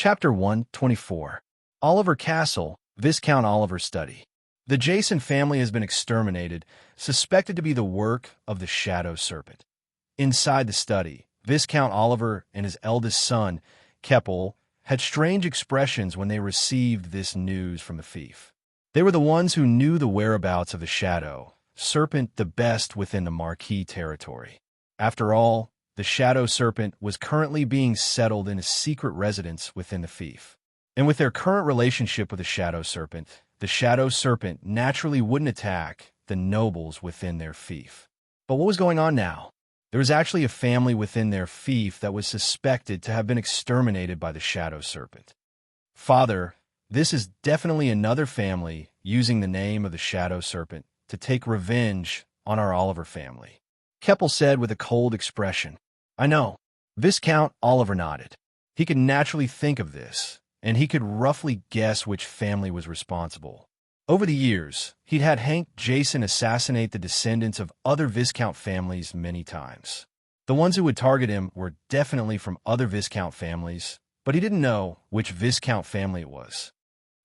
Chapter 124. Oliver Castle, Viscount Oliver's Study. The Jason family has been exterminated, suspected to be the work of the Shadow Serpent. Inside the study, Viscount Oliver and his eldest son, Keppel, had strange expressions when they received this news from the thief. They were the ones who knew the whereabouts of the Shadow Serpent the best within the Marquis territory. After all, the Shadow Serpent was currently being settled in a secret residence within the fief. And with their current relationship with the Shadow Serpent naturally wouldn't attack the nobles within their fief. But what was going on now? There was actually a family within their fief that was suspected to have been exterminated by the Shadow Serpent. Father, this is definitely another family using the name of the Shadow Serpent to take revenge on our Oliver family, Keppel said with a cold expression. I know. Viscount Oliver nodded. He could naturally think of this, and he could roughly guess which family was responsible. Over the years, he'd had Hank Jason assassinate the descendants of other Viscount families many times. The ones who would target him were definitely from other Viscount families, but he didn't know which Viscount family it was.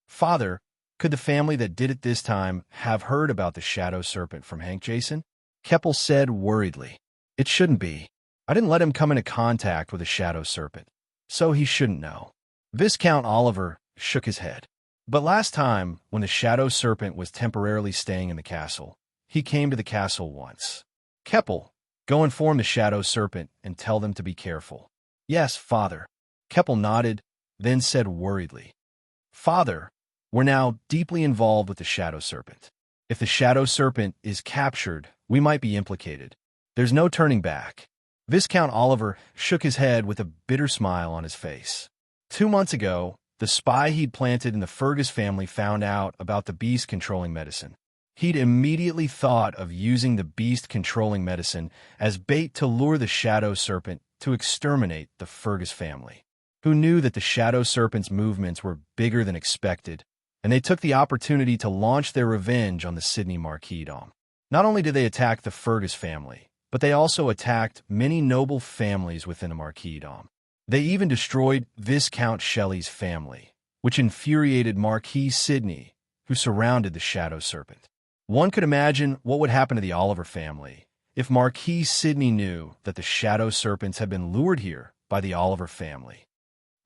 Father, could the family that did it this time have heard about the Shadow Serpent from Hank Jason? Keppel said worriedly. It shouldn't be. I didn't let him come into contact with the Shadow Serpent, so he shouldn't know. Viscount Oliver shook his head. But last time, when the Shadow Serpent was temporarily staying in the castle, he came to the castle once. Keppel, go inform the Shadow Serpent and tell them to be careful. Yes, Father. Keppel nodded, then said worriedly. Father, we're now deeply involved with the Shadow Serpent. If the Shadow Serpent is captured, we might be implicated. There's no turning back. Viscount Oliver shook his head with a bitter smile on his face. 2 months ago, the spy he'd planted in the Fergus family found out about the beast-controlling medicine. He'd immediately thought of using the beast-controlling medicine as bait to lure the Shadow Serpent to exterminate the Fergus family, who knew that the Shadow Serpent's movements were bigger than expected, and they took the opportunity to launch their revenge on the Sydney Marquisdom. Not only did they attack the Fergus family, but they also attacked many noble families within the Marquisdom. They even destroyed Viscount Shelley's family, which infuriated Marquis Sidney, who surrounded the Shadow Serpent. One could imagine what would happen to the Oliver family if Marquis Sidney knew that the Shadow Serpents had been lured here by the Oliver family.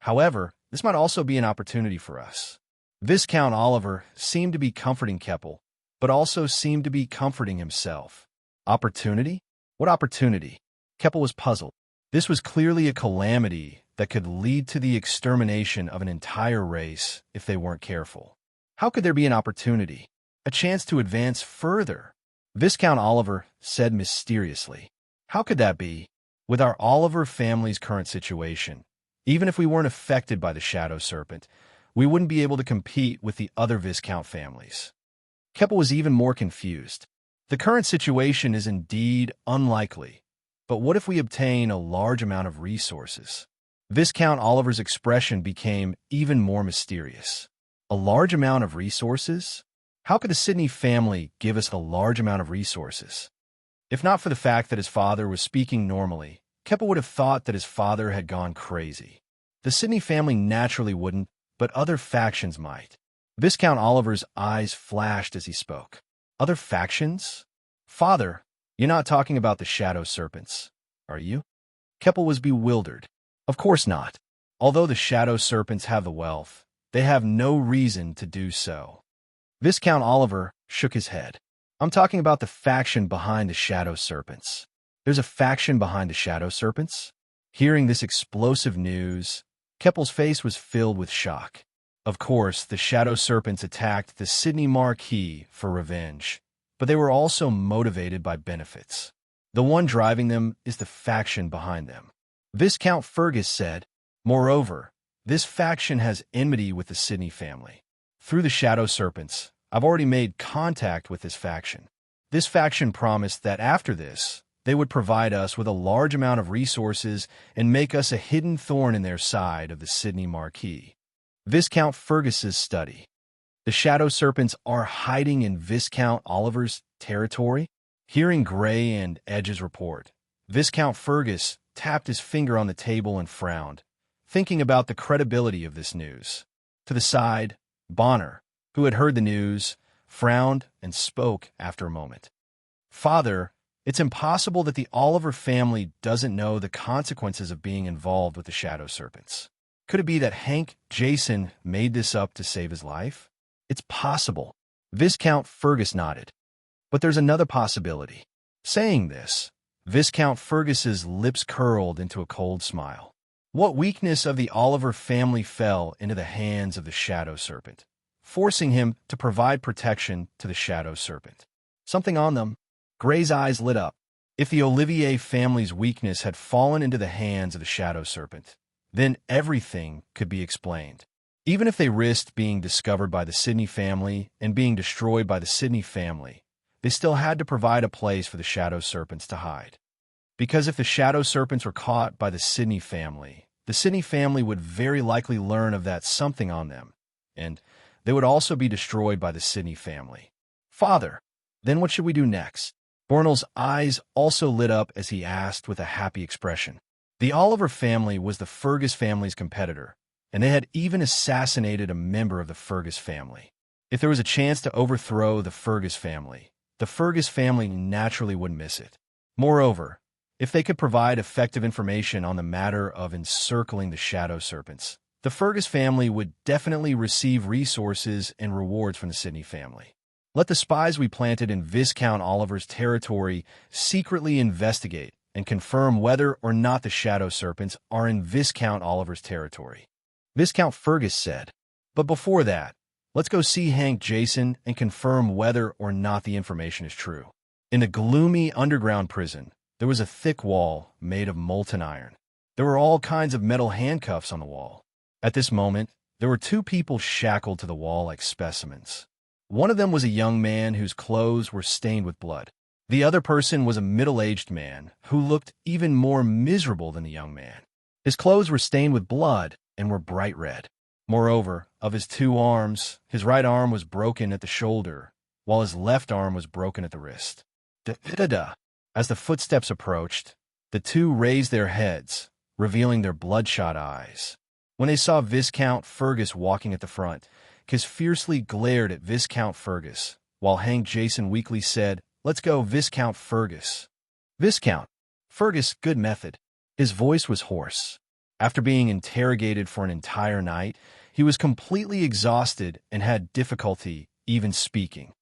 However, this might also be an opportunity for us. Viscount Oliver seemed to be comforting Keppel, but also seemed to be comforting himself. Opportunity? What opportunity? Keppel was puzzled. This was clearly a calamity that could lead to the extermination of an entire race if they weren't careful. How could there be an opportunity? A chance to advance further? Viscount Oliver said mysteriously. How could that be? With our Oliver family's current situation, even if we weren't affected by the Shadow Serpent, we wouldn't be able to compete with the other Viscount families. Keppel was even more confused. The current situation is indeed unlikely, but what if we obtain a large amount of resources? Viscount Oliver's expression became even more mysterious. A large amount of resources? How could the Sidney family give us a large amount of resources? If not for the fact that his father was speaking normally, Keppel would have thought that his father had gone crazy. The Sidney family naturally wouldn't, but other factions might. Viscount Oliver's eyes flashed as he spoke. Other factions? Father, you're not talking about the Shadow Serpents, are you? Keppel was bewildered. Of course not. Although the Shadow Serpents have the wealth, they have no reason to do so. Viscount Oliver shook his head. I'm talking about the faction behind the Shadow Serpents. There's a faction behind the Shadow Serpents? Hearing this explosive news, Keppel's face was filled with shock. Of course, the Shadow Serpents attacked the Sydney Marquis for revenge, but they were also motivated by benefits. The one driving them is the faction behind them. Viscount Fergus said, moreover, this faction has enmity with the Sydney family. Through the Shadow Serpents, I've already made contact with this faction. This faction promised that after this, they would provide us with a large amount of resources and make us a hidden thorn in their side of the Sydney Marquis. Viscount Fergus's study. The Shadow Serpents are hiding in Viscount Oliver's territory? Hearing Gray and Edge's report, Viscount Fergus tapped his finger on the table and frowned, thinking about the credibility of this news. To the side, Bonner, who had heard the news, frowned and spoke after a moment. "Father, it's impossible that the Oliver family doesn't know the consequences of being involved with the Shadow Serpents. Could it be that Hank Jason made this up to save his life?" "It's possible." Viscount Fergus nodded. "But there's another possibility." Saying this, Viscount Fergus's lips curled into a cold smile. What weakness of the Oliver family fell into the hands of the Shadow Serpent, forcing him to provide protection to the Shadow Serpent? Something on them. Gray's eyes lit up. If the Olivier family's weakness had fallen into the hands of the Shadow Serpent, then everything could be explained. Even if they risked being discovered by the Sidney family and being destroyed by the Sidney family, they still had to provide a place for the Shadow Serpents to hide. Because if the Shadow Serpents were caught by the Sidney family would very likely learn of that something on them, and they would also be destroyed by the Sidney family. "Father, then what should we do next?" Bornell's eyes also lit up as he asked with a happy expression. The Oliver family was the Fergus family's competitor, and they had even assassinated a member of the Fergus family. If there was a chance to overthrow the Fergus family naturally wouldn't miss it. Moreover, if they could provide effective information on the matter of encircling the Shadow Serpents, the Fergus family would definitely receive resources and rewards from the Sidney family. Let the spies we planted in Viscount Oliver's territory secretly investigate and confirm whether or not the Shadow Serpents are in Viscount Oliver's territory, Viscount Fergus said. But before that, let's go see Hank Jason and confirm whether or not the information is true. In the gloomy underground prison, there was a thick wall made of molten iron. There were all kinds of metal handcuffs on the wall. At this moment, there were two people shackled to the wall like specimens. One of them was a young man whose clothes were stained with blood. The other person was a middle-aged man who looked even more miserable than the young man. His clothes were stained with blood and were bright red. Moreover, of his two arms, his right arm was broken at the shoulder, while his left arm was broken at the wrist. Da-da-da. As the footsteps approached, the two raised their heads, revealing their bloodshot eyes. When they saw Viscount Fergus walking at the front, Kiss fiercely glared at Viscount Fergus, while Hank Jason weakly said, "Let's go, Viscount Fergus." "Viscount Fergus, good method." His voice was hoarse. After being interrogated for an entire night, he was completely exhausted and had difficulty even speaking.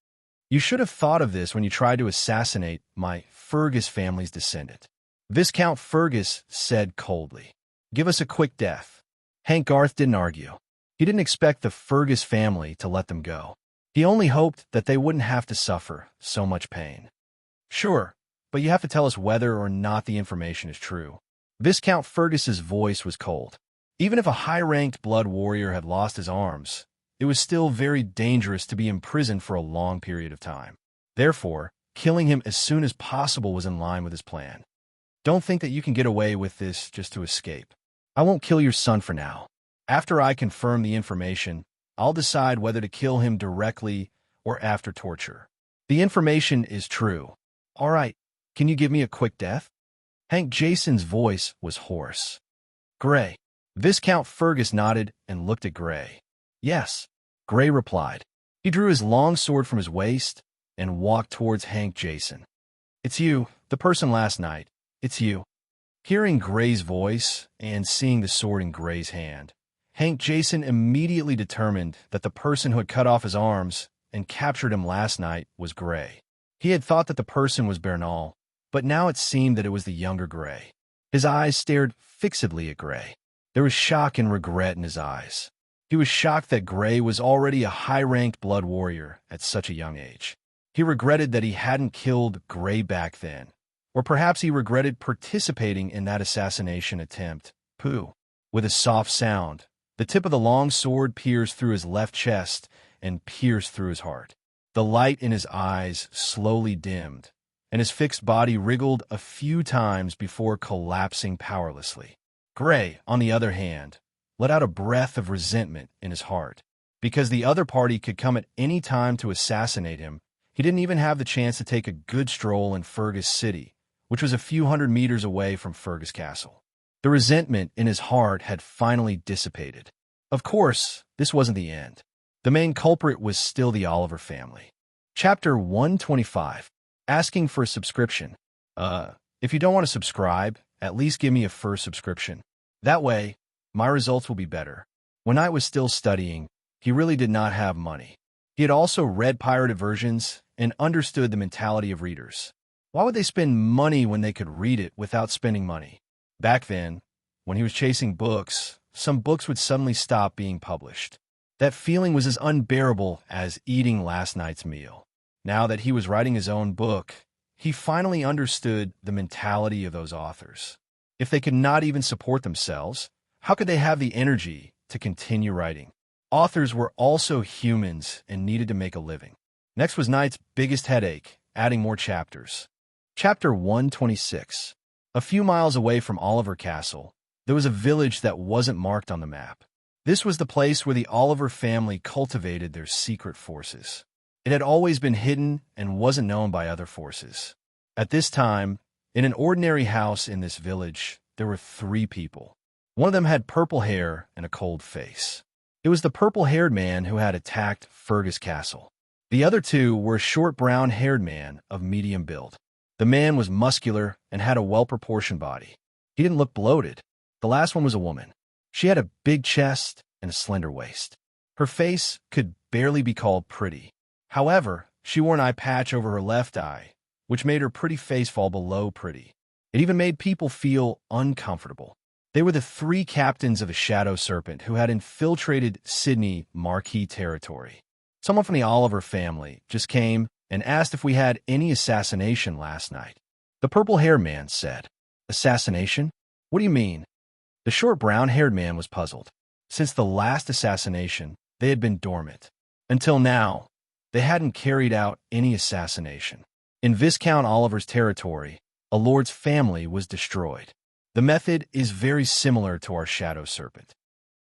"You should have thought of this when you tried to assassinate my Fergus family's descendant," Viscount Fergus said coldly. "Give us a quick death." Hank Garth didn't argue. He didn't expect the Fergus family to let them go. He only hoped that they wouldn't have to suffer so much pain. "Sure, but you have to tell us whether or not the information is true." Viscount Fergus's voice was cold. Even if a high-ranked blood warrior had lost his arms, it was still very dangerous to be imprisoned for a long period of time. Therefore, killing him as soon as possible was in line with his plan. "Don't think that you can get away with this just to escape. I won't kill your son for now. After I confirm the information, I'll decide whether to kill him directly or after torture. The information is true. All right, can you give me a quick death?" Hank Jason's voice was hoarse. "Gray." Viscount Fergus nodded and looked at Gray. "Yes," Gray replied. He drew his long sword from his waist and walked towards Hank Jason. "It's you, the person last night. It's you." Hearing Gray's voice and seeing the sword in Gray's hand, Hank Jason immediately determined that the person who had cut off his arms and captured him last night was Gray. He had thought that the person was Bernal, but now it seemed that it was the younger Gray. His eyes stared fixedly at Gray. There was shock and regret in his eyes. He was shocked that Gray was already a high-ranked blood warrior at such a young age. He regretted that he hadn't killed Gray back then, or perhaps he regretted participating in that assassination attempt. Pooh. With a soft sound, the tip of the long sword pierced through his left chest and pierced through his heart. The light in his eyes slowly dimmed, and his fixed body wriggled a few times before collapsing powerlessly. Gray, on the other hand, let out a breath of resentment in his heart. Because the other party could come at any time to assassinate him, he didn't even have the chance to take a good stroll in Fergus City, which was a few hundred meters away from Fergus Castle. The resentment in his heart had finally dissipated. Of course, this wasn't the end. The main culprit was still the Oliver family. Chapter 125. Asking for a subscription. If you don't want to subscribe, at least give me a first subscription. That way, my results will be better. When I was still studying, he really did not have money. He had also read pirated versions and understood the mentality of readers. Why would they spend money when they could read it without spending money? Back then, when he was chasing books, some books would suddenly stop being published. That feeling was as unbearable as eating last night's meal. Now that he was writing his own book, he finally understood the mentality of those authors. If they could not even support themselves, how could they have the energy to continue writing? Authors were also humans and needed to make a living. Next was Knight's biggest headache, adding more chapters. Chapter 126. A few miles away from Oliver Castle, there was a village that wasn't marked on the map. This was the place where the Oliver family cultivated their secret forces. It had always been hidden and wasn't known by other forces. At this time, in an ordinary house in this village, there were 3 people. One of them had purple hair and a cold face. It was the purple-haired man who had attacked Fergus Castle. The other 2 were a short brown-haired man of medium build. The man was muscular and had a well-proportioned body. He didn't look bloated. The last one was a woman. She had a big chest and a slender waist. Her face could barely be called pretty. However, she wore an eye patch over her left eye, which made her pretty face fall below pretty. It even made people feel uncomfortable. They were the 3 captains of the Shadow Serpent who had infiltrated Sydney Marquis territory. Someone from the Oliver family just came and asked if we had any assassination last night. The purple-haired man said, "Assassination? What do you mean?" The short brown-haired man was puzzled. Since the last assassination, they had been dormant. Until now, they hadn't carried out any assassination. In Viscount Oliver's territory, a lord's family was destroyed. The method is very similar to our Shadow Serpent.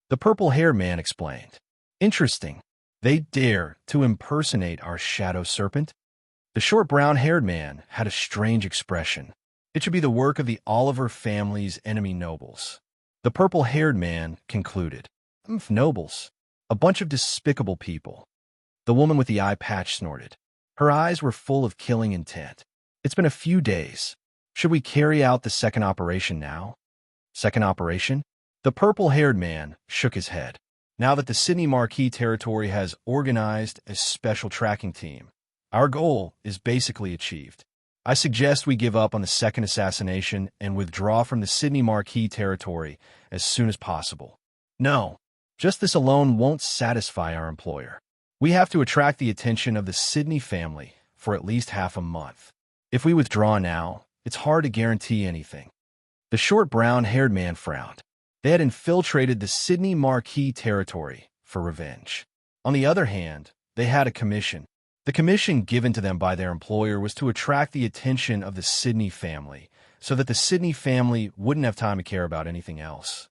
The purple-haired man explained. Interesting. They dare to impersonate our Shadow Serpent? The short brown-haired man had a strange expression. It should be the work of the Oliver family's enemy nobles. The purple-haired man concluded. Nobles. A bunch of despicable people. The woman with the eye patch snorted. Her eyes were full of killing intent. It's been a few days. Should we carry out the second operation now? Second operation? The purple-haired man shook his head. Now that the Sydney Marquis territory has organized a special tracking team, our goal is basically achieved. I suggest we give up on the second assassination and withdraw from the Sydney Marquis territory as soon as possible. No, just this alone won't satisfy our employer. We have to attract the attention of the Sydney family for at least half a month. If we withdraw now, it's hard to guarantee anything. The short brown-haired man frowned. They had infiltrated the Sydney Marquis territory for revenge. On the other hand, they had a commission. The commission given to them by their employer was to attract the attention of the Sydney family so that the Sydney family wouldn't have time to care about anything else.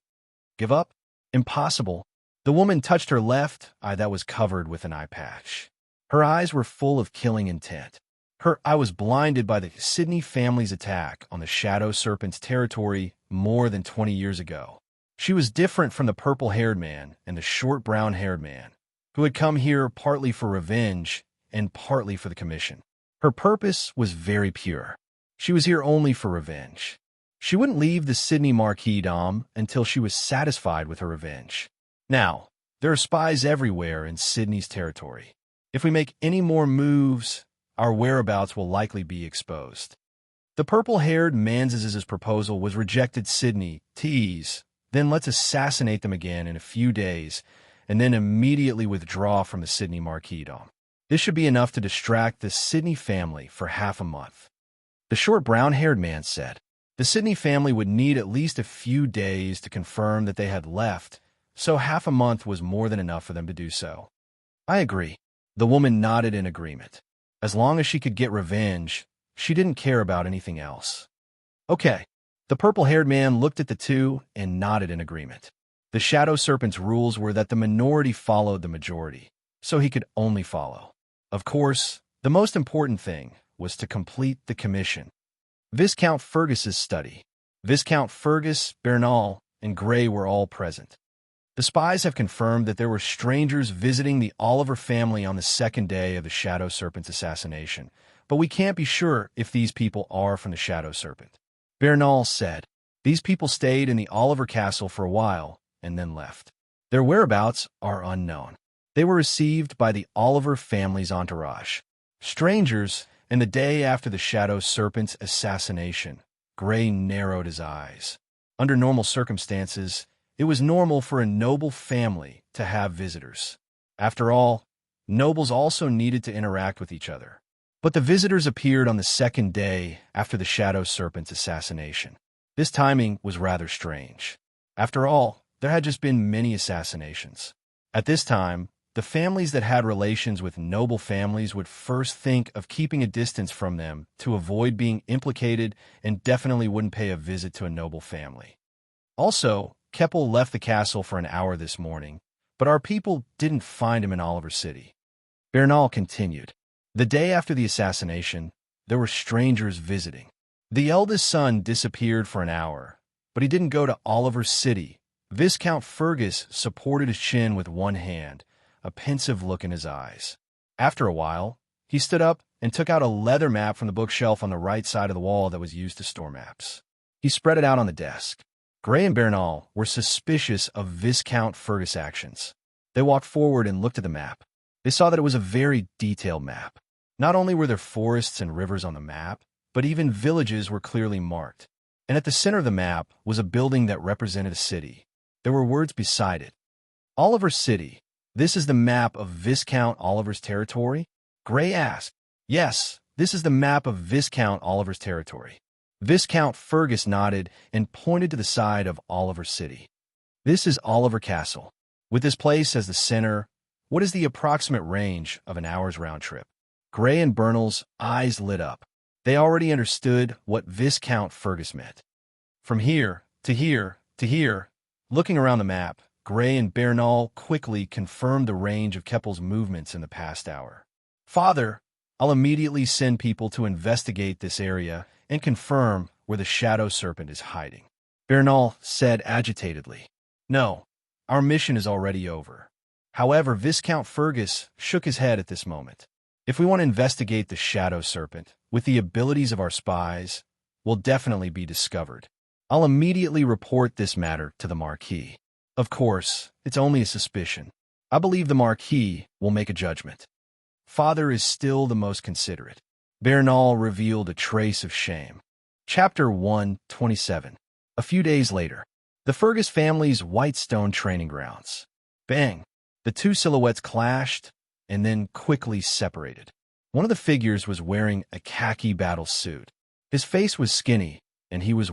Give up? Impossible. The woman touched her left eye that was covered with an eye patch. Her eyes were full of killing intent. Her eye was blinded by the Sydney family's attack on the Shadow Serpent's territory more than 20 years ago. She was different from the purple-haired man and the short brown-haired man, who had come here partly for revenge and partly for the commission. Her purpose was very pure. She was here only for revenge. She wouldn't leave the Sydney Marquis Dom until she was satisfied with her revenge. Now, there are spies everywhere in Sydney's territory. If we make any more moves, our whereabouts will likely be exposed. The purple-haired man's proposal was rejected. Sydney, tease. Then let's assassinate them again in a few days, and then immediately withdraw from the Sydney Marquis Dom. This should be enough to distract the Sydney family for half a month. The short brown-haired man said. The Sydney family would need at least a few days to confirm that they had left, so half a month was more than enough for them to do so. I agree. The woman nodded in agreement. As long as she could get revenge, she didn't care about anything else. Okay. The purple-haired man looked at the 2 and nodded in agreement. The Shadow Serpent's rules were that the minority followed the majority, so he could only follow. Of course, the most important thing was to complete the commission. Viscount Fergus's study. Viscount Fergus, Bernal, and Grey were all present. The spies have confirmed that there were strangers visiting the Oliver family on the second day of the Shadow Serpent's assassination, but we can't be sure if these people are from the Shadow Serpent. Bernal said, "These people stayed in the Oliver castle for a while and then left. Their whereabouts are unknown. They were received by the Oliver family's entourage. Strangers, and the day after the Shadow Serpent's assassination." Grey narrowed his eyes. Under normal circumstances, it was normal for a noble family to have visitors. After all, nobles also needed to interact with each other. But the visitors appeared on the second day after the Shadow Serpent's assassination. This timing was rather strange. After all, there had just been many assassinations. At this time, the families that had relations with noble families would first think of keeping a distance from them to avoid being implicated and definitely wouldn't pay a visit to a noble family. Also, Keppel left the castle for an hour this morning, but our people didn't find him in Oliver City. Bernal continued. The day after the assassination, there were strangers visiting. The eldest son disappeared for an hour, but he didn't go to Oliver City. Viscount Fergus supported his chin with one hand, a pensive look in his eyes. After a while, he stood up and took out a leather map from the bookshelf on the right side of the wall that was used to store maps. He spread it out on the desk. Grey and Bernal were suspicious of Viscount Fergus' actions. They walked forward and looked at the map. They saw that it was a very detailed map. Not only were there forests and rivers on the map, but even villages were clearly marked. And at the center of the map was a building that represented a city. There were words beside it. Oliver City. This is the map of Viscount Oliver's territory? Grey asked. Yes, this is the map of Viscount Oliver's territory. Viscount Fergus nodded and pointed to the side of Oliver City. This is Oliver Castle. With this place as the center, what is the approximate range of an hour's round trip? Grey and Bernal's eyes lit up. They already understood what Viscount Fergus meant. From here, to here, to here. Looking around the map, Grey and Bernal quickly confirmed the range of Keppel's movements in the past hour. Father, I'll immediately send people to investigate this area and confirm where the Shadow Serpent is hiding. Bernal said agitatedly. No, our mission is already over. However, Viscount Fergus shook his head at this moment. If we want to investigate the Shadow Serpent, with the abilities of our spies, we'll definitely be discovered. I'll immediately report this matter to the Marquis. Of course, it's only a suspicion. I believe the Marquis will make a judgment. Father is still the most considerate. Bernal revealed a trace of shame. Chapter 127. A few days later, the Fergus family's white stone training grounds. Bang! The two silhouettes clashed and then quickly separated. One of the figures was wearing a khaki battle suit. His face was skinny, and he was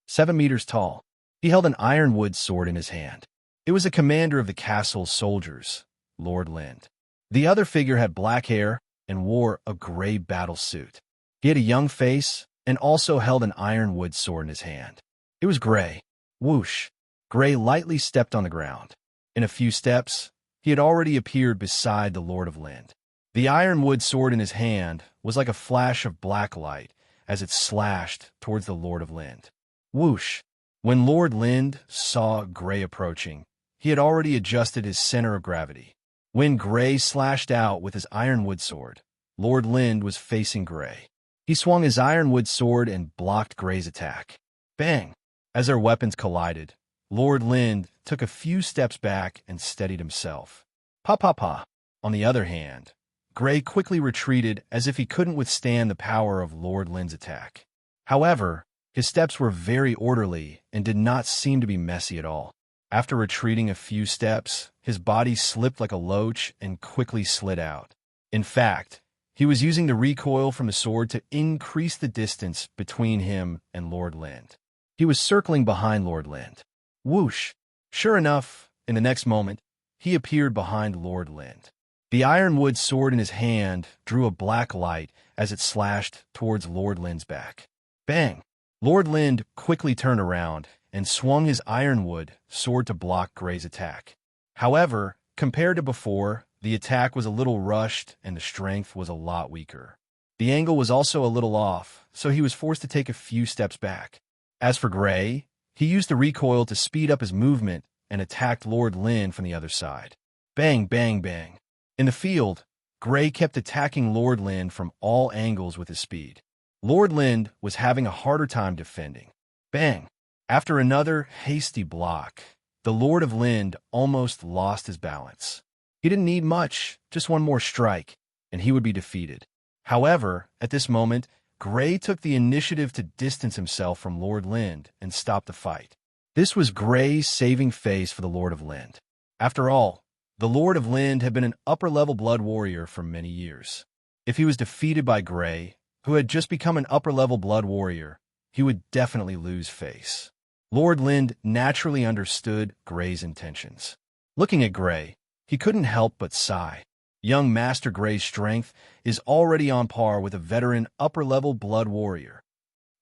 7 meters tall. He held an ironwood sword in his hand. It was a commander of the castle's soldiers, Lord Lind. The other figure had black hair and wore a gray battle suit. He had a young face and also held an ironwood sword in his hand. It was Grey. Whoosh! Grey lightly stepped on the ground. In a few steps, he had already appeared beside the Lord of Lind. The ironwood sword in his hand was like a flash of black light as it slashed towards the Lord of Lind. Whoosh! When Lord Lind saw Grey approaching, he had already adjusted his center of gravity. When Grey slashed out with his ironwood sword, Lord Lind was facing Grey. He swung his ironwood sword and blocked Grey's attack. Bang! As their weapons collided, Lord Lind took a few steps back and steadied himself. Pa. On the other hand, Grey quickly retreated as if he couldn't withstand the power of Lord Lind's attack. However, his steps were very orderly and did not seem to be messy at all. After retreating a few steps, his body slipped like a loach and quickly slid out. In fact, he was using the recoil from the sword to increase the distance between him and Lord Lind. He was circling behind Lord Lind. Whoosh! Sure enough, in the next moment, he appeared behind Lord Lind. The ironwood sword in his hand drew a black light as it slashed towards Lord Lind's back. Bang! Lord Lind quickly turned around and swung his ironwood sword to block Grey's attack. However, compared to before, the attack was a little rushed and the strength was a lot weaker. The angle was also a little off, so he was forced to take a few steps back. As for Gray, he used the recoil to speed up his movement and attacked Lord Lynn from the other side. Bang, bang, bang. In the field, Gray kept attacking Lord Lynn from all angles with his speed. Lord Lynn was having a harder time defending. Bang! After another hasty block, the Lord of Lind almost lost his balance. He didn't need much, just one more strike, and he would be defeated. However, at this moment, Gray took the initiative to distance himself from Lord Lind and stop the fight. This was Gray's saving face for the Lord of Lind. After all, the Lord of Lind had been an upper-level blood warrior for many years. If he was defeated by Gray, who had just become an upper-level blood warrior, he would definitely lose face. Lord Lind naturally understood Gray's intentions. Looking at Gray, he couldn't help but sigh. Young Master Gray's strength is already on par with a veteran upper-level blood warrior.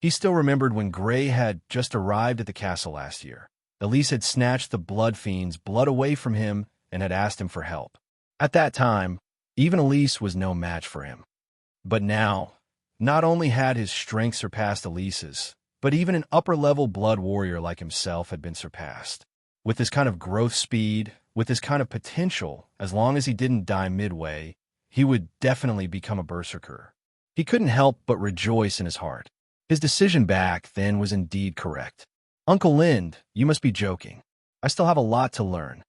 He still remembered when Gray had just arrived at the castle last year. Elise had snatched the Blood Fiend's blood away from him and had asked him for help. At that time, even Elise was no match for him. But now, not only had his strength surpassed Elise's, but even an upper-level blood warrior like himself had been surpassed. With this kind of growth speed, with this kind of potential, as long as he didn't die midway, he would definitely become a berserker. He couldn't help but rejoice in his heart. His decision back then was indeed correct. Uncle Lind, you must be joking. I still have a lot to learn.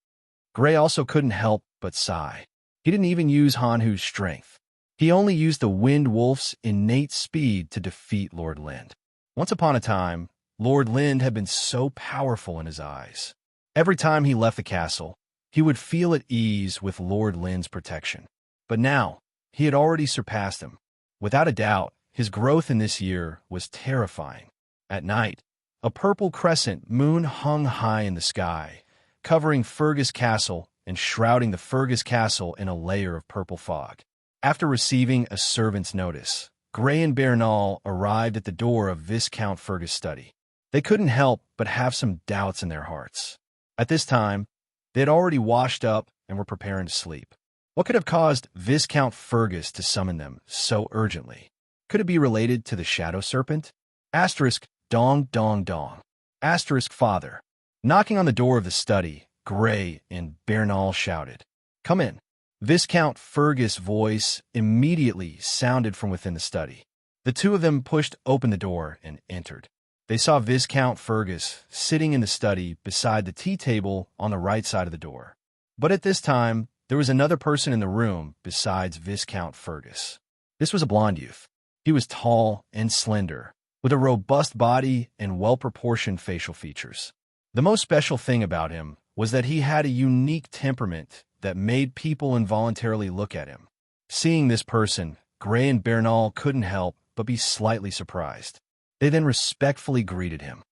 Gray also couldn't help but sigh. He didn't even use Hanhu's strength. He only used the Wind Wolf's innate speed to defeat Lord Lind. Once upon a time, Lord Lind had been so powerful in his eyes. Every time he left the castle, he would feel at ease with Lord Lind's protection. But now, he had already surpassed him. Without a doubt, his growth in this year was terrifying. At night, a purple crescent moon hung high in the sky, covering Fergus Castle and shrouding the Fergus Castle in a layer of purple fog. After receiving a servant's notice, Gray and Bernal arrived at the door of Viscount Fergus' study. They couldn't help but have some doubts in their hearts. At this time, they had already washed up and were preparing to sleep. What could have caused Viscount Fergus to summon them so urgently? Could it be related to the Shadow Serpent? Asterisk, dong, dong, dong. Asterisk, father. Knocking on the door of the study, Gray and Bernal shouted, "Come in." Viscount Fergus' voice immediately sounded from within the study. The two of them pushed open the door and entered. They saw Viscount Fergus sitting in the study beside the tea table on the right side of the door. But at this time, there was another person in the room besides Viscount Fergus. This was a blond youth. He was tall and slender, with a robust body and well-proportioned facial features. The most special thing about him was that he had a unique temperament that made people involuntarily look at him. Seeing this person, Gray and Bernal couldn't help but be slightly surprised. They then respectfully greeted him.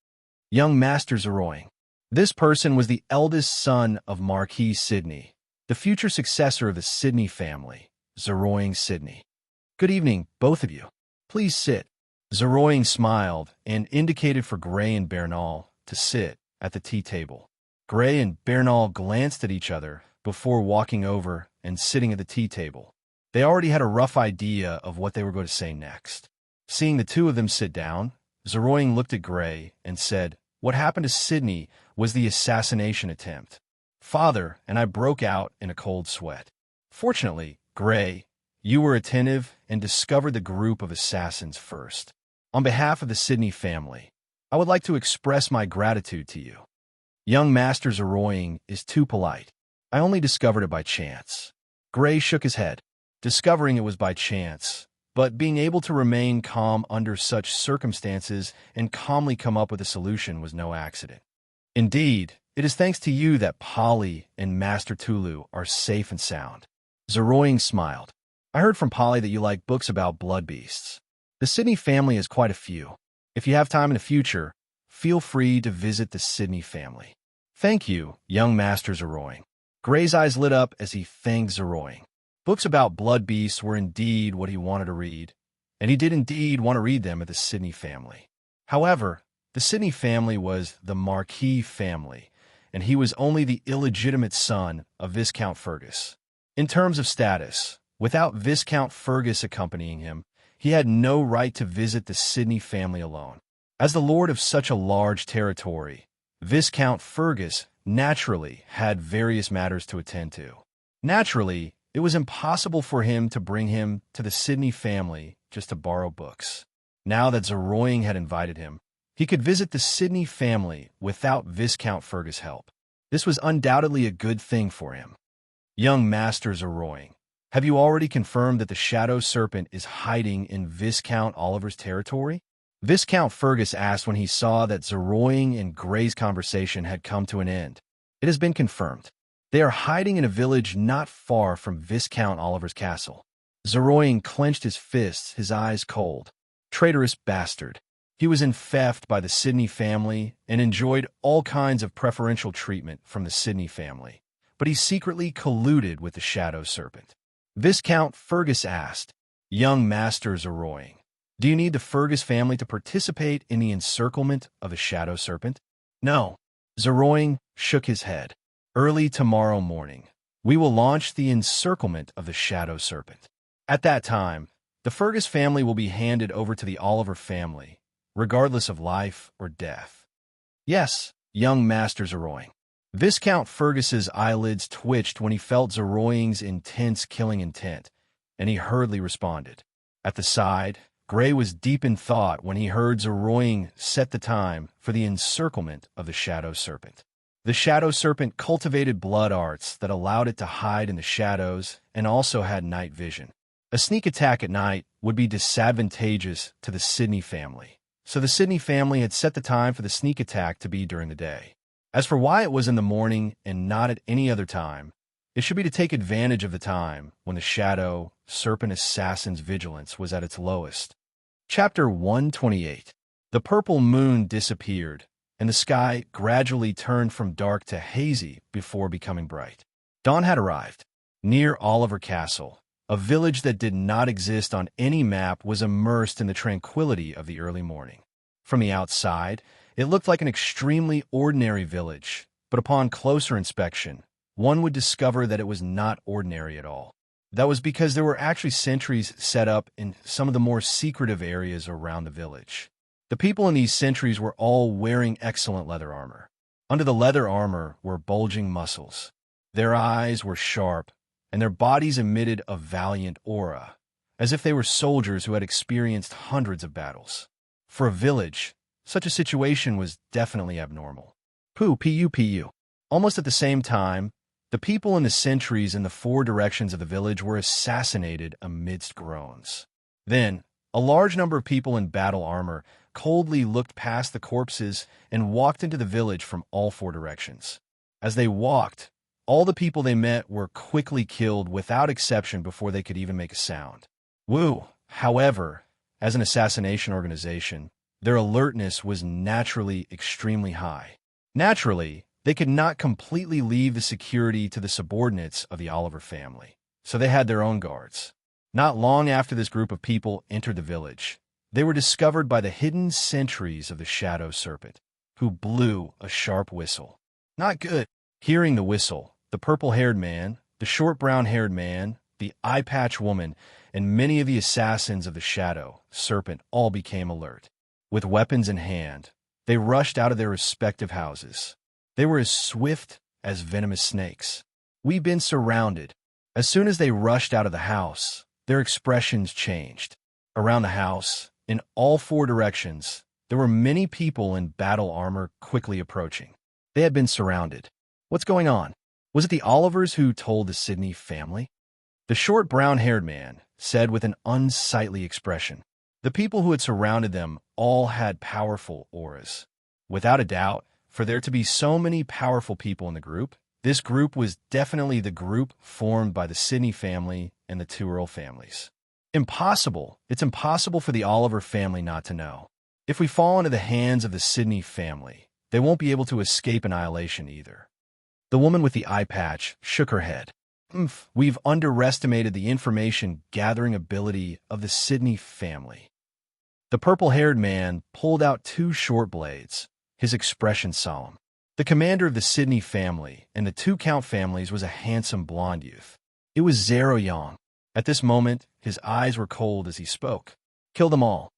Young Master Zeroing. This person was the eldest son of Marquis Sidney, the future successor of the Sidney family, Zeroing Sidney. Good evening, both of you. Please sit. Zeroing smiled and indicated for Gray and Bernal to sit at the tea table. Gray and Bernal glanced at each other before walking over and sitting at the tea table. They already had a rough idea of what they were going to say next. Seeing the two of them sit down, Zeroing looked at Gray and said, "What happened to Sidney was the assassination attempt. Father and I broke out in a cold sweat. Fortunately, Gray, you were attentive and discovered the group of assassins first. On behalf of the Sidney family, I would like to express my gratitude to you. Young Master Zeroing is too polite. I only discovered it by chance." Gray shook his head. Discovering it was by chance, but being able to remain calm under such circumstances and calmly come up with a solution was no accident. Indeed, it is thanks to you that Polly and Master Tulu are safe and sound. Zeroing smiled. I heard from Polly that you like books about blood beasts. The Sidney family has quite a few. If you have time in the future, feel free to visit the Sidney family. Thank you, young Master Zeroing. Gray's eyes lit up as he thanked Zeroing. Books about blood beasts were indeed what he wanted to read, and he did indeed want to read them at the Sidney family. However, the Sidney family was the Marquis family, and he was only the illegitimate son of Viscount Fergus. In terms of status, without Viscount Fergus accompanying him, he had no right to visit the Sidney family alone. As the lord of such a large territory, Viscount Fergus naturally had various matters to attend to. Naturally, it was impossible for him to bring him to the Sidney family just to borrow books. Now that Zeroing had invited him, he could visit the Sidney family without Viscount Fergus' help. This was undoubtedly a good thing for him. Young Master Zeroing, have you already confirmed that the Shadow Serpent is hiding in Viscount Oliver's territory? Viscount Fergus asked when he saw that Zeroing and Gray's conversation had come to an end. It has been confirmed. They are hiding in a village not far from Viscount Oliver's castle. Zeroing clenched his fists, his eyes cold. Traitorous bastard. He was enfeoffed by the Sidney family and enjoyed all kinds of preferential treatment from the Sidney family, but he secretly colluded with the Shadow Serpent. Viscount Fergus asked, Young Master Zeroing, do you need the Fergus family to participate in the encirclement of the Shadow Serpent? No. Zeroing shook his head. Early tomorrow morning, we will launch the encirclement of the Shadow Serpent. At that time, the Fergus family will be handed over to the Oliver family, regardless of life or death. Yes, young Master Zeroing. Viscount Fergus's eyelids twitched when he felt Zeroing's intense killing intent, and he hurriedly responded. At the side, Gray was deep in thought when he heard Zeroing set the time for the encirclement of the Shadow Serpent. The Shadow Serpent cultivated blood arts that allowed it to hide in the shadows and also had night vision. A sneak attack at night would be disadvantageous to the Sidney family, so the Sidney family had set the time for the sneak attack to be during the day. As for why it was in the morning and not at any other time, it should be to take advantage of the time when the Shadow Serpent assassin's vigilance was at its lowest. Chapter 128. The purple moon disappeared, and the sky gradually turned from dark to hazy before becoming bright. Dawn had arrived. Near Oliver Castle, a village that did not exist on any map was immersed in the tranquility of the early morning. From the outside, it looked like an extremely ordinary village, but upon closer inspection, one would discover that it was not ordinary at all. That was because there were actually sentries set up in some of the more secretive areas around the village. The people in these sentries were all wearing excellent leather armor. Under the leather armor were bulging muscles. Their eyes were sharp, and their bodies emitted a valiant aura, as if they were soldiers who had experienced hundreds of battles. For a village, such a situation was definitely abnormal. Pu. Almost at the same time, the people in the sentries in the four directions of the village were assassinated amidst groans. Then, a large number of people in battle armor coldly looked past the corpses and walked into the village from all four directions. As they walked, all the people they met were quickly killed without exception before they could even make a sound. Wu, however, as an assassination organization, their alertness was naturally extremely high. Naturally, they could not completely leave the security to the subordinates of the Oliver family, so they had their own guards. Not long after this group of people entered the village, they were discovered by the hidden sentries of the Shadow Serpent, who blew a sharp whistle. Not good. Hearing the whistle, the purple-haired man, the short brown-haired man, the eye-patch woman, and many of the assassins of the Shadow Serpent all became alert. With weapons in hand, they rushed out of their respective houses. They were as swift as venomous snakes. We've been surrounded. As soon as they rushed out of the house, their expressions changed. Around the house, in all four directions, there were many people in battle armor quickly approaching. They had been surrounded. What's going on? Was it the Olivers who told the Sidney family? The short brown-haired man said with an unsightly expression. The people who had surrounded them all had powerful auras. Without a doubt, for there to be so many powerful people in the group, this group was definitely the group formed by the Sidney family and the two Earl families. Impossible. It's impossible for the Oliver family not to know. If we fall into the hands of the Sidney family, they won't be able to escape annihilation either. The woman with the eye patch shook her head. We've underestimated the information-gathering ability of the Sidney family. The purple-haired man pulled out two short blades, his expression solemn. The commander of the Sidney family and the two Count families was a handsome blonde youth. It was Zero Yang. At this moment, his eyes were cold as he spoke. Kill them all.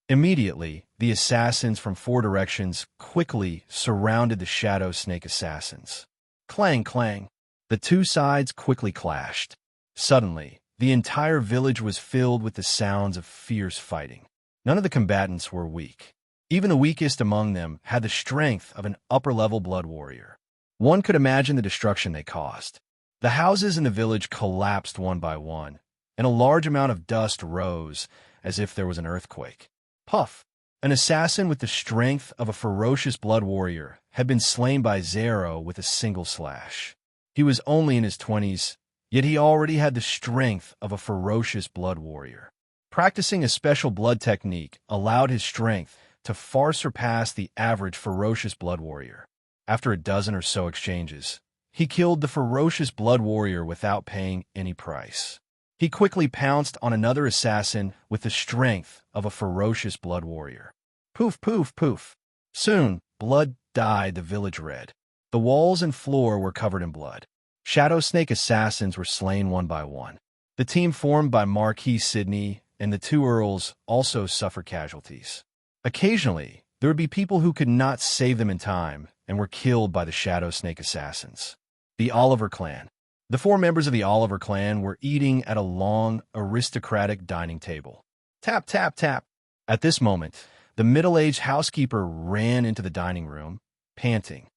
Immediately, the assassins from 4 directions quickly surrounded the shadow snake assassins. Clang, clang. The 2 sides quickly clashed. Suddenly, the entire village was filled with the sounds of fierce fighting. None of the combatants were weak. Even the weakest among them had the strength of an upper-level blood warrior. One could imagine the destruction they caused. The houses in the village collapsed one by one, and a large amount of dust rose as if there was an earthquake. Puff! An assassin with the strength of a ferocious blood warrior had been slain by Zero with a single slash. He was only in his 20s, yet he already had the strength of a ferocious blood warrior. Practicing a special blood technique allowed his strength to far surpass the average ferocious blood warrior. After a dozen or so exchanges, he killed the ferocious blood warrior without paying any price. He quickly pounced on another assassin with the strength of a ferocious blood warrior. Poof, poof, poof. Soon, blood dyed the village red. The walls and floor were covered in blood. Shadow Snake assassins were slain one by one. The team formed by Marquis Sidney and the 2 earls also suffered casualties. Occasionally, there would be people who could not save them in time and were killed by the Shadow Snake assassins. The Oliver clan. The 4 members of the Oliver clan were eating at a long, aristocratic dining table. Tap, tap, tap. At this moment, the middle-aged housekeeper ran into the dining room, panting.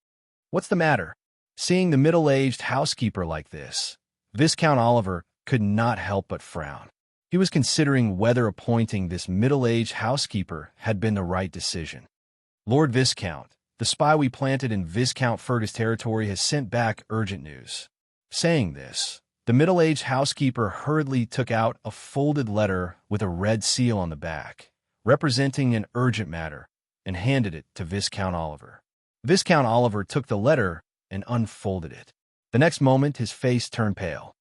What's the matter? Seeing the middle-aged housekeeper like this, Viscount Oliver could not help but frown. He was considering whether appointing this middle-aged housekeeper had been the right decision. Lord Viscount, the spy we planted in Viscount Fergus territory has sent back urgent news. Saying this, the middle-aged housekeeper hurriedly took out a folded letter with a red seal on the back, representing an urgent matter, and handed it to Viscount Oliver. Viscount Oliver took the letter and unfolded it. The next moment, his face turned pale.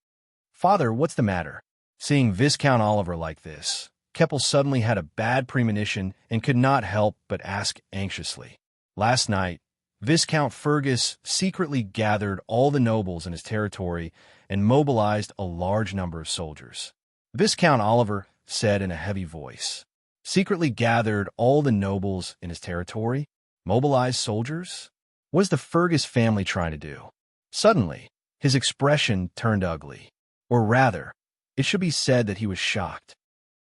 "Father, what's the matter?" Seeing Viscount Oliver like this, Keppel suddenly had a bad premonition and could not help but ask anxiously. Last night, Viscount Fergus secretly gathered all the nobles in his territory and mobilized a large number of soldiers. Viscount Oliver said in a heavy voice, "Secretly gathered all the nobles in his territory? Mobilized soldiers? What is the Fergus family trying to do?" Suddenly, his expression turned ugly. Or rather, it should be said that he was shocked.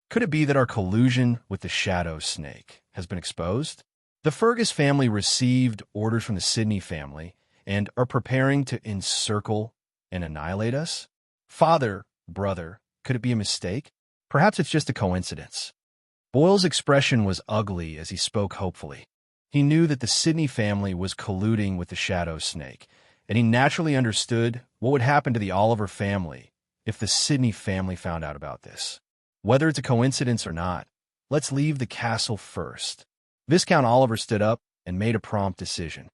Could it be that our collusion with the Shadow Snake has been exposed? The Fergus family received orders from the Sidney family and are preparing to encircle and annihilate us? Father, brother, could it be a mistake? Perhaps it's just a coincidence. Boyle's expression was ugly as he spoke hopefully. He knew that the Sidney family was colluding with the Shadow Snake, and he naturally understood what would happen to the Oliver family if the Sidney family found out about this. Whether it's a coincidence or not, let's leave the castle first. Viscount Oliver stood up and made a prompt decision.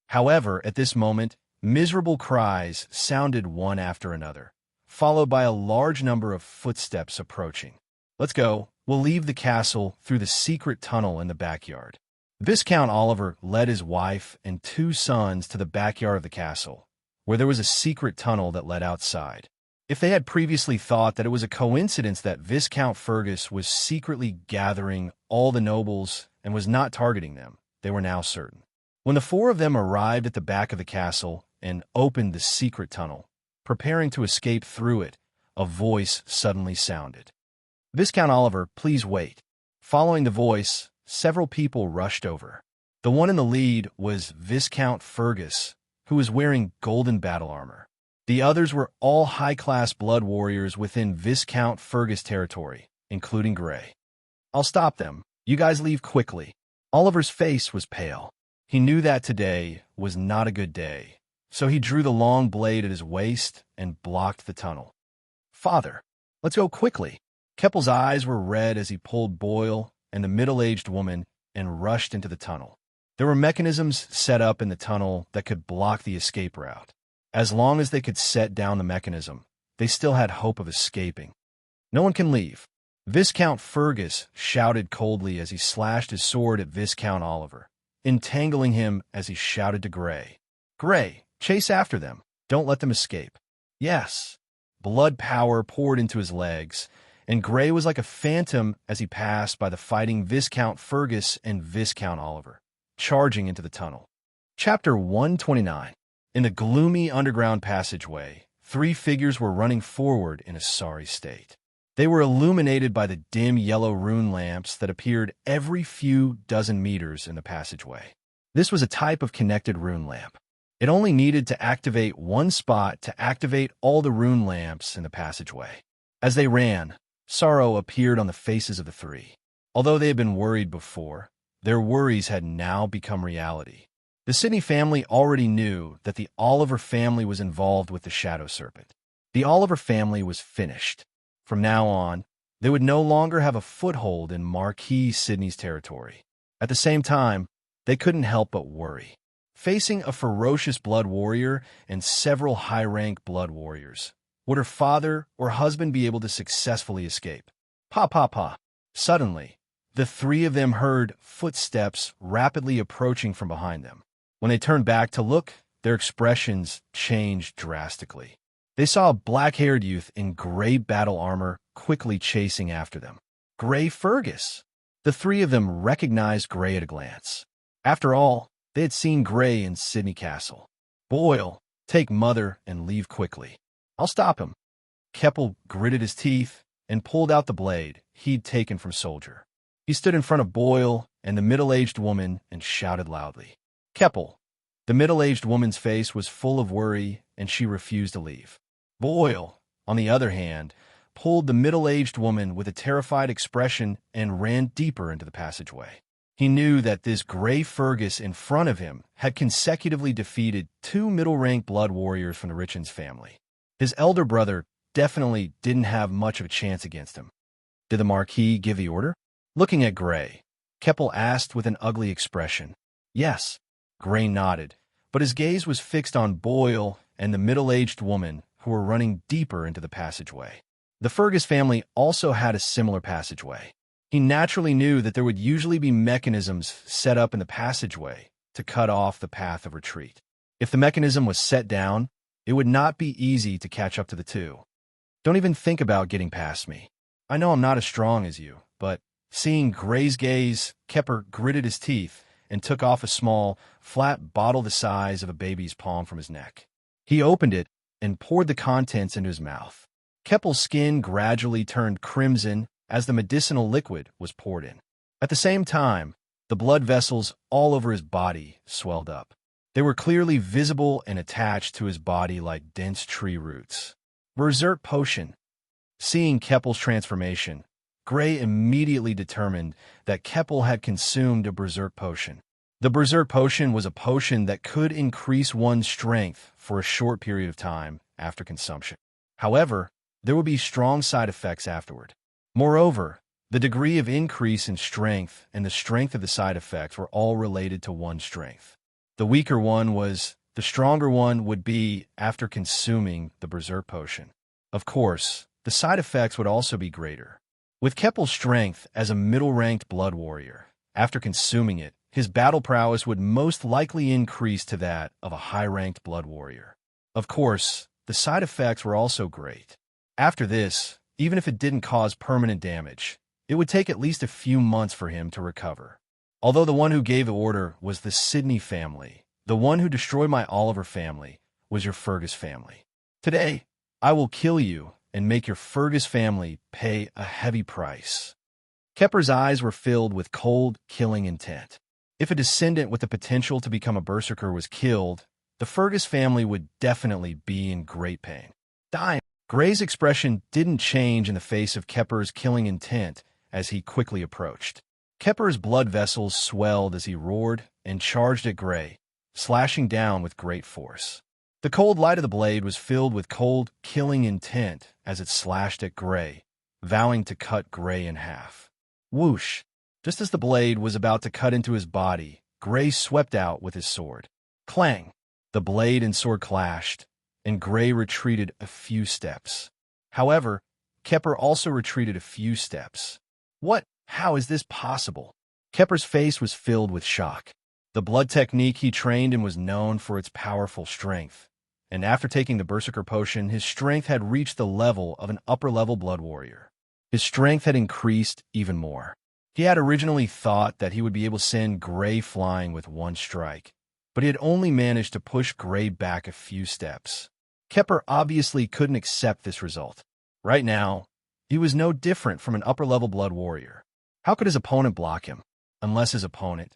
However, at this moment, miserable cries sounded one after another, followed by a large number of footsteps approaching. "Let's go. We'll leave the castle through the secret tunnel in the backyard." Viscount Oliver led his wife and 2 sons to the backyard of the castle, where there was a secret tunnel that led outside. If they had previously thought that it was a coincidence that Viscount Fergus was secretly gathering all the nobles and was not targeting them, they were now certain. When the 4 of them arrived at the back of the castle and opened the secret tunnel, preparing to escape through it, a voice suddenly sounded. "Viscount Oliver, please wait." Following the voice, several people rushed over. The one in the lead was Viscount Fergus, who was wearing golden battle armor. The others were all high-class blood warriors within Viscount Fergus territory, including Gray. "I'll stop them. You guys leave quickly." Oliver's face was pale. He knew that today was not a good day, so he drew the long blade at his waist and blocked the tunnel. "Father, let's go quickly." Keppel's eyes were red as he pulled Boyle and the middle-aged woman and rushed into the tunnel. There were mechanisms set up in the tunnel that could block the escape route. As long as they could set down the mechanism, they still had hope of escaping. "No one can leave." Viscount Fergus shouted coldly as he slashed his sword at Viscount Oliver, entangling him as he shouted to Gray. "Gray, chase after them. Don't let them escape." Yes. Blood power poured into his legs, and Gray was like a phantom as he passed by the fighting Viscount Fergus and Viscount Oliver, charging into the tunnel. Chapter 129. In the gloomy underground passageway, three figures were running forward in a sorry state. They were illuminated by the dim yellow rune lamps that appeared every few dozen meters in the passageway. This was a type of connected rune lamp. It only needed to activate one spot to activate all the rune lamps in the passageway. As they ran, sorrow appeared on the faces of the three. Although they had been worried before, their worries had now become reality. The Sidney family already knew that the Oliver family was involved with the Shadow Serpent. The Oliver family was finished. From now on, they would no longer have a foothold in Marquis Sidney's territory. At the same time, they couldn't help but worry. Facing a ferocious blood warrior and several high-rank blood warriors, would her father or husband be able to successfully escape? Pa, pa, pa. Suddenly, the three of them heard footsteps rapidly approaching from behind them. When they turned back to look, their expressions changed drastically. They saw a black-haired youth in gray battle armor quickly chasing after them. Gray Fergus! The three of them recognized Gray at a glance. After all, they had seen Gray in Sidney Castle. Boyle, take Mother and leave quickly. I'll stop him. Keppel gritted his teeth and pulled out the blade he'd taken from Soldier. He stood in front of Boyle and the middle-aged woman and shouted loudly. Keppel. The middle-aged woman's face was full of worry, and she refused to leave. Boyle, on the other hand, pulled the middle-aged woman with a terrified expression and ran deeper into the passageway. He knew that this Gray Fergus in front of him had consecutively defeated two middle-rank blood warriors from the Richens family. His elder brother definitely didn't have much of a chance against him. Did the Marquis give the order? Looking at Gray, Keppel asked with an ugly expression. Yes. Gray nodded, but his gaze was fixed on Boyle and the middle-aged woman who were running deeper into the passageway. The Fergus family also had a similar passageway. He naturally knew that there would usually be mechanisms set up in the passageway to cut off the path of retreat. If the mechanism was set down, it would not be easy to catch up to the two. Don't even think about getting past me. I know I'm not as strong as you, but seeing Gray's gaze, Kepper gritted his teeth and took off a small, flat bottle the size of a baby's palm from his neck. He opened it and poured the contents into his mouth. Keppel's skin gradually turned crimson as the medicinal liquid was poured in. At the same time, the blood vessels all over his body swelled up. They were clearly visible and attached to his body like dense tree roots. Berserk potion. Seeing Keppel's transformation, Gray immediately determined that Keppel had consumed a berserk potion. The berserk potion was a potion that could increase one's strength for a short period of time after consumption. However, there would be strong side effects afterward. Moreover, the degree of increase in strength and the strength of the side effects were all related to one's strength. The weaker one was, the stronger one would be after consuming the berserk potion. Of course, the side effects would also be greater. With Keppel's strength as a middle-ranked blood warrior, after consuming it, his battle prowess would most likely increase to that of a high-ranked blood warrior. Of course, the side effects were also great. After this, even if it didn't cause permanent damage, it would take at least a few months for him to recover. Although the one who gave the order was the Sidney family, the one who destroyed my Oliver family was your Fergus family. Today, I will kill you and make your Fergus family pay a heavy price. Kepper's eyes were filled with cold, killing intent. If a descendant with the potential to become a berserker was killed, the Fergus family would definitely be in great pain. Dying. Gray's expression didn't change in the face of Kepper's killing intent as he quickly approached. Kepper's blood vessels swelled as he roared and charged at Gray, slashing down with great force. The cold light of the blade was filled with cold, killing intent as it slashed at Gray, vowing to cut Gray in half. Whoosh! Just as the blade was about to cut into his body, Gray swept out with his sword. Clang! The blade and sword clashed, and Gray retreated a few steps. However, Kepper also retreated a few steps. What? How is this possible? Kepper's face was filled with shock. The blood technique he trained in was known for its powerful strength, and after taking the Berserker potion, his strength had reached the level of an upper-level blood warrior. His strength had increased even more. He had originally thought that he would be able to send Gray flying with one strike, but he had only managed to push Gray back a few steps. Kepper obviously couldn't accept this result. Right now, he was no different from an upper-level blood warrior. How could his opponent block him? Unless his opponent.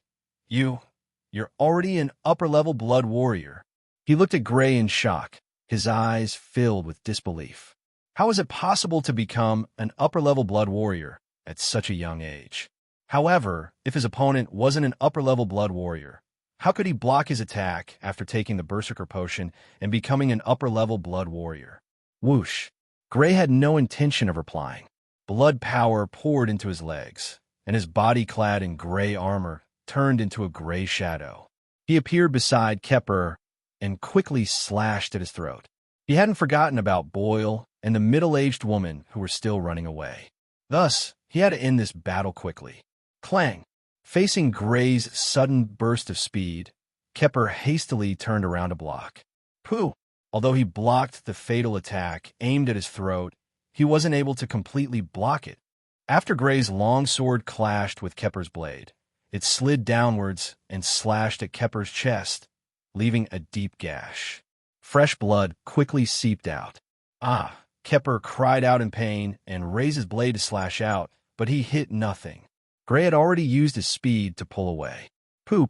You're already an upper-level blood warrior. He looked at Gray in shock, his eyes filled with disbelief. How is it possible to become an upper-level blood warrior at such a young age? However, if his opponent wasn't an upper-level blood warrior, how could he block his attack after taking the Berserker Potion and becoming an upper-level blood warrior? Whoosh! Gray had no intention of replying. Blood power poured into his legs, and his body clad in gray armor turned into a gray shadow. He appeared beside Kepper and quickly slashed at his throat. He hadn't forgotten about Boyle and the middle-aged woman who were still running away. Thus, he had to end this battle quickly. Clang! Facing Gray's sudden burst of speed, Kepper hastily turned around to block. Pooh! Although he blocked the fatal attack aimed at his throat, he wasn't able to completely block it. After Gray's long sword clashed with Kepper's blade, it slid downwards and slashed at Kepper's chest, leaving a deep gash. Fresh blood quickly seeped out. Kepper cried out in pain and raised his blade to slash out, but he hit nothing. Gray had already used his speed to pull away. Pu.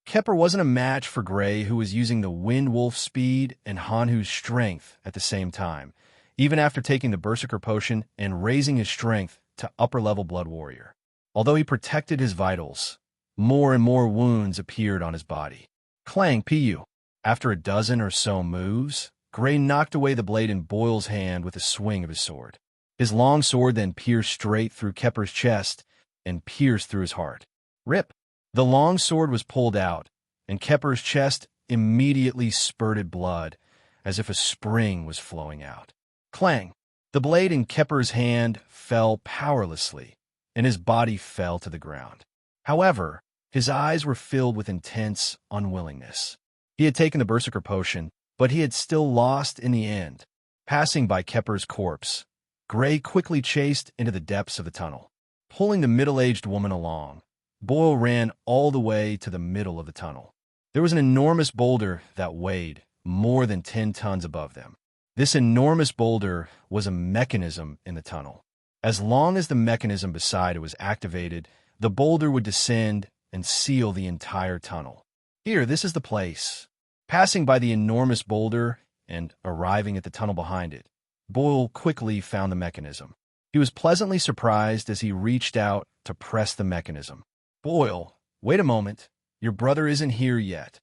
Kepper wasn't a match for Gray, who was using the Wind Wolf speed and Hanhu's strength at the same time, even after taking the Berserker Potion and raising his strength to upper-level Blood Warrior. Although he protected his vitals, more and more wounds appeared on his body. Clang, Pu. After a dozen or so moves, Gray knocked away the blade in Boyle's hand with a swing of his sword. His long sword then pierced straight through Kepper's chest and pierced through his heart. Rip! The long sword was pulled out, and Kepper's chest immediately spurted blood, as if a spring was flowing out. Clang! The blade in Kepper's hand fell powerlessly, and his body fell to the ground. However, his eyes were filled with intense unwillingness. He had taken the Berserker Potion, but he had still lost in the end. Passing by Kepper's corpse, Gray quickly chased into the depths of the tunnel. Pulling the middle-aged woman along, Boyle ran all the way to the middle of the tunnel. There was an enormous boulder that weighed more than 10 tons above them. This enormous boulder was a mechanism in the tunnel. As long as the mechanism beside it was activated, the boulder would descend and seal the entire tunnel. Here, this is the place. Passing by the enormous boulder and arriving at the tunnel behind it, Boyle quickly found the mechanism. He was pleasantly surprised as he reached out to press the mechanism. Boyle, wait a moment. Your brother isn't here yet.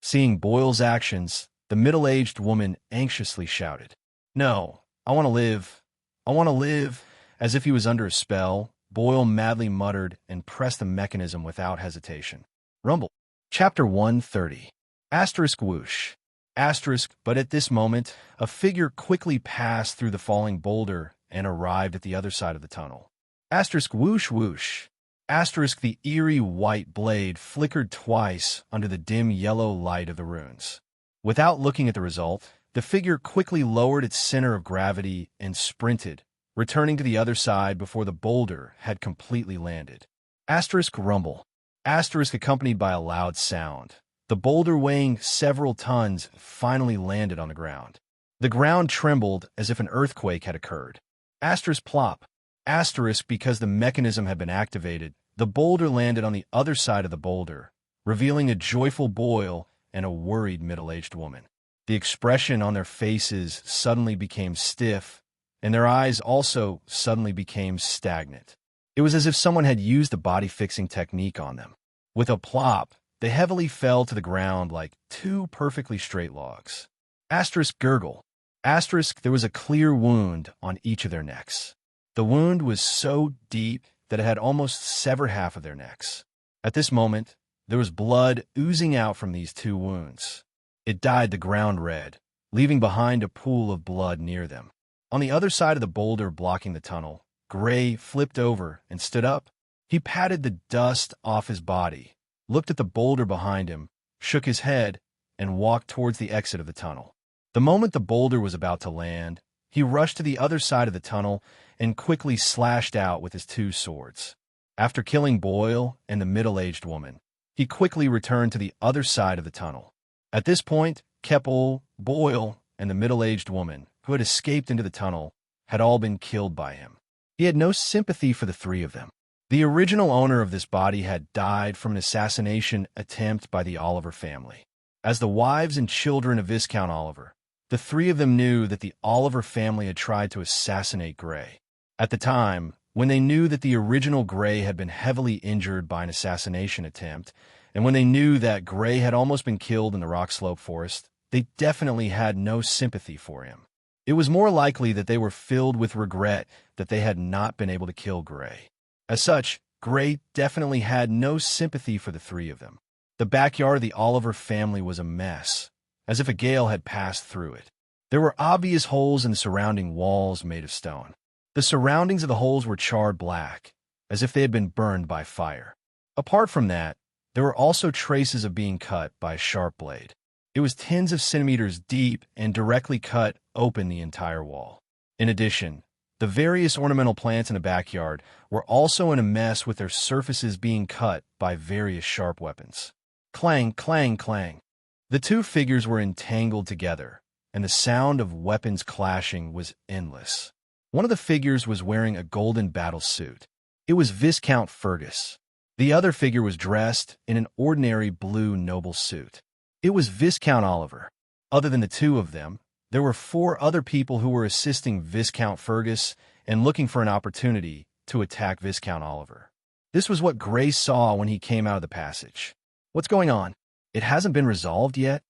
Seeing Boyle's actions, the middle-aged woman anxiously shouted. No, I want to live. I want to live. As if he was under a spell, Boyle madly muttered and pressed the mechanism without hesitation. Rumble. Chapter 130. Asterisk whoosh. Asterisk, but at this moment, a figure quickly passed through the falling boulder and arrived at the other side of the tunnel. Asterisk whoosh whoosh. Asterisk, the eerie white blade flickered twice under the dim yellow light of the runes. Without looking at the result, the figure quickly lowered its center of gravity and sprinted, returning to the other side before the boulder had completely landed. Asterisk rumble. Asterisk accompanied by a loud sound. The boulder weighing several tons finally landed on the ground. The ground trembled as if an earthquake had occurred. Asterisk plop. Asterisk, because the mechanism had been activated, the boulder landed on the other side of the boulder, revealing a joyful Boyle and a worried middle-aged woman. The expression on their faces suddenly became stiff, and their eyes also suddenly became stagnant. It was as if someone had used a body-fixing technique on them. With a plop, they heavily fell to the ground like two perfectly straight logs. Asterisk gurgle. Asterisk, there was a clear wound on each of their necks. The wound was so deep that it had almost severed half of their necks. At this moment, there was blood oozing out from these two wounds. It dyed the ground red, leaving behind a pool of blood near them. On the other side of the boulder blocking the tunnel, Gray flipped over and stood up. He patted the dust off his body, looked at the boulder behind him, shook his head, and walked towards the exit of the tunnel. The moment the boulder was about to land, He rushed to the other side of the tunnel and quickly slashed out with his two swords. After killing Boyle and the middle-aged woman, he quickly returned to the other side of the tunnel. At this point, Keppel, Boyle, and the middle-aged woman, who had escaped into the tunnel, had all been killed by him. He had no sympathy for the three of them. The original owner of this body had died from an assassination attempt by the Oliver family. As the wives and children of Viscount Oliver, the three of them knew that the Oliver family had tried to assassinate Gray. At the time, when they knew that the original Gray had been heavily injured by an assassination attempt, and when they knew that Gray had almost been killed in the Rock Slope Forest, they definitely had no sympathy for him. It was more likely that they were filled with regret that they had not been able to kill Gray. As such, Gray definitely had no sympathy for the three of them. The backyard of the Oliver family was a mess, as if a gale had passed through it. There were obvious holes in the surrounding walls made of stone. The surroundings of the holes were charred black, as if they had been burned by fire. Apart from that, there were also traces of being cut by a sharp blade. It was tens of centimeters deep and directly cut open the entire wall. In addition, the various ornamental plants in the backyard were also in a mess with their surfaces being cut by various sharp weapons. Clang, clang, clang. The two figures were entangled together, and the sound of weapons clashing was endless. One of the figures was wearing a golden battle suit. It was Viscount Fergus. The other figure was dressed in an ordinary blue noble suit. It was Viscount Oliver. Other than the two of them, there were 4 other people who were assisting Viscount Fergus and looking for an opportunity to attack Viscount Oliver. This was what Gray saw when he came out of the passage. What's going on? It hasn't been resolved yet?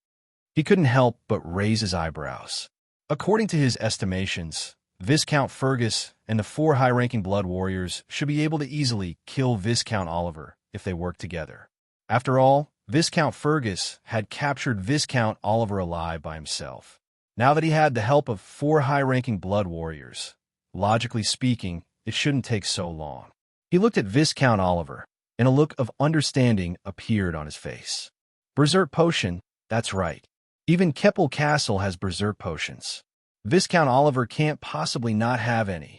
He couldn't help but raise his eyebrows. According to his estimations, Viscount Fergus and the 4 high-ranking blood warriors should be able to easily kill Viscount Oliver if they work together. After all, Viscount Fergus had captured Viscount Oliver alive by himself. Now that he had the help of 4 high-ranking blood warriors, logically speaking, it shouldn't take so long. He looked at Viscount Oliver, and a look of understanding appeared on his face. Berserk potion, that's right. Even Keppel Castle has berserk potions. Viscount Oliver can't possibly not have any.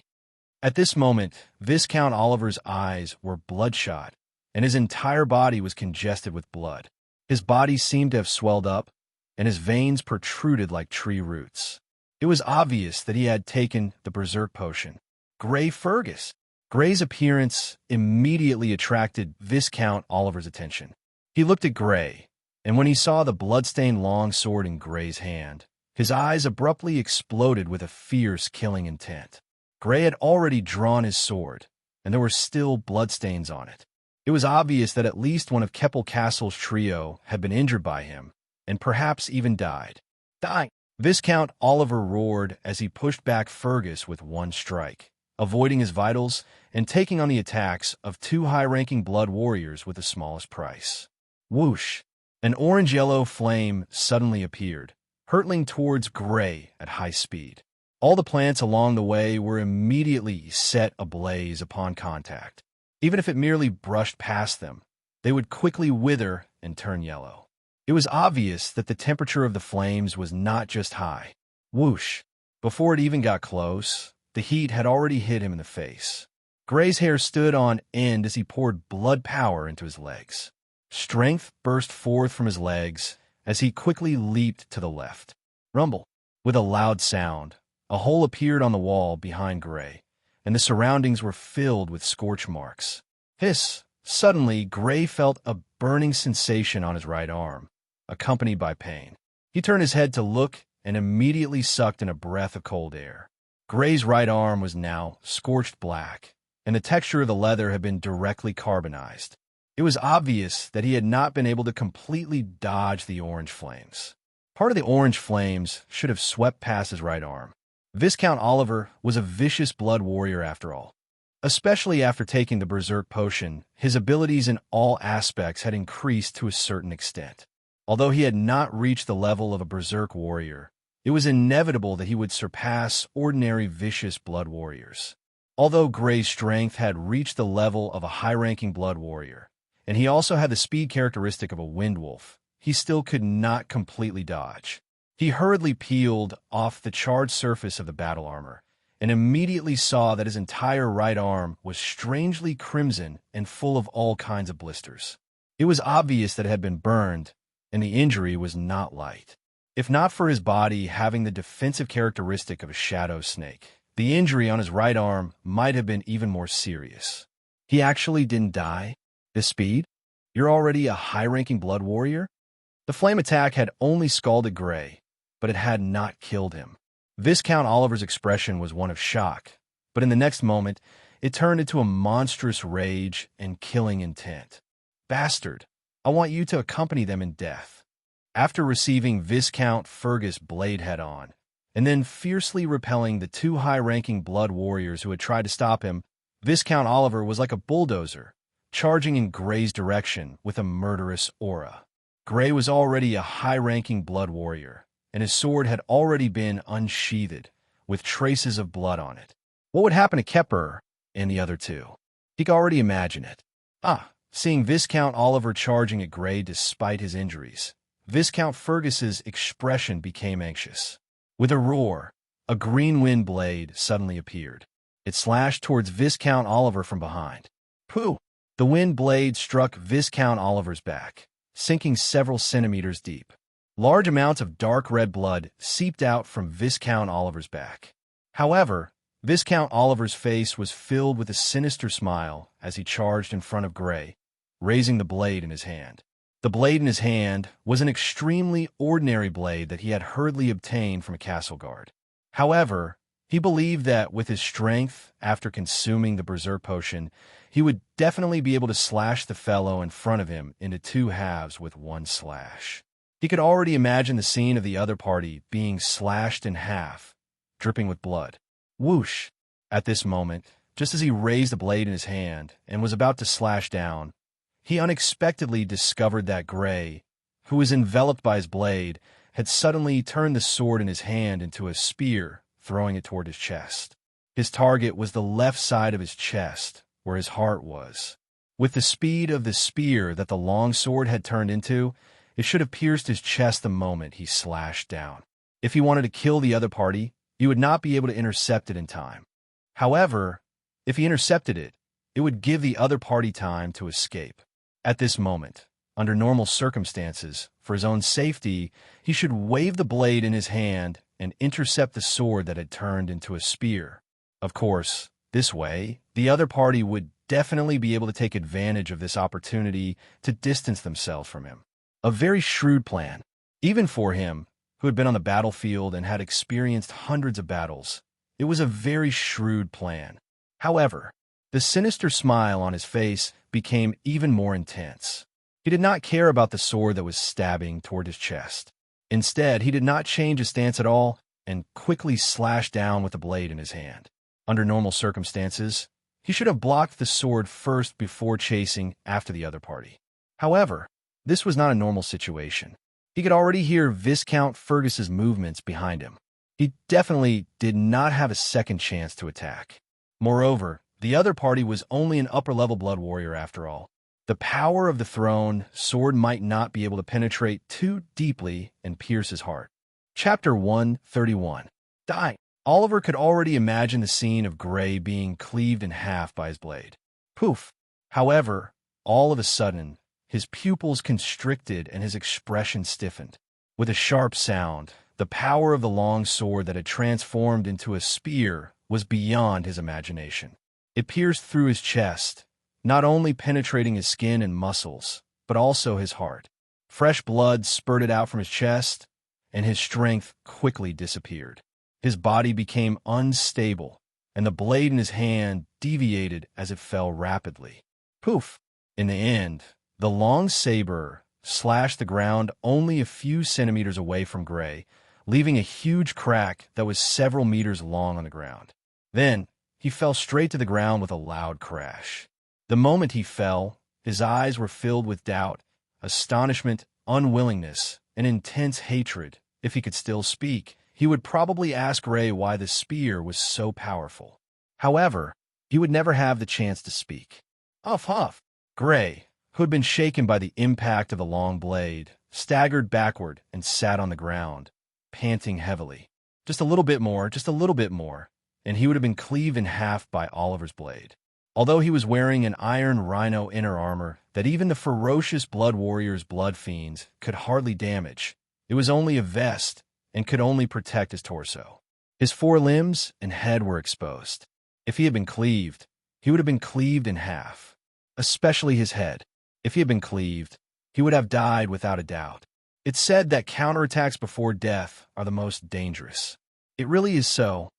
At this moment, Viscount Oliver's eyes were bloodshot, and his entire body was congested with blood. His body seemed to have swelled up, and his veins protruded like tree roots. It was obvious that he had taken the berserk potion. Gray Fergus. Gray's appearance immediately attracted Viscount Oliver's attention. He looked at Gray, and when he saw the blood-stained long sword in Gray's hand, his eyes abruptly exploded with a fierce killing intent. Gray had already drawn his sword, and there were still bloodstains on it. It was obvious that at least one of Keppel Castle's trio had been injured by him, and perhaps even died. Die! Viscount Oliver roared as he pushed back Fergus with one strike, avoiding his vitals and taking on the attacks of 2 high-ranking blood warriors with the smallest price. Whoosh! An orange-yellow flame suddenly appeared, hurtling towards Gray at high speed. All the plants along the way were immediately set ablaze upon contact. Even if it merely brushed past them, they would quickly wither and turn yellow. It was obvious that the temperature of the flames was not just high. Whoosh! Before it even got close, the heat had already hit him in the face. Gray's hair stood on end as he poured blood power into his legs. Strength burst forth from his legs as he quickly leaped to the left. Rumble! With a loud sound, a hole appeared on the wall behind Gray, and the surroundings were filled with scorch marks. Hiss! Suddenly, Gray felt a burning sensation on his right arm, accompanied by pain. He turned his head to look and immediately sucked in a breath of cold air. Gray's right arm was now scorched black, and the texture of the leather had been directly carbonized. It was obvious that he had not been able to completely dodge the orange flames. Part of the orange flames should have swept past his right arm. Viscount Oliver was a vicious blood warrior after all. Especially after taking the berserk potion, his abilities in all aspects had increased to a certain extent. Although he had not reached the level of a berserk warrior, it was inevitable that he would surpass ordinary vicious blood warriors. Although Gray's strength had reached the level of a high-ranking blood warrior, and he also had the speed characteristic of a wind wolf, he still could not completely dodge. He hurriedly peeled off the charred surface of the battle armor and immediately saw that his entire right arm was strangely crimson and full of all kinds of blisters. It was obvious that it had been burned, and the injury was not light. If not for his body having the defensive characteristic of a shadow snake, the injury on his right arm might have been even more serious. He actually didn't die? This speed? You're already a high-ranking blood warrior? The flame attack had only scalded Gray, but it had not killed him. Viscount Oliver's expression was one of shock, but in the next moment, it turned into a monstrous rage and killing intent. Bastard, I want you to accompany them in death. After receiving Viscount Fergus' blade head-on, and then fiercely repelling the two high-ranking blood warriors who had tried to stop him, Viscount Oliver was like a bulldozer, charging in Gray's direction with a murderous aura. Gray was already a high-ranking blood warrior, and his sword had already been unsheathed, with traces of blood on it. What would happen to Kepper and the other two? He could already imagine it. Seeing Viscount Oliver charging at Gray despite his injuries, Viscount Fergus's expression became anxious. With a roar, a green wind blade suddenly appeared. It slashed towards Viscount Oliver from behind. Pooh! The wind blade struck Viscount Oliver's back, sinking several centimeters deep. Large amounts of dark red blood seeped out from Viscount Oliver's back. However, Viscount Oliver's face was filled with a sinister smile as he charged in front of Gray, raising the blade in his hand. The blade in his hand was an extremely ordinary blade that he had hurriedly obtained from a castle guard. However, he believed that with his strength, after consuming the Berserk Potion, he would definitely be able to slash the fellow in front of him into two halves with one slash. He could already imagine the scene of the other party being slashed in half, dripping with blood. Whoosh! At this moment, just as he raised the blade in his hand and was about to slash down, he unexpectedly discovered that Gray, who was enveloped by his blade, had suddenly turned the sword in his hand into a spear, throwing it toward his chest. His target was the left side of his chest, where his heart was. With the speed of the spear that the long sword had turned into, it should have pierced his chest the moment he slashed down. If he wanted to kill the other party, he would not be able to intercept it in time. However, if he intercepted it, it would give the other party time to escape. At this moment, under normal circumstances, for his own safety, he should wave the blade in his hand and intercept the sword that had turned into a spear. Of course, this way, the other party would definitely be able to take advantage of this opportunity to distance themselves from him. A very shrewd plan, even for him, who had been on the battlefield and had experienced hundreds of battles. It was a very shrewd plan. However, the sinister smile on his face became even more intense. He did not care about the sword that was stabbing toward his chest. Instead, he did not change his stance at all and quickly slashed down with the blade in his hand. Under normal circumstances, he should have blocked the sword first before chasing after the other party. However, this was not a normal situation. He could already hear Viscount Fergus's movements behind him. He definitely did not have a second chance to attack. Moreover, the other party was only an upper-level blood warrior after all. The power of the thrown sword might not be able to penetrate too deeply and pierce his heart. Chapter 131. Die. Oliver could already imagine the scene of Gray being cleaved in half by his blade. Poof! However, all of a sudden, his pupils constricted and his expression stiffened. With a sharp sound, the power of the long sword that had transformed into a spear was beyond his imagination. It pierced through his chest, not only penetrating his skin and muscles, but also his heart. Fresh blood spurted out from his chest, and his strength quickly disappeared. His body became unstable, and the blade in his hand deviated as it fell rapidly. Poof! In the end, the long saber slashed the ground only a few centimeters away from Gray, leaving a huge crack that was several meters long on the ground. Then, he fell straight to the ground with a loud crash. The moment he fell, his eyes were filled with doubt, astonishment, unwillingness, and intense hatred. If he could still speak, he would probably ask Gray why the spear was so powerful. However, he would never have the chance to speak. Huff, huff! Gray, who had been shaken by the impact of the long blade, staggered backward and sat on the ground, panting heavily. Just a little bit more, just a little bit more, and he would have been cleaved in half by Oliver's blade. Although he was wearing an iron rhino inner armor that even the ferocious Blood Warrior's blood fiends could hardly damage, it was only a vest and could only protect his torso. His forelimbs and head were exposed. If he had been cleaved, he would have been cleaved in half. Especially his head. If he had been cleaved, he would have died without a doubt. It's said that counterattacks before death are the most dangerous. It really is so.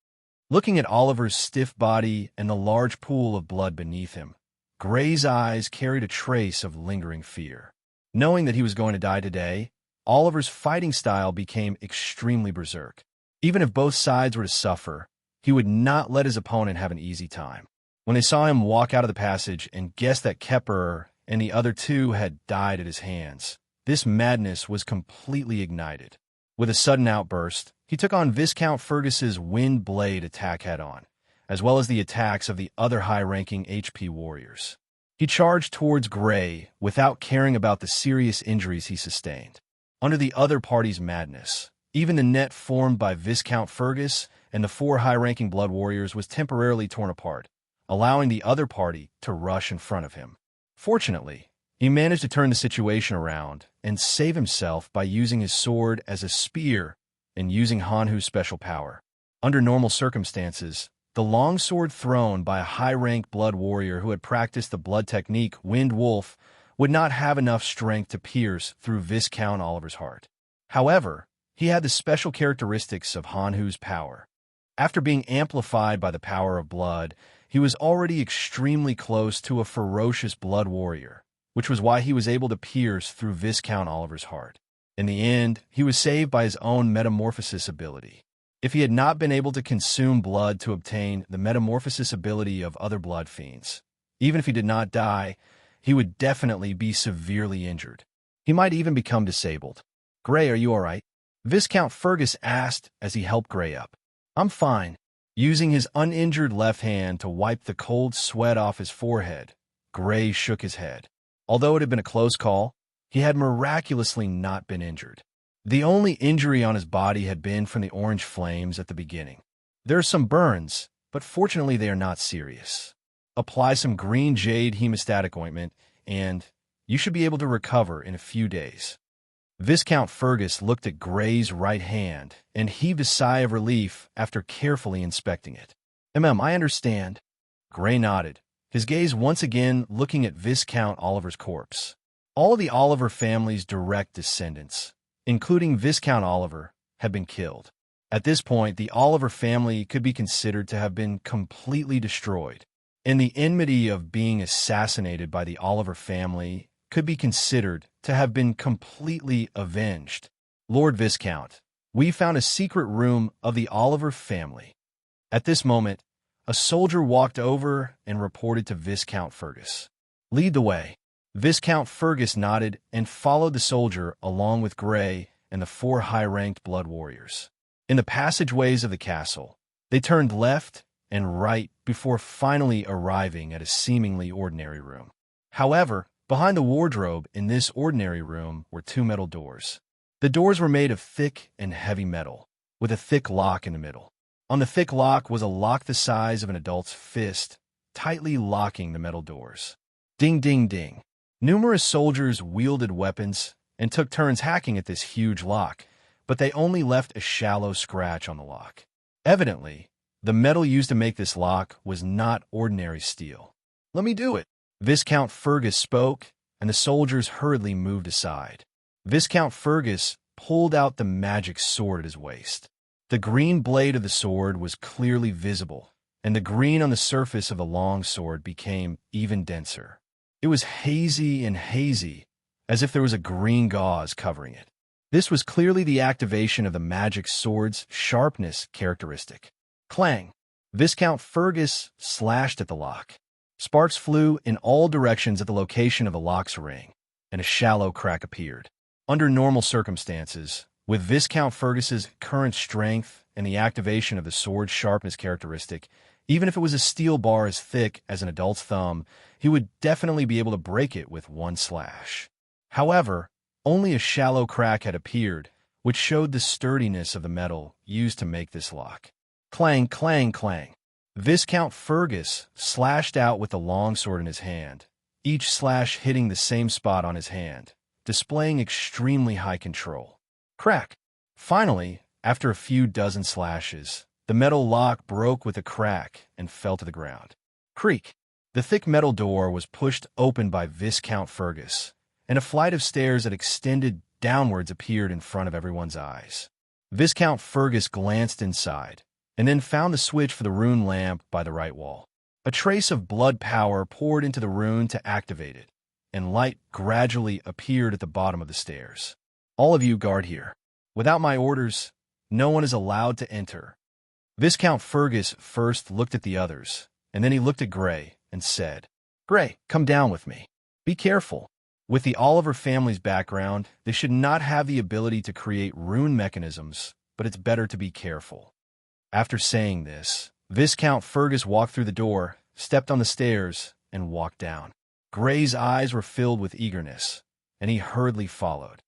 Looking at Oliver's stiff body and the large pool of blood beneath him, Gray's eyes carried a trace of lingering fear. Knowing that he was going to die today, Oliver's fighting style became extremely berserk. Even if both sides were to suffer, he would not let his opponent have an easy time. When they saw him walk out of the passage and guessed that Kepper and the other two had died at his hands, this madness was completely ignited. With a sudden outburst, he took on Viscount Fergus's wind blade attack head-on, as well as the attacks of the other high-ranking HP warriors. He charged towards Gray without caring about the serious injuries he sustained. Under the other party's madness, even the net formed by Viscount Fergus and the 4 high-ranking Blood Warriors was temporarily torn apart, allowing the other party to rush in front of him. Fortunately, he managed to turn the situation around and save himself by using his sword as a spear and using Hanhu's special power. Under normal circumstances, the longsword thrown by a high-rank Blood Warrior who had practiced the blood technique Wind Wolf would not have enough strength to pierce through Viscount Oliver's heart. However, he had the special characteristics of Hanhu's power. After being amplified by the power of blood, he was already extremely close to a ferocious Blood Warrior, which was why he was able to pierce through Viscount Oliver's heart. In the end, he was saved by his own metamorphosis ability. If he had not been able to consume blood to obtain the metamorphosis ability of other blood fiends, even if he did not die, he would definitely be severely injured. He might even become disabled. "Gray, are you all right?" Viscount Fergus asked as he helped Gray up. "I'm fine." Using his uninjured left hand to wipe the cold sweat off his forehead, Gray shook his head. Although it had been a close call, he had miraculously not been injured. The only injury on his body had been from the orange flames at the beginning. There are some burns, but fortunately they are not serious. Apply some green jade hemostatic ointment, and you should be able to recover in a few days. Viscount Fergus looked at Gray's right hand and heaved a sigh of relief after carefully inspecting it. I understand." Gray nodded, his gaze once again looking at Viscount Oliver's corpse. All of the Oliver family's direct descendants, including Viscount Oliver, had been killed. At this point, the Oliver family could be considered to have been completely destroyed, and the enmity of being assassinated by the Oliver family could be considered to have been completely avenged. "Lord Viscount, we found a secret room of the Oliver family." At this moment, a soldier walked over and reported to Viscount Fergus. "Lead the way." Viscount Fergus nodded and followed the soldier along with Gray and the 4 high-ranked Blood Warriors. In the passageways of the castle, they turned left and right before finally arriving at a seemingly ordinary room. However, behind the wardrobe in this ordinary room were 2 metal doors. The doors were made of thick and heavy metal, with a thick lock in the middle. On the thick lock was a lock the size of an adult's fist, tightly locking the metal doors. Ding, ding, ding. Numerous soldiers wielded weapons and took turns hacking at this huge lock, but they only left a shallow scratch on the lock. Evidently, the metal used to make this lock was not ordinary steel. "Let me do it." Viscount Fergus spoke, and the soldiers hurriedly moved aside. Viscount Fergus pulled out the magic sword at his waist. The green blade of the sword was clearly visible, and the green on the surface of the long sword became even denser. It was hazy and hazy, as if there was a green gauze covering it. This was clearly the activation of the magic sword's sharpness characteristic. Clang! Viscount Fergus slashed at the lock. Sparks flew in all directions at the location of the lock's ring, and a shallow crack appeared. Under normal circumstances, with Viscount Fergus's current strength and the activation of the sword's sharpness characteristic, even if it was a steel bar as thick as an adult's thumb, he would definitely be able to break it with one slash. However, only a shallow crack had appeared, which showed the sturdiness of the metal used to make this lock. Clang, clang, clang. Viscount Fergus slashed out with the long sword in his hand, each slash hitting the same spot on his hand, displaying extremely high control. Crack! Finally, after a few dozen slashes, the metal lock broke with a crack and fell to the ground. Creak! The thick metal door was pushed open by Viscount Fergus, and a flight of stairs that extended downwards appeared in front of everyone's eyes. Viscount Fergus glanced inside, and then found the switch for the rune lamp by the right wall. A trace of blood power poured into the rune to activate it, and light gradually appeared at the bottom of the stairs. All of you guard here. Without my orders, no one is allowed to enter. Viscount Fergus first looked at the others, and then he looked at Gray and said, "Gray, come down with me. Be careful. With the Oliver family's background, they should not have the ability to create rune mechanisms, but it's better to be careful." After saying this, Viscount Fergus walked through the door, stepped on the stairs, and walked down. Gray's eyes were filled with eagerness, and he hurriedly followed.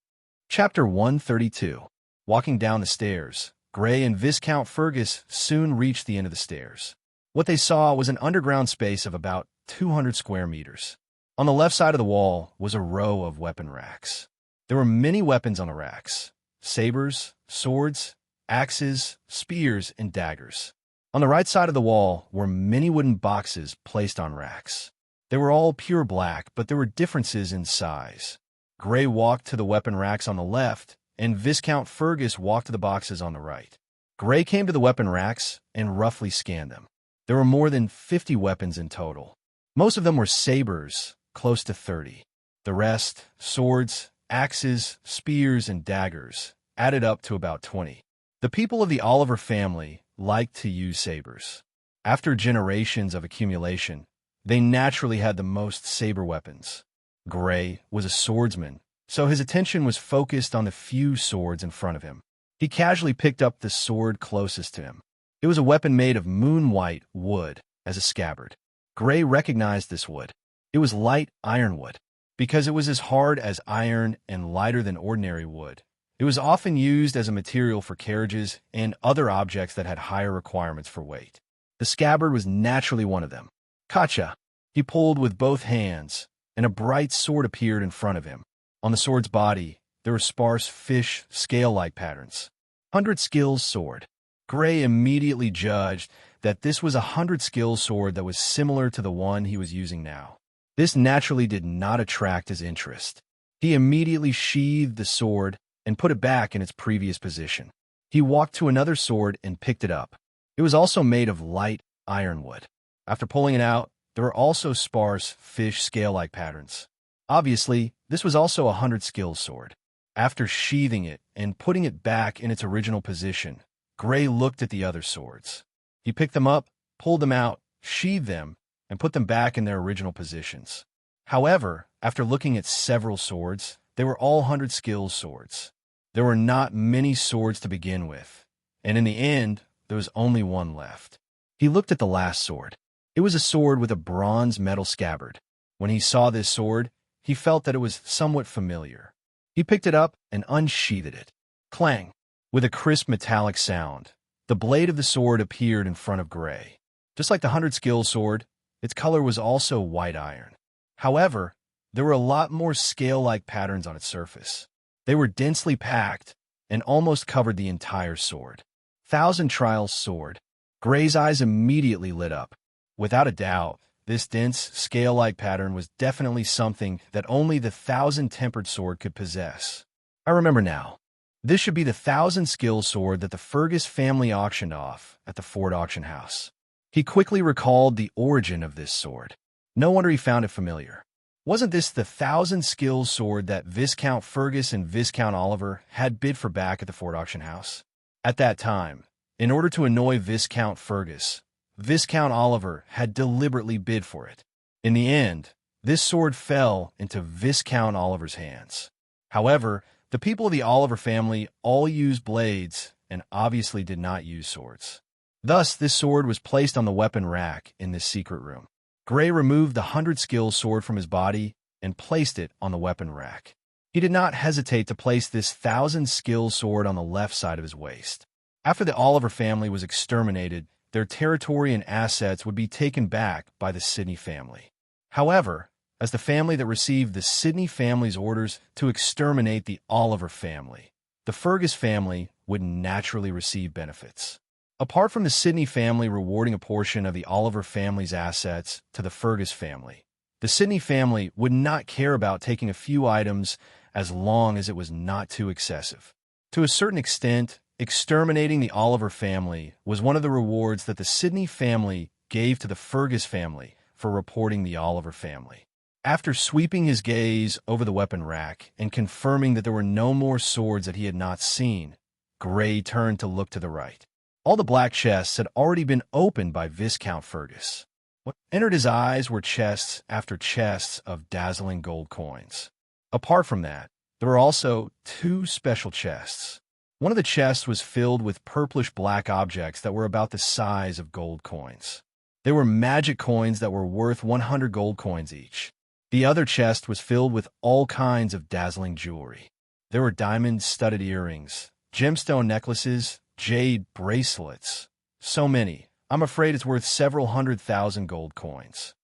Chapter 132. Walking down the stairs, Gray and Viscount Fergus soon reached the end of the stairs. What they saw was an underground space of about 200 square meters. On the left side of the wall was a row of weapon racks. There were many weapons on the racks: sabers, swords, axes, spears, and daggers. On the right side of the wall were many wooden boxes placed on racks. They were all pure black, but there were differences in size. Gray walked to the weapon racks on the left, and Viscount Fergus walked to the boxes on the right. Gray came to the weapon racks and roughly scanned them. There were more than 50 weapons in total. Most of them were sabers, close to 30. The rest, swords, axes, spears, and daggers, added up to about 20. The people of the Oliver family liked to use sabers. After generations of accumulation, they naturally had the most saber weapons. Gray was a swordsman, so his attention was focused on the few swords in front of him. He casually picked up the sword closest to him. It was a weapon made of moon-white wood as a scabbard. Gray recognized this wood. It was light ironwood. Because it was as hard as iron and lighter than ordinary wood, it was often used as a material for carriages and other objects that had higher requirements for weight. The scabbard was naturally one of them. Kacha! He pulled with both hands, and a bright sword appeared in front of him. On the sword's body, there were sparse fish scale-like patterns. 100 skills sword. Gray immediately judged that this was a 100 skills sword that was similar to the one he was using now. This naturally did not attract his interest. He immediately sheathed the sword and put it back in its previous position. He walked to another sword and picked it up. It was also made of light ironwood. After pulling it out, there were also sparse fish scale-like patterns. Obviously, this was also a 100 skills sword. After sheathing it and putting it back in its original position, Gray looked at the other swords. He picked them up, pulled them out, sheathed them, and put them back in their original positions. However, after looking at several swords, they were all 100 skills swords. There were not many swords to begin with, and in the end, there was only one left. He looked at the last sword. It was a sword with a bronze metal scabbard. When he saw this sword, he felt that it was somewhat familiar. He picked it up and unsheathed it. Clang! With a crisp metallic sound, the blade of the sword appeared in front of Gray. Just like the 100 skills sword, its color was also white iron. However, there were a lot more scale-like patterns on its surface. They were densely packed and almost covered the entire sword. Thousand Trials sword. Gray's eyes immediately lit up. Without a doubt, this dense, scale-like pattern was definitely something that only the Thousand-Tempered sword could possess. I remember now. This should be the 1,000-skill sword that the Fergus family auctioned off at the Ford auction house. He quickly recalled the origin of this sword. No wonder he found it familiar. Wasn't this the 1,000-skill sword that Viscount Fergus and Viscount Oliver had bid for back at the Ford auction house? At that time, in order to annoy Viscount Fergus, Viscount Oliver had deliberately bid for it. In the end, this sword fell into Viscount Oliver's hands. However, the people of the Oliver family all used blades and obviously did not use swords. Thus, this sword was placed on the weapon rack in this secret room. Gray removed the 100 skills sword from his body and placed it on the weapon rack. He did not hesitate to place this 1,000-skill sword on the left side of his waist. After the Oliver family was exterminated, their territory and assets would be taken back by the Sidney family. However, as the family that received the Sidney family's orders to exterminate the Oliver family, the Fergus family would naturally receive benefits. Apart from the Sidney family rewarding a portion of the Oliver family's assets to the Fergus family, the Sidney family would not care about taking a few items as long as it was not too excessive. To a certain extent, exterminating the Oliver family was one of the rewards that the Sidney family gave to the Fergus family for reporting the Oliver family. After sweeping his gaze over the weapon rack and confirming that there were no more swords that he had not seen, Gray turned to look to the right. All the black chests had already been opened by Viscount Fergus. What entered his eyes were chests after chests of dazzling gold coins. Apart from that, there were also 2 special chests. One of the chests was filled with purplish-black objects that were about the size of gold coins. They were magic coins that were worth 100 gold coins each. The other chest was filled with all kinds of dazzling jewelry. There were diamond-studded earrings, gemstone necklaces, jade bracelets. So many. I'm afraid it's worth several 100,000 gold coins.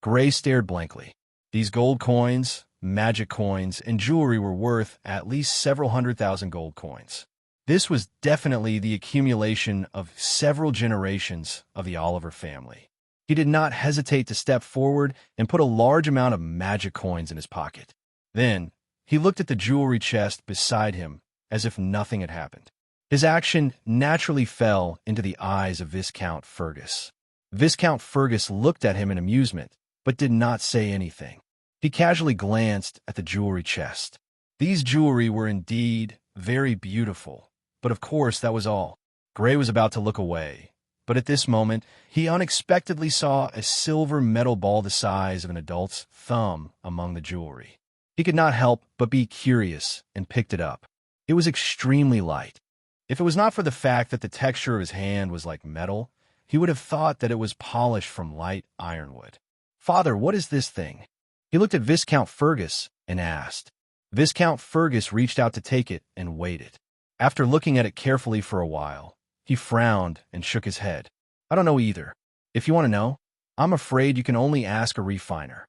Gray stared blankly. These gold coins, magic coins, and jewelry were worth at least several 100,000 gold coins. This was definitely the accumulation of several generations of the Oliver family. He did not hesitate to step forward and put a large amount of magic coins in his pocket. Then, he looked at the jewelry chest beside him as if nothing had happened. His action naturally fell into the eyes of Viscount Fergus. Viscount Fergus looked at him in amusement, but did not say anything. He casually glanced at the jewelry chest. These jewelry were indeed very beautiful, but of course that was all. Gray was about to look away, but at this moment, he unexpectedly saw a silver metal ball the size of an adult's thumb among the jewelry. He could not help but be curious and picked it up. It was extremely light. If it was not for the fact that the texture of his hand was like metal, he would have thought that it was polished from light ironwood. "Father, what is this thing?" He looked at Viscount Fergus and asked. Viscount Fergus reached out to take it and waited. After looking at it carefully for a while, he frowned and shook his head. "I don't know either. If you want to know, I'm afraid you can only ask a refiner."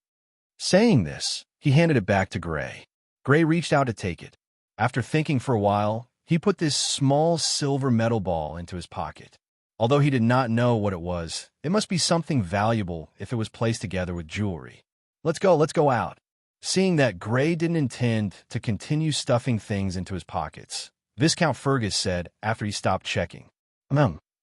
Saying this, he handed it back to Gray. Gray reached out to take it. After thinking for a while, he put this small silver metal ball into his pocket. Although he did not know what it was, it must be something valuable if it was placed together with jewelry. Let's go out." Seeing that Gray didn't intend to continue stuffing things into his pockets, Viscount Fergus said after he stopped checking.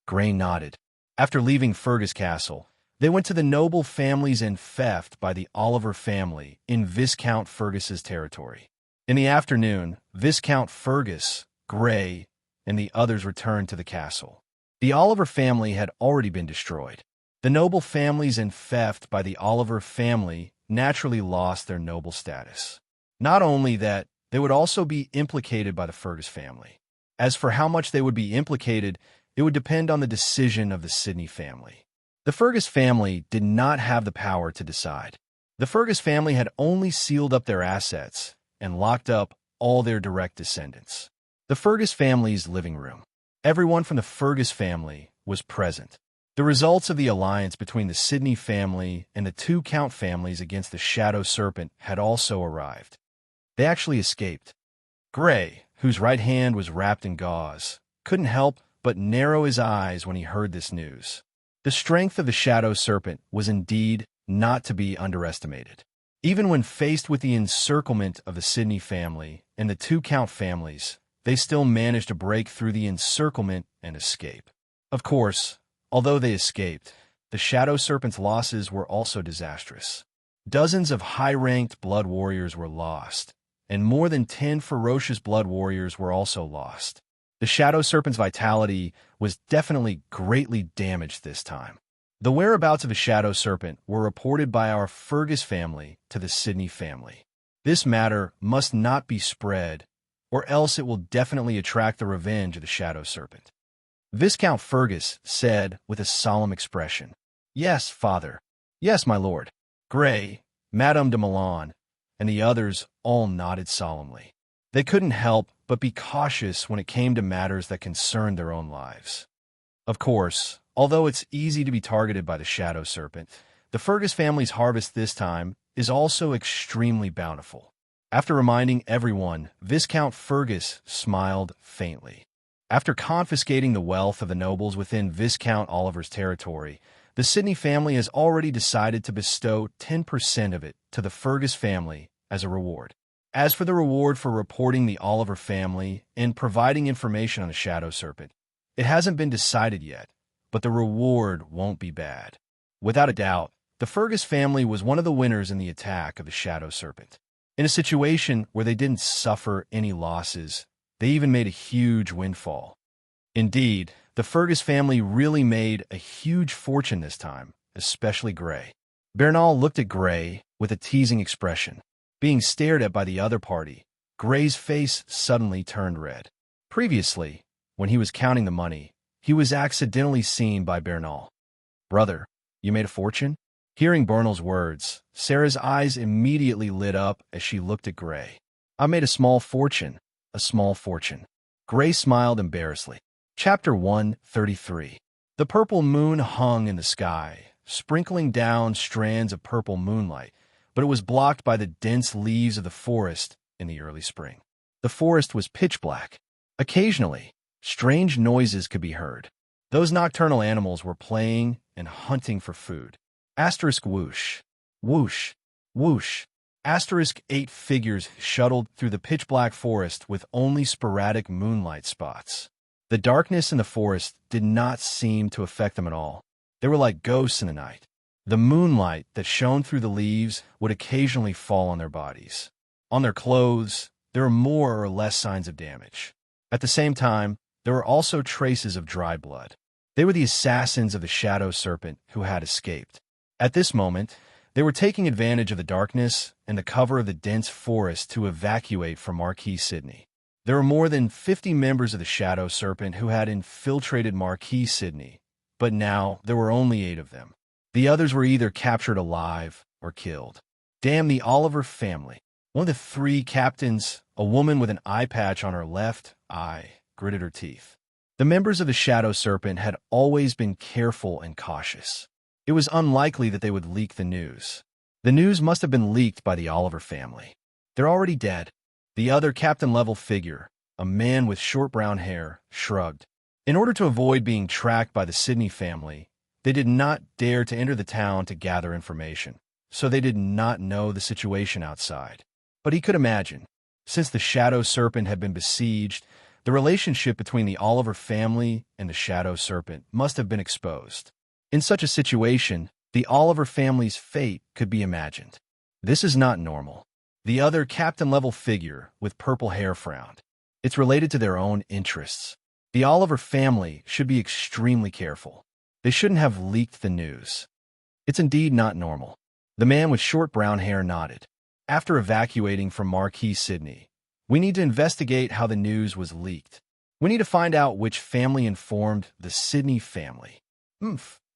Gray nodded. After leaving Fergus Castle, they went to the noble families and theft by the Oliver family in Viscount Fergus's territory. In the afternoon, Viscount Fergus, Gray, and the others returned to the castle. The Oliver family had already been destroyed. The noble families and theft by the Oliver family naturally lost their noble status. Not only that, they would also be implicated by the Fergus family. As for how much they would be implicated, it would depend on the decision of the Sidney family. The Fergus family did not have the power to decide. The Fergus family had only sealed up their assets and locked up all their direct descendants. The Fergus family's living room. Everyone from the Fergus family was present. The results of the alliance between the Sidney family and the 2 Count families against the Shadow Serpent had also arrived. They actually escaped. Gray, whose right hand was wrapped in gauze, couldn't help but narrow his eyes when he heard this news. The strength of the Shadow Serpent was indeed not to be underestimated. Even when faced with the encirclement of the Sidney family and the 2 Count families, they still managed to break through the encirclement and escape. Of course, although they escaped, the Shadow Serpent's losses were also disastrous. Dozens of high-ranked blood warriors were lost, and more than 10 ferocious blood warriors were also lost. The Shadow Serpent's vitality was definitely greatly damaged this time. The whereabouts of the Shadow Serpent were reported by our Fergus family to the Sidney family. This matter must not be spread, or else it will definitely attract the revenge of the Shadow Serpent. Viscount Fergus said with a solemn expression. "Yes, father. Yes, my lord." Gray, Madame de Milan, and the others all nodded solemnly. They couldn't help but be cautious when it came to matters that concerned their own lives. Of course, although it's easy to be targeted by the shadow serpent, the Fergus family's harvest this time is also extremely bountiful. After reminding everyone, Viscount Fergus smiled faintly. After confiscating the wealth of the nobles within Viscount Oliver's territory, the Sidney family has already decided to bestow 10% of it to the Fergus family as a reward. As for the reward for reporting the Oliver family and providing information on the shadow serpent, it hasn't been decided yet, but the reward won't be bad. Without a doubt, the Fergus family was one of the winners in the attack of the shadow serpent. In a situation where they didn't suffer any losses, they even made a huge windfall. Indeed, the Fergus family really made a huge fortune this time, especially Gray. Bernal looked at Gray with a teasing expression. Being stared at by the other party, Gray's face suddenly turned red. Previously, when he was counting the money, he was accidentally seen by Bernal. "Brother, you made a fortune?" Hearing Bernal's words, Sarah's eyes immediately lit up as she looked at Gray. "I made a small fortune, a small fortune." Gray smiled embarrassedly. Chapter 133. The purple moon hung in the sky, sprinkling down strands of purple moonlight, but it was blocked by the dense leaves of the forest in the early spring. The forest was pitch black. Occasionally, strange noises could be heard. Those nocturnal animals were playing and hunting for food. Asterisk whoosh, whoosh, whoosh. Asterisk 8 figures shuttled through the pitch-black forest with only sporadic moonlight spots. The darkness in the forest did not seem to affect them at all. They were like ghosts in the night. The moonlight that shone through the leaves would occasionally fall on their bodies. On their clothes, there were more or less signs of damage. At the same time, there were also traces of dry blood. They were the assassins of the shadow serpent who had escaped. At this moment, they were taking advantage of the darkness and the cover of the dense forest to evacuate from Marquis Sidney. There were more than 50 members of the shadow serpent who had infiltrated Marquis Sidney, but now there were only 8 of them. The others were either captured alive or killed. Damn the Oliver family. One of the 3 captains, a woman with an eye patch on her left eye, gritted her teeth. The members of the shadow serpent had always been careful and cautious. It was unlikely that they would leak the news. The news must have been leaked by the Oliver family. They're already dead. The other captain-level figure, a man with short brown hair, shrugged. In order to avoid being tracked by the Sidney family, they did not dare to enter the town to gather information, so they did not know the situation outside. But he could imagine. Since the shadow serpent had been besieged, the relationship between the Oliver family and the shadow serpent must have been exposed. In such a situation, the Oliver family's fate could be imagined. This is not normal. The other captain-level figure with purple hair frowned. It's related to their own interests. The Oliver family should be extremely careful. They shouldn't have leaked the news. It's indeed not normal. The man with short brown hair nodded. After evacuating from Marquis Sidney, we need to investigate how the news was leaked. We need to find out which family informed the Sidney family.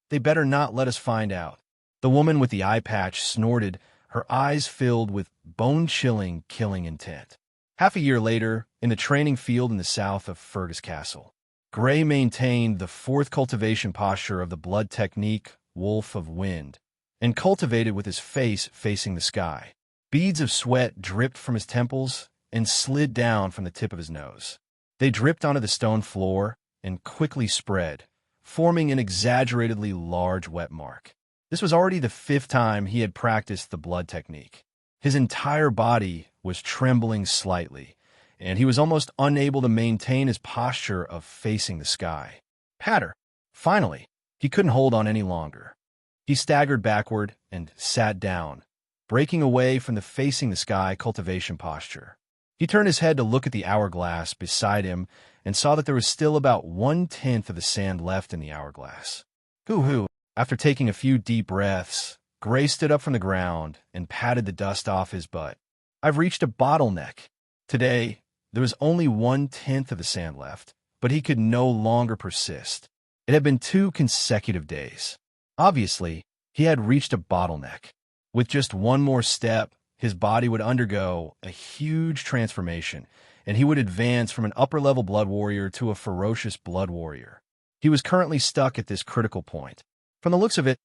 They better not let us find out. The woman with the eye patch snorted, her eyes filled with bone-chilling, killing intent. Half a year later, in the training field in the south of Fergus Castle, Gray maintained the 4th cultivation posture of the blood technique, Wolf of Wind, and cultivated with his face facing the sky. Beads of sweat dripped from his temples and slid down from the tip of his nose. They dripped onto the stone floor and quickly spread, forming an exaggeratedly large wet mark. This was already the 5th time he had practiced the blood technique. His entire body was trembling slightly, and he was almost unable to maintain his posture of facing the sky. Patter! Finally, he couldn't hold on any longer. He staggered backward and sat down, breaking away from the facing the sky cultivation posture. He turned his head to look at the hourglass beside him and saw that there was still about 1/10 of the sand left in the hourglass. Hoo-hoo! After taking a few deep breaths, Gray stood up from the ground and patted the dust off his butt. "I've reached a bottleneck. Today, there was only 1/10 of the sand left, but he could no longer persist. It had been 2 consecutive days. Obviously, he had reached a bottleneck. With just one more step, his body would undergo a huge transformation, and he would advance from an upper-level blood warrior to a ferocious blood warrior. He was currently stuck at this critical point. From the looks of it,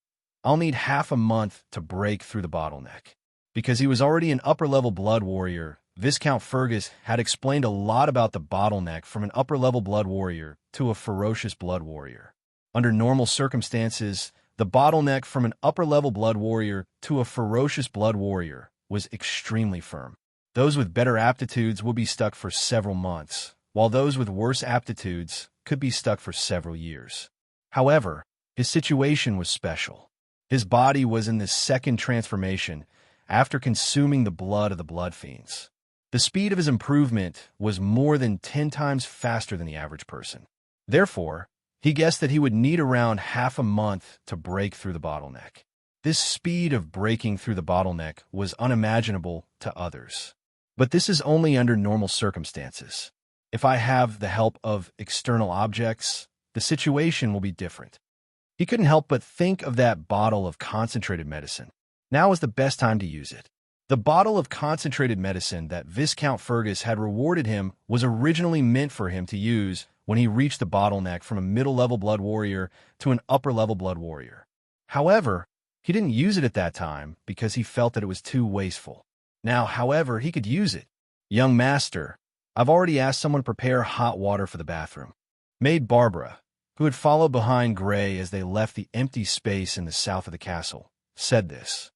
I'll need half a month to break through the bottleneck. Because he was already an upper-level blood warrior, Viscount Fergus had explained a lot about the bottleneck from an upper-level blood warrior to a ferocious blood warrior. Under normal circumstances, the bottleneck from an upper-level blood warrior to a ferocious blood warrior was extremely firm. Those with better aptitudes would be stuck for several months, while those with worse aptitudes could be stuck for several years. However, his situation was special. His body was in this second transformation after consuming the blood of the blood fiends. The speed of his improvement was more than 10 times faster than the average person. Therefore, he guessed that he would need around half a month to break through the bottleneck. This speed of breaking through the bottleneck was unimaginable to others. But this is only under normal circumstances. If I have the help of external objects, the situation will be different. He couldn't help but think of that bottle of concentrated medicine. Now was the best time to use it. The bottle of concentrated medicine that Viscount Fergus had rewarded him was originally meant for him to use when he reached the bottleneck from a middle-level blood warrior to an upper-level blood warrior. However, he didn't use it at that time because he felt that it was too wasteful. Now, however, he could use it. Young master, I've already asked someone to prepare hot water for the bathroom. Maid Barbara, who had followed behind Gray as they left the empty space in the south of the castle, said this.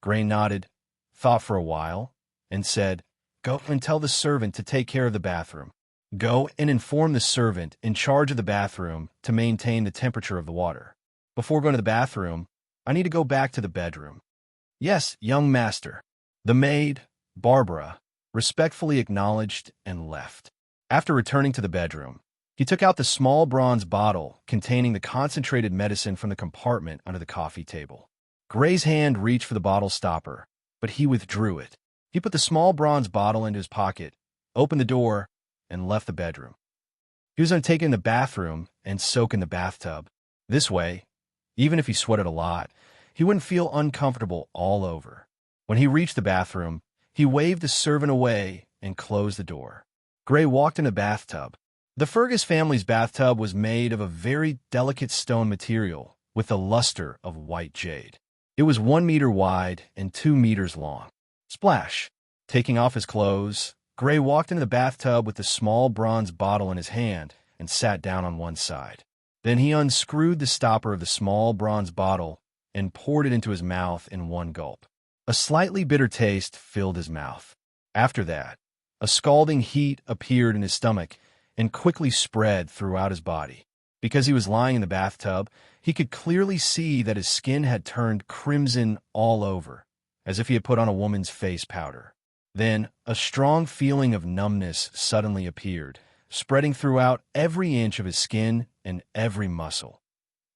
Gray nodded, thought for a while, and said, Go and tell the servant to take care of the bathroom. Go and inform the servant in charge of the bathroom to maintain the temperature of the water. Before going to the bathroom, I need to go back to the bedroom. Yes, young master. The maid, Barbara, respectfully acknowledged and left. After returning to the bedroom, he took out the small bronze bottle containing the concentrated medicine from the compartment under the coffee table. Gray's hand reached for the bottle stopper, but he withdrew it. He put the small bronze bottle into his pocket, opened the door, and left the bedroom. He was going to take it in the bathroom and soak in the bathtub. This way, even if he sweated a lot, he wouldn't feel uncomfortable all over. When he reached the bathroom, he waved the servant away and closed the door. Gray walked in the bathtub. The Fergus family's bathtub was made of a very delicate stone material with the luster of white jade. It was 1 meter wide and 2 meters long. Splash! Taking off his clothes, Gray walked into the bathtub with the small bronze bottle in his hand and sat down on one side. Then he unscrewed the stopper of the small bronze bottle and poured it into his mouth in one gulp. A slightly bitter taste filled his mouth. After that, a scalding heat appeared in his stomach and quickly spread throughout his body. Because he was lying in the bathtub, he could clearly see that his skin had turned crimson all over, as if he had put on a woman's face powder. Then, a strong feeling of numbness suddenly appeared, spreading throughout every inch of his skin and every muscle.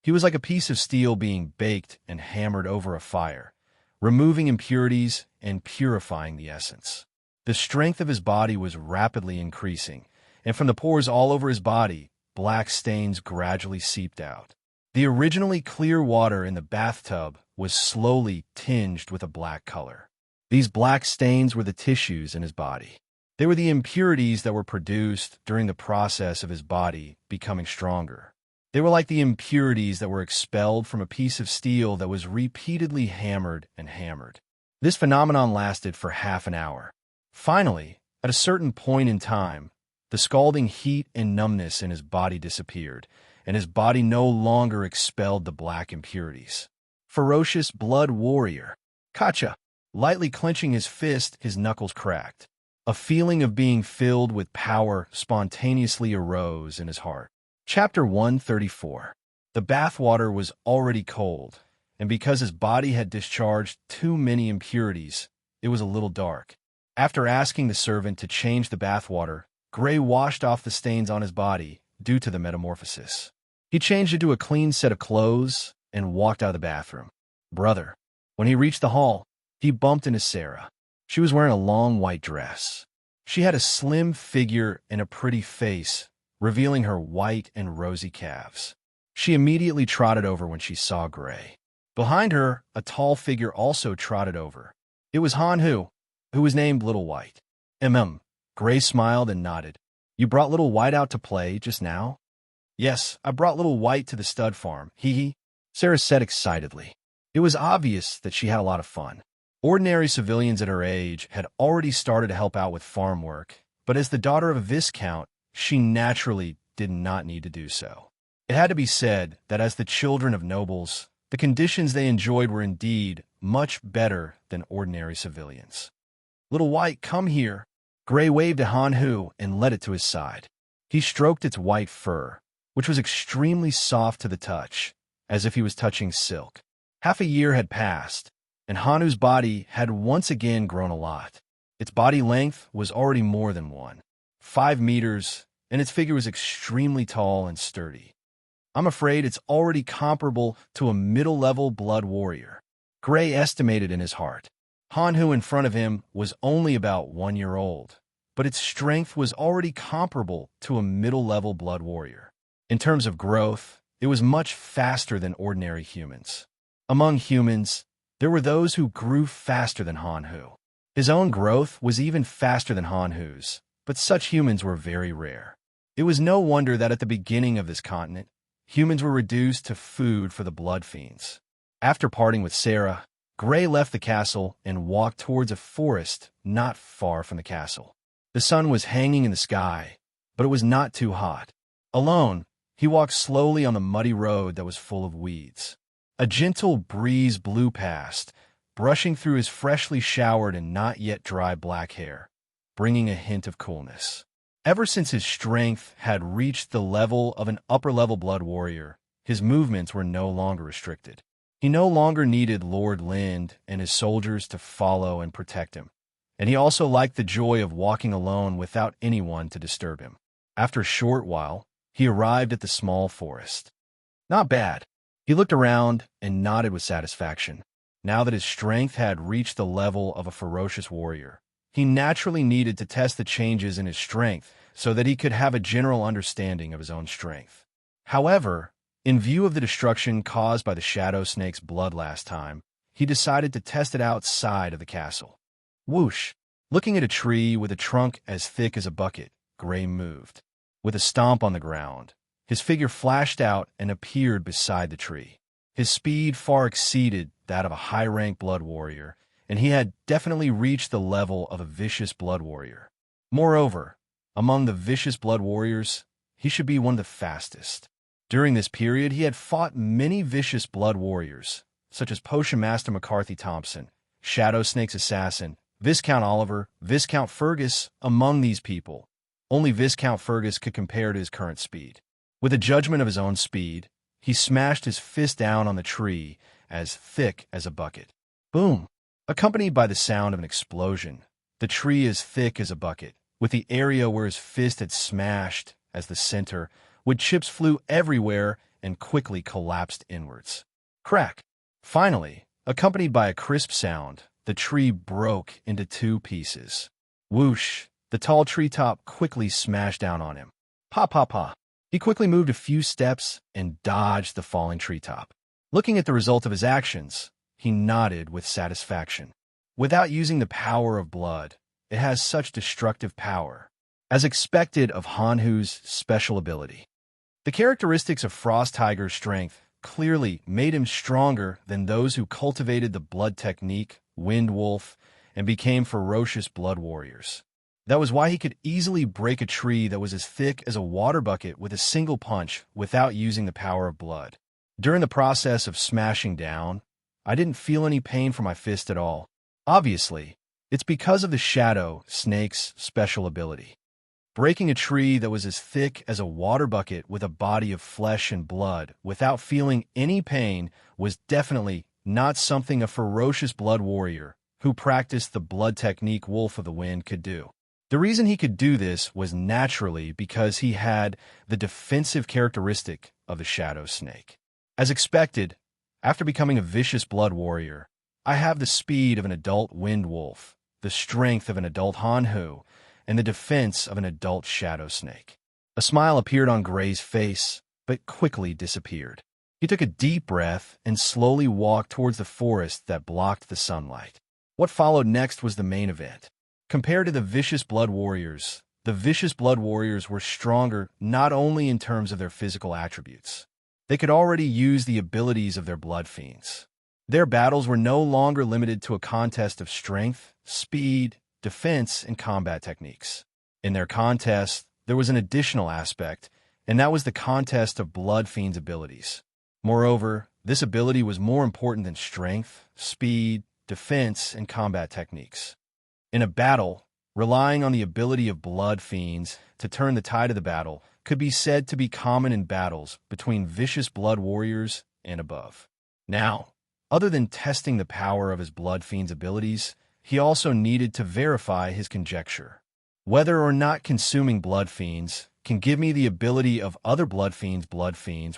He was like a piece of steel being baked and hammered over a fire, removing impurities and purifying the essence. The strength of his body was rapidly increasing, and from the pores all over his body, black stains gradually seeped out. The originally clear water in the bathtub was slowly tinged with a black color. These black stains were the tissues in his body. They were the impurities that were produced during the process of his body becoming stronger. They were like the impurities that were expelled from a piece of steel that was repeatedly hammered and hammered. This phenomenon lasted for half an hour. Finally, at a certain point in time, the scalding heat and numbness in his body disappeared, and his body no longer expelled the black impurities. Ferocious blood warrior. Kacha! Lightly clenching his fist, his knuckles cracked. A feeling of being filled with power spontaneously arose in his heart. Chapter 134. The bathwater was already cold, and because his body had discharged too many impurities, it was a little dark. After asking the servant to change the bathwater, Gray washed off the stains on his body due to the metamorphosis. He changed into a clean set of clothes and walked out of the bathroom. Brother. When he reached the hall, he bumped into Sarah. She was wearing a long white dress. She had a slim figure and a pretty face, revealing her white and rosy calves. She immediately trotted over when she saw Gray. Behind her, a tall figure also trotted over. It was Han who was named Little White. Gray smiled and nodded. You brought Little White out to play just now? Yes, I brought Little White to the stud farm, hee. Sarah said excitedly. It was obvious that she had a lot of fun. Ordinary civilians at her age had already started to help out with farm work, but as the daughter of a viscount, she naturally did not need to do so. It had to be said that as the children of nobles, the conditions they enjoyed were indeed much better than ordinary civilians. Little White, come here. Gray waved to Han Hu and led it to his side. He stroked its white fur, which was extremely soft to the touch, as if he was touching silk. Half a year had passed, and Hanu's body had once again grown a lot. Its body length was already more than 5 meters, and its figure was extremely tall and sturdy. I'm afraid it's already comparable to a middle-level blood warrior, Gray estimated in his heart. Hanhu in front of him was only about 1 year old, but its strength was already comparable to a middle-level blood warrior. In terms of growth, it was much faster than ordinary humans. Among humans, there were those who grew faster than Hanhu. His own growth was even faster than Hanhu's, but such humans were very rare. It was no wonder that at the beginning of this continent, humans were reduced to food for the blood fiends. After parting with Sarah, Gray left the castle and walked towards a forest not far from the castle. The sun was hanging in the sky, but it was not too hot. Alone, he walked slowly on the muddy road that was full of weeds. A gentle breeze blew past, brushing through his freshly showered and not yet dry black hair, bringing a hint of coolness. Ever since his strength had reached the level of an upper-level blood warrior, his movements were no longer restricted. He no longer needed Lord Lind and his soldiers to follow and protect him, and he also liked the joy of walking alone without anyone to disturb him. After a short while, he arrived at the small forest. Not bad. He looked around and nodded with satisfaction. Now that his strength had reached the level of a ferocious warrior, he naturally needed to test the changes in his strength so that he could have a general understanding of his own strength. However, in view of the destruction caused by the shadow snake's blood last time, he decided to test it outside of the castle. Whoosh! Looking at a tree with a trunk as thick as a bucket, Gray moved. With a stomp on the ground, his figure flashed out and appeared beside the tree. His speed far exceeded that of a high-rank blood warrior, and he had definitely reached the level of a vicious blood warrior. Moreover, among the vicious blood warriors, he should be one of the fastest. During this period, he had fought many vicious blood warriors, such as Potion Master McCarthy Thompson, Shadow Snake's assassin, Viscount Oliver, Viscount Fergus. Among these people, only Viscount Fergus could compare to his current speed. With a judgment of his own speed, he smashed his fist down on the tree as thick as a bucket. Boom! Accompanied by the sound of an explosion, the tree as thick as a bucket, with the area where his fist had smashed as the center, wood chips flew everywhere and quickly collapsed inwards. Crack! Finally, accompanied by a crisp sound, the tree broke into 2 pieces. Whoosh! The tall treetop quickly smashed down on him. Pa pa pa! He quickly moved a few steps and dodged the falling treetop. Looking at the result of his actions, he nodded with satisfaction. Without using the power of blood, it has such destructive power, as expected of Hanhu's special ability. The characteristics of Frost Tiger's strength clearly made him stronger than those who cultivated the blood technique, Wind Wolf, and became ferocious blood warriors. That was why he could easily break a tree that was as thick as a water bucket with a single punch without using the power of blood. During the process of smashing down, I didn't feel any pain from my fist at all. Obviously, it's because of the Shadow Snake's special ability. Breaking a tree that was as thick as a water bucket with a body of flesh and blood without feeling any pain was definitely not something a ferocious blood warrior who practiced the blood technique Wolf of the Wind could do. The reason he could do this was naturally because he had the defensive characteristic of the Shadow Snake. As expected, after becoming a vicious blood warrior, I have the speed of an adult Wind Wolf, the strength of an adult Hanhu, and the defense of an adult Shadow Snake. A smile appeared on Gray's face, but quickly disappeared. He took a deep breath and slowly walked towards the forest that blocked the sunlight. What followed next was the main event. Compared to the vicious blood warriors were stronger not only in terms of their physical attributes. They could already use the abilities of their blood fiends. Their battles were no longer limited to a contest of strength, speed, defense, and combat techniques. In their contest, there was an additional aspect, and that was the contest of blood fiends' abilities. Moreover, this ability was more important than strength, speed, defense, and combat techniques. In a battle, relying on the ability of blood fiends to turn the tide of the battle could be said to be common in battles between vicious blood warriors and above. Now, other than testing the power of his blood fiend's abilities, he also needed to verify his conjecture. Whether or not consuming blood fiends can give me the ability of other blood fiends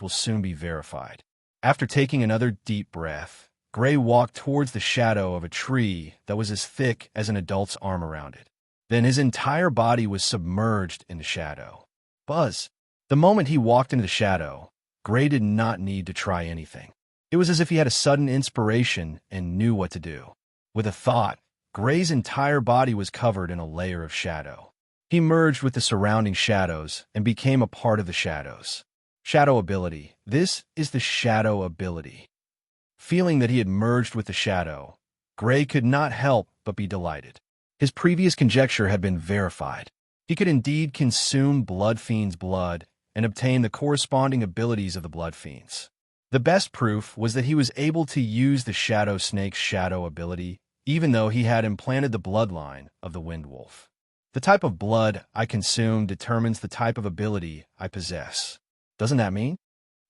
will soon be verified. After taking another deep breath, Gray walked towards the shadow of a tree that was as thick as an adult's arm around it. Then his entire body was submerged in the shadow. Buzz. The moment he walked into the shadow, Gray did not need to try anything. It was as if he had a sudden inspiration and knew what to do. With a thought, Gray's entire body was covered in a layer of shadow. He merged with the surrounding shadows and became a part of the shadows. Shadow ability. This is the shadow ability. Feeling that he had merged with the shadow, Gray could not help but be delighted. His previous conjecture had been verified. He could indeed consume blood fiends' blood and obtain the corresponding abilities of the blood fiends. The best proof was that he was able to use the shadow snake's shadow ability, even though he had implanted the bloodline of the wind wolf. The type of blood I consume determines the type of ability I possess. Doesn't that mean?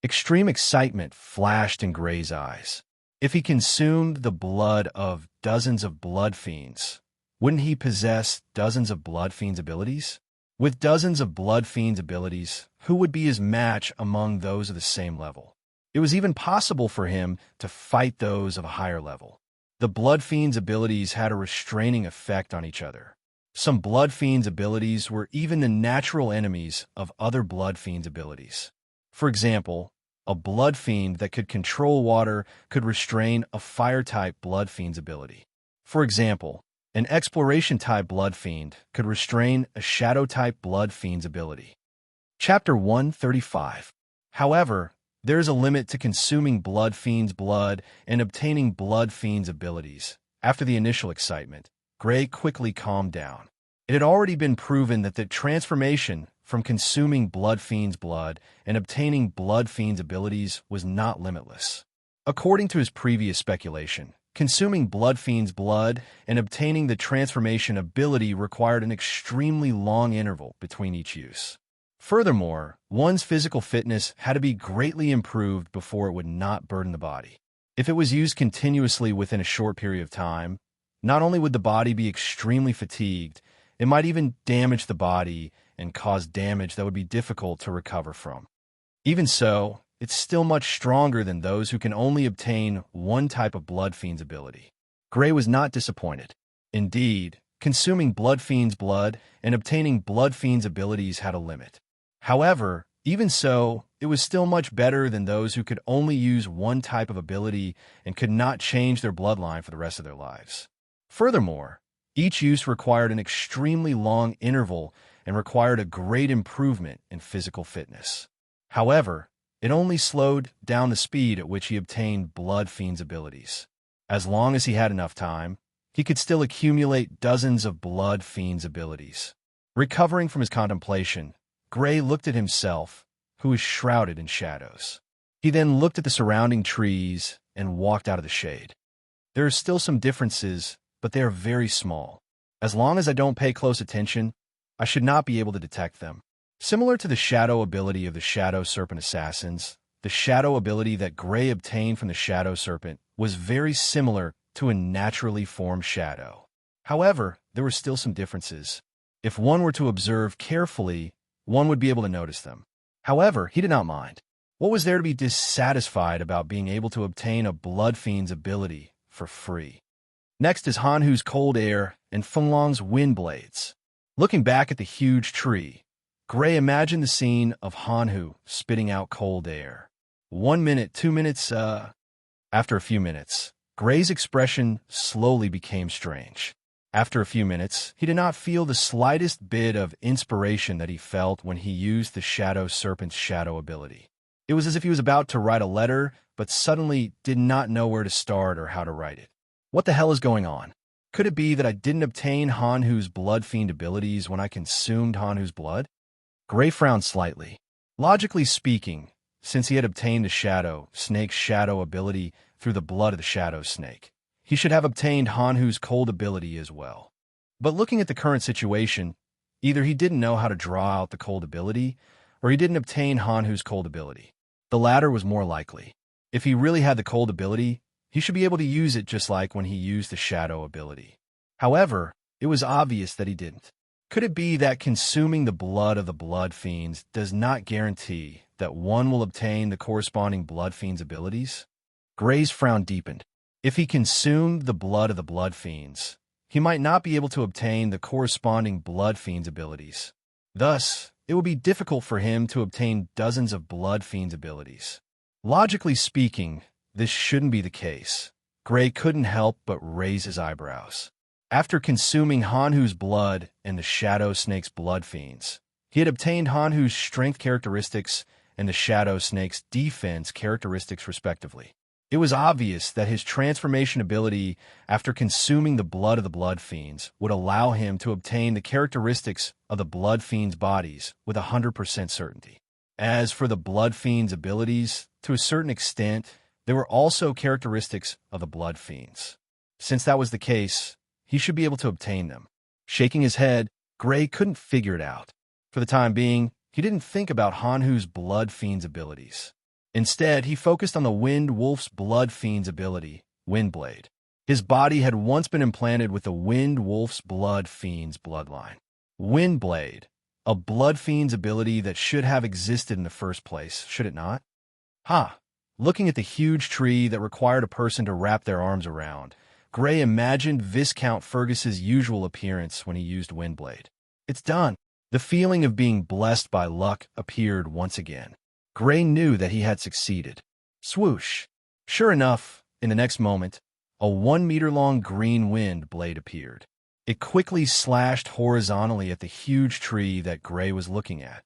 Extreme excitement flashed in Gray's eyes. If he consumed the blood of dozens of blood fiends, wouldn't he possess dozens of blood fiends' abilities? With dozens of blood fiends' abilities, who would be his match among those of the same level? It was even possible for him to fight those of a higher level. The blood fiends' abilities had a restraining effect on each other. Some blood fiends' abilities were even the natural enemies of other blood fiends' abilities. For example, a blood fiend that could control water could restrain a fire-type blood fiend's ability. For example, an exploration-type blood fiend could restrain a shadow-type blood fiend's ability. Chapter 135. However, there is a limit to consuming blood fiend's blood and obtaining blood fiend's abilities. After the initial excitement, Gray quickly calmed down. It had already been proven that the transformation from consuming blood fiend's blood and obtaining blood fiend's abilities was not limitless. According to his previous speculation, consuming blood fiend's blood and obtaining the transformation ability required an extremely long interval between each use. Furthermore, one's physical fitness had to be greatly improved before it would not burden the body. If it was used continuously within a short period of time, not only would the body be extremely fatigued, it might even damage the body and cause damage that would be difficult to recover from. Even so, it's still much stronger than those who can only obtain one type of blood fiend's ability. Gray was not disappointed. Indeed, consuming blood fiend's blood and obtaining blood fiend's abilities had a limit. However, even so, it was still much better than those who could only use one type of ability and could not change their bloodline for the rest of their lives. Furthermore, each use required an extremely long interval and required a great improvement in physical fitness. However, it only slowed down the speed at which he obtained blood fiend's abilities. As long as he had enough time, he could still accumulate dozens of blood fiend's abilities. Recovering from his contemplation, Gray looked at himself, who was shrouded in shadows. He then looked at the surrounding trees and walked out of the shade. There are still some differences, but they are very small. As long as I don't pay close attention, I should not be able to detect them. Similar to the shadow ability of the Shadow Serpent Assassins, the shadow ability that Gray obtained from the Shadow Serpent was very similar to a naturally formed shadow. However, there were still some differences. If one were to observe carefully, one would be able to notice them. However, he did not mind. What was there to be dissatisfied about being able to obtain a blood fiend's ability for free? Next is Hanhu's cold air and Fenglong's wind blades. Looking back at the huge tree, Gray imagined the scene of Hanhu spitting out cold air. 1 minute, 2 minutes, After a few minutes, Gray's expression slowly became strange. After a few minutes, he did not feel the slightest bit of inspiration that he felt when he used the Shadow Serpent's shadow ability. It was as if he was about to write a letter, but suddenly did not know where to start or how to write it. What the hell is going on? Could it be that I didn't obtain Hanhu's Blood Fiend abilities when I consumed Hanhu's blood? Gray frowned slightly. Logically speaking, since he had obtained the Shadow Snake's shadow ability through the blood of the Shadow Snake, he should have obtained Hanhu's cold ability as well. But looking at the current situation, either he didn't know how to draw out the cold ability, or he didn't obtain Hanhu's cold ability. The latter was more likely. If he really had the cold ability, he should be able to use it just like when he used the shadow ability. However, it was obvious that he didn't. Could it be that consuming the blood of the Blood Fiends does not guarantee that one will obtain the corresponding Blood Fiend's abilities? Gray's frown deepened. If he consumed the blood of the Blood Fiends, he might not be able to obtain the corresponding Blood Fiend's abilities. Thus, it would be difficult for him to obtain dozens of Blood Fiend's abilities. Logically speaking, this shouldn't be the case. Gray couldn't help but raise his eyebrows. After consuming Hanhu's blood and the Shadow Snake's Blood Fiends, he had obtained Hanhu's strength characteristics and the Shadow Snake's defense characteristics respectively. It was obvious that his transformation ability after consuming the blood of the Blood Fiends would allow him to obtain the characteristics of the Blood Fiends' bodies with 100% certainty. As for the Blood Fiends' abilities, to a certain extent, there were also characteristics of the Blood Fiends. Since that was the case, he should be able to obtain them. Shaking his head, Gray couldn't figure it out. For the time being, he didn't think about Hanhu's Blood Fiend's abilities. Instead, he focused on the Wind Wolf's Blood Fiend's ability, Windblade. His body had once been implanted with the Wind Wolf's Blood Fiend's bloodline. Windblade, a Blood Fiend's ability that should have existed in the first place, should it not? Looking at the huge tree that required a person to wrap their arms around, Gray imagined Viscount Fergus's usual appearance when he used Windblade. It's done. The feeling of being blessed by luck appeared once again. Gray knew that he had succeeded. Swoosh! Sure enough, in the next moment, a 1-meter-long green wind blade appeared. It quickly slashed horizontally at the huge tree that Gray was looking at.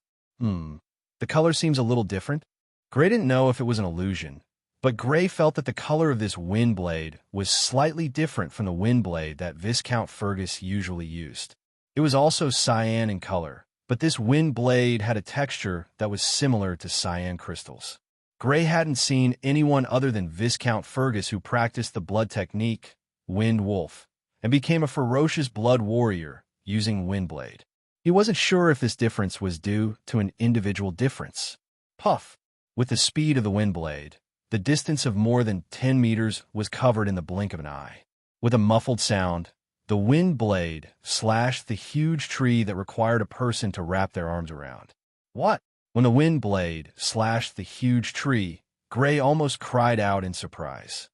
The color seems a little different. Gray didn't know if it was an illusion, but Gray felt that the color of this wind blade was slightly different from the wind blade that Viscount Fergus usually used. It was also cyan in color, but this wind blade had a texture that was similar to cyan crystals. Gray hadn't seen anyone other than Viscount Fergus who practiced the blood technique, Wind Wolf, and became a ferocious blood warrior using Windblade. He wasn't sure if this difference was due to an individual difference. Puff! With the speed of the Windblade, the distance of more than 10 meters was covered in the blink of an eye. With a muffled sound, the wind blade slashed the huge tree that required a person to wrap their arms around. What? When the wind blade slashed the huge tree, Gray almost cried out in surprise.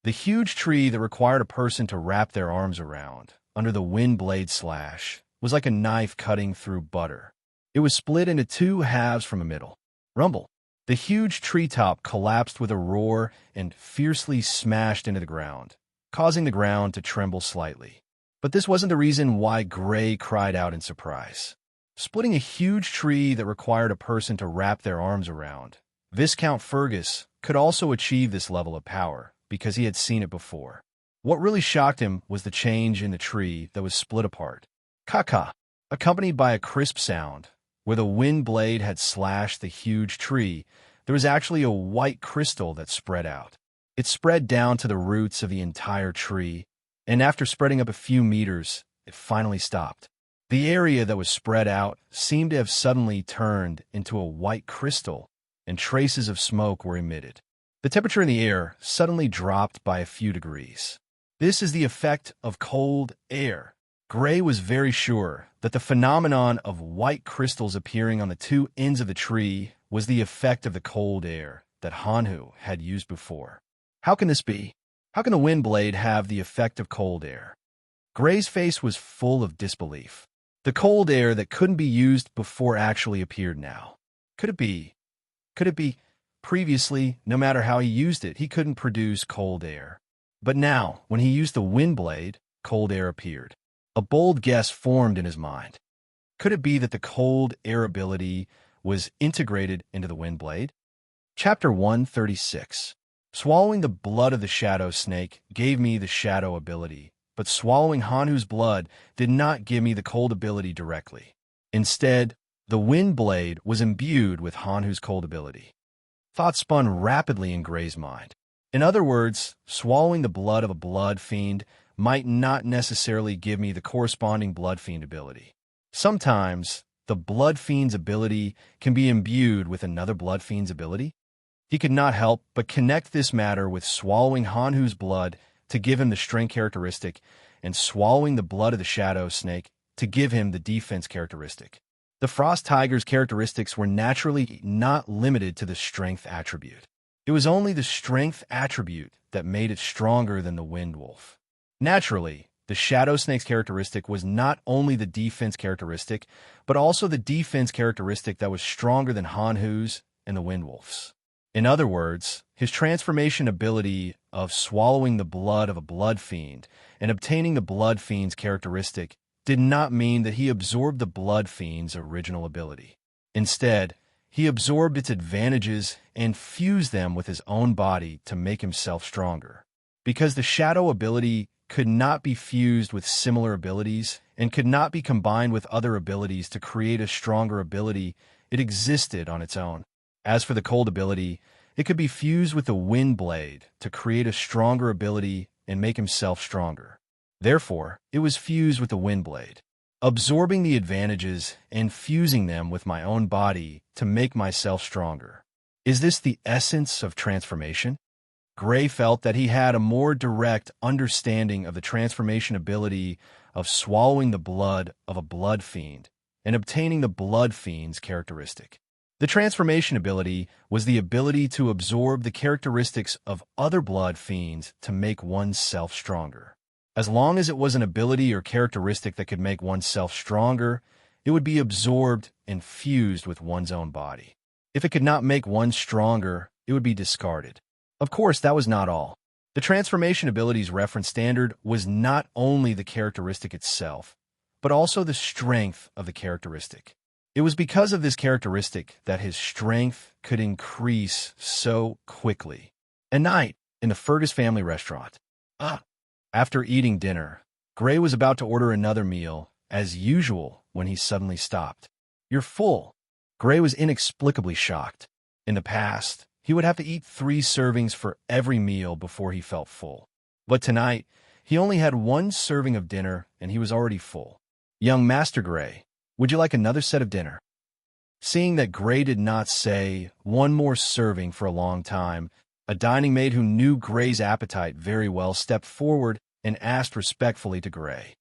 The huge tree that required a person to wrap their arms around, under the wind blade slash, was like a knife cutting through butter. It was split into two halves from a middle. Rumble. The huge treetop collapsed with a roar and fiercely smashed into the ground, causing the ground to tremble slightly. But this wasn't the reason why Gray cried out in surprise. Splitting a huge tree that required a person to wrap their arms around, Viscount Fergus could also achieve this level of power because he had seen it before. What really shocked him was the change in the tree that was split apart. Caca, accompanied by a crisp sound. Where the wind blade had slashed the huge tree, there was actually a white crystal that spread out. It spread down to the roots of the entire tree, and after spreading up a few meters, it finally stopped. The area that was spread out seemed to have suddenly turned into a white crystal, and traces of smoke were emitted. The temperature in the air suddenly dropped by a few degrees. This is the effect of cold air. Gray was very sure that the phenomenon of white crystals appearing on the two ends of the tree was the effect of the cold air that Hanhu had used before. How can this be? How can the wind blade have the effect of cold air? Gray's face was full of disbelief. The cold air that couldn't be used before actually appeared now. Could it be? Previously, no matter how he used it, he couldn't produce cold air. But now, when he used the wind blade, cold air appeared. A bold guess formed in his mind. Could it be that the cold air ability was integrated into the wind blade? Chapter 136. Swallowing the blood of the shadow snake gave me the shadow ability, but swallowing Hanhu's blood did not give me the cold ability directly. Instead, the wind blade was imbued with Hanhu's cold ability. Thoughts spun rapidly in Gray's mind. In other words, swallowing the blood of a blood fiend might not necessarily give me the corresponding blood fiend ability. Sometimes, the blood fiend's ability can be imbued with another blood fiend's ability. He could not help but connect this matter with swallowing Hanhu's blood to give him the strength characteristic and swallowing the blood of the shadow snake to give him the defense characteristic. The frost tiger's characteristics were naturally not limited to the strength attribute. It was only the strength attribute that made it stronger than the wind wolf. Naturally, the shadow snake's characteristic was not only the defense characteristic, but also the defense characteristic that was stronger than Hanhu's and the wind wolf's. In other words, his transformation ability of swallowing the blood of a blood fiend and obtaining the blood fiend's characteristic did not mean that he absorbed the blood fiend's original ability. Instead, he absorbed its advantages and fused them with his own body to make himself stronger. Because the shadow ability could not be fused with similar abilities and could not be combined with other abilities to create a stronger ability, it existed on its own. As for the cold ability, it could be fused with the wind blade to create a stronger ability and make himself stronger. Therefore, it was fused with the wind blade, absorbing the advantages and fusing them with my own body to make myself stronger. Is this the essence of transformation? Gray felt that he had a more direct understanding of the transformation ability of swallowing the blood of a blood fiend and obtaining the blood fiend's characteristic. The transformation ability was the ability to absorb the characteristics of other blood fiends to make oneself stronger. As long as it was an ability or characteristic that could make oneself stronger, it would be absorbed and fused with one's own body. If it could not make one stronger, it would be discarded. Of course, that was not all. The transformation ability's reference standard was not only the characteristic itself, but also the strength of the characteristic. It was because of this characteristic that his strength could increase so quickly. At night, in the Fergus family restaurant. After eating dinner, Gray was about to order another meal, as usual, when he suddenly stopped. "You're full." Gray was inexplicably shocked. In the past, he would have to eat 3 servings for every meal before he felt full. But tonight, he only had 1 serving of dinner, and he was already full. "Young Master Gray, would you like another set of dinner?" Seeing that Gray did not say 1 more serving for a long time, a dining maid who knew Gray's appetite very well stepped forward and asked respectfully to Gray.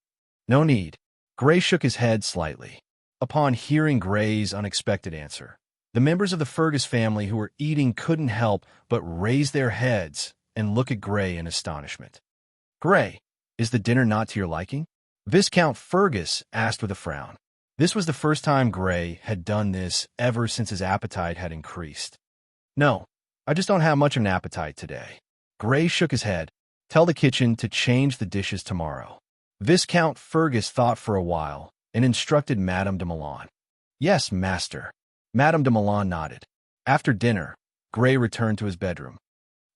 "No need." Gray shook his head slightly. Upon hearing Gray's unexpected answer, the members of the Fergus family who were eating couldn't help but raise their heads and look at Gray in astonishment. "Gray, is the dinner not to your liking?" Viscount Fergus asked with a frown. This was the first time Gray had done this ever since his appetite had increased. "No, I just don't have much of an appetite today." Gray shook his head. "Tell the kitchen to change the dishes tomorrow." Viscount Fergus thought for a while and instructed Madame de Milan. "Yes, master." Madame de Milan nodded. After dinner, Gray returned to his bedroom.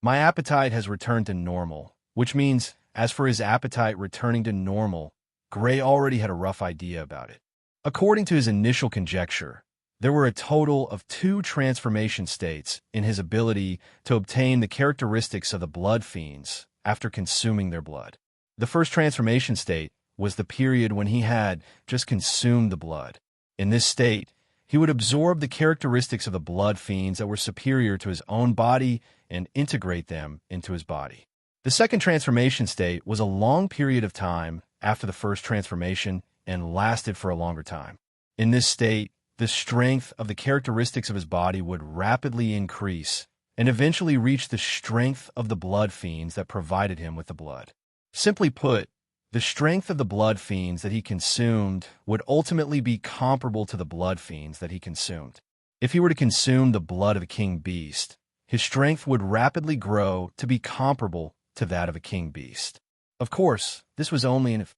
"My appetite has returned to normal," which means, as for his appetite returning to normal, Gray already had a rough idea about it. According to his initial conjecture, there were a total of 2 transformation states in his ability to obtain the characteristics of the blood fiends after consuming their blood. The first transformation state was the period when he had just consumed the blood. In this state, he would absorb the characteristics of the blood fiends that were superior to his own body and integrate them into his body. The second transformation state was a long period of time after the first transformation and lasted for a longer time. In this state, the strength of the characteristics of his body would rapidly increase and eventually reach the strength of the blood fiends that provided him with the blood. Simply put, the strength of the blood fiends that he consumed would ultimately be comparable to the blood fiends that he consumed. If he were to consume the blood of a king beast, his strength would rapidly grow to be comparable to that of a king beast. Of course, this was only if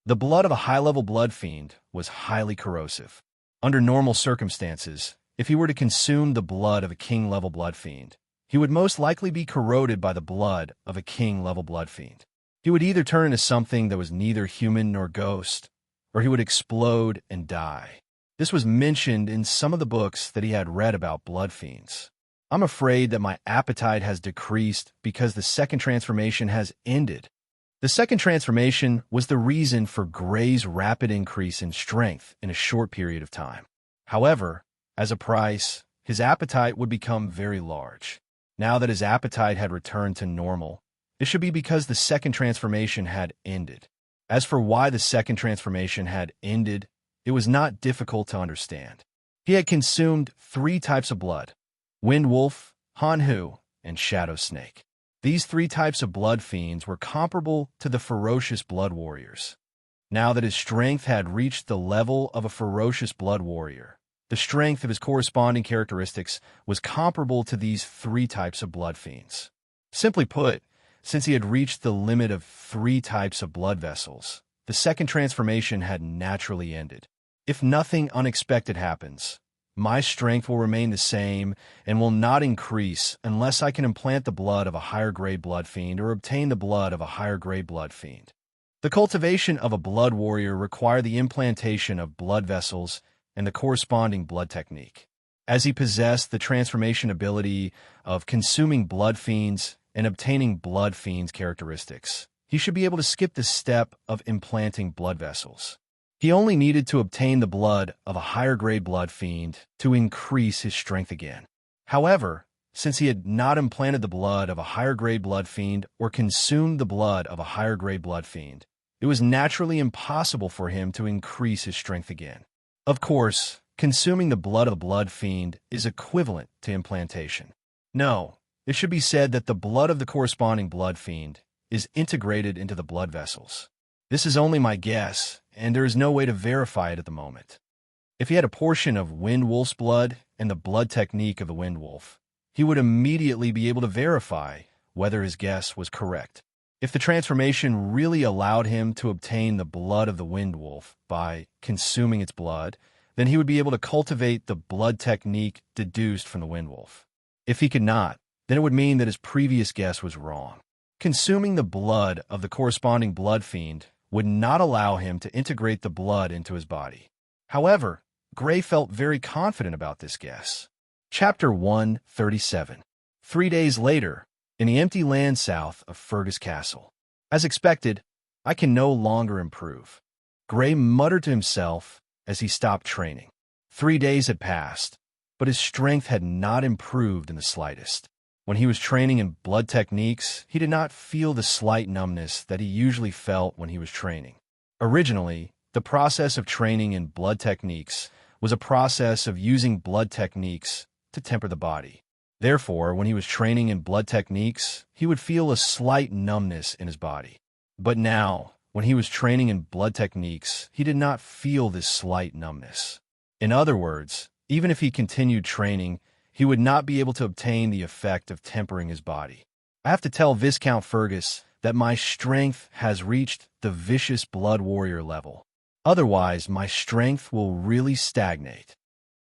the blood of a high-level blood fiend was highly corrosive. Under normal circumstances, if he were to consume the blood of a king-level blood fiend, he would most likely be corroded by the blood of a king-level blood fiend. He would either turn into something that was neither human nor ghost, or he would explode and die. This was mentioned in some of the books that he had read about blood fiends. I'm afraid that my appetite has decreased because the second transformation has ended. The second transformation was the reason for Gray's rapid increase in strength in a short period of time. However, as a price, his appetite would become very large. Now that his appetite had returned to normal, it should be because the second transformation had ended. As for why the second transformation had ended, it was not difficult to understand. He had consumed 3 types of blood: Wind Wolf, Hanhu, and Shadow Snake. These 3 types of blood fiends were comparable to the ferocious blood warriors. Now that his strength had reached the level of a ferocious blood warrior, the strength of his corresponding characteristics was comparable to these 3 types of blood fiends. Simply put, since he had reached the limit of 3 types of blood vessels, the second transformation had naturally ended. If nothing unexpected happens, my strength will remain the same and will not increase unless I can implant the blood of a higher-grade blood fiend or obtain the blood of a higher-grade blood fiend. The cultivation of a blood warrior required the implantation of blood vessels and the corresponding blood technique. As he possessed the transformation ability of consuming blood fiends and obtaining blood fiends' characteristics, he should be able to skip the step of implanting blood vessels. He only needed to obtain the blood of a higher-grade blood fiend to increase his strength again. However, since he had not implanted the blood of a higher-grade blood fiend or consumed the blood of a higher-grade blood fiend, it was naturally impossible for him to increase his strength again. Of course, consuming the blood of a blood fiend is equivalent to implantation. No, it should be said that the blood of the corresponding blood fiend is integrated into the blood vessels. This is only my guess, and there is no way to verify it at the moment. If he had a portion of Wind Wolf's blood and the blood technique of the Wind Wolf, he would immediately be able to verify whether his guess was correct. If the transformation really allowed him to obtain the blood of the Wind Wolf by consuming its blood, then he would be able to cultivate the blood technique deduced from the Wind Wolf. If he could not, then it would mean that his previous guess was wrong. Consuming the blood of the corresponding blood fiend would not allow him to integrate the blood into his body. However, Gray felt very confident about this guess. Chapter 137. 3 days later, in the empty land south of Fergus Castle. As expected, I can no longer improve, Gray muttered to himself as he stopped training. 3 days had passed, but his strength had not improved in the slightest. When he was training in blood techniques, he did not feel the slight numbness that he usually felt when he was training. Originally, the process of training in blood techniques was a process of using blood techniques to temper the body. Therefore, when he was training in blood techniques, he would feel a slight numbness in his body. But now, when he was training in blood techniques, he did not feel this slight numbness. In other words, even if he continued training, he would not be able to obtain the effect of tempering his body. I have to tell Viscount Fergus that my strength has reached the vicious blood warrior level. Otherwise, my strength will really stagnate.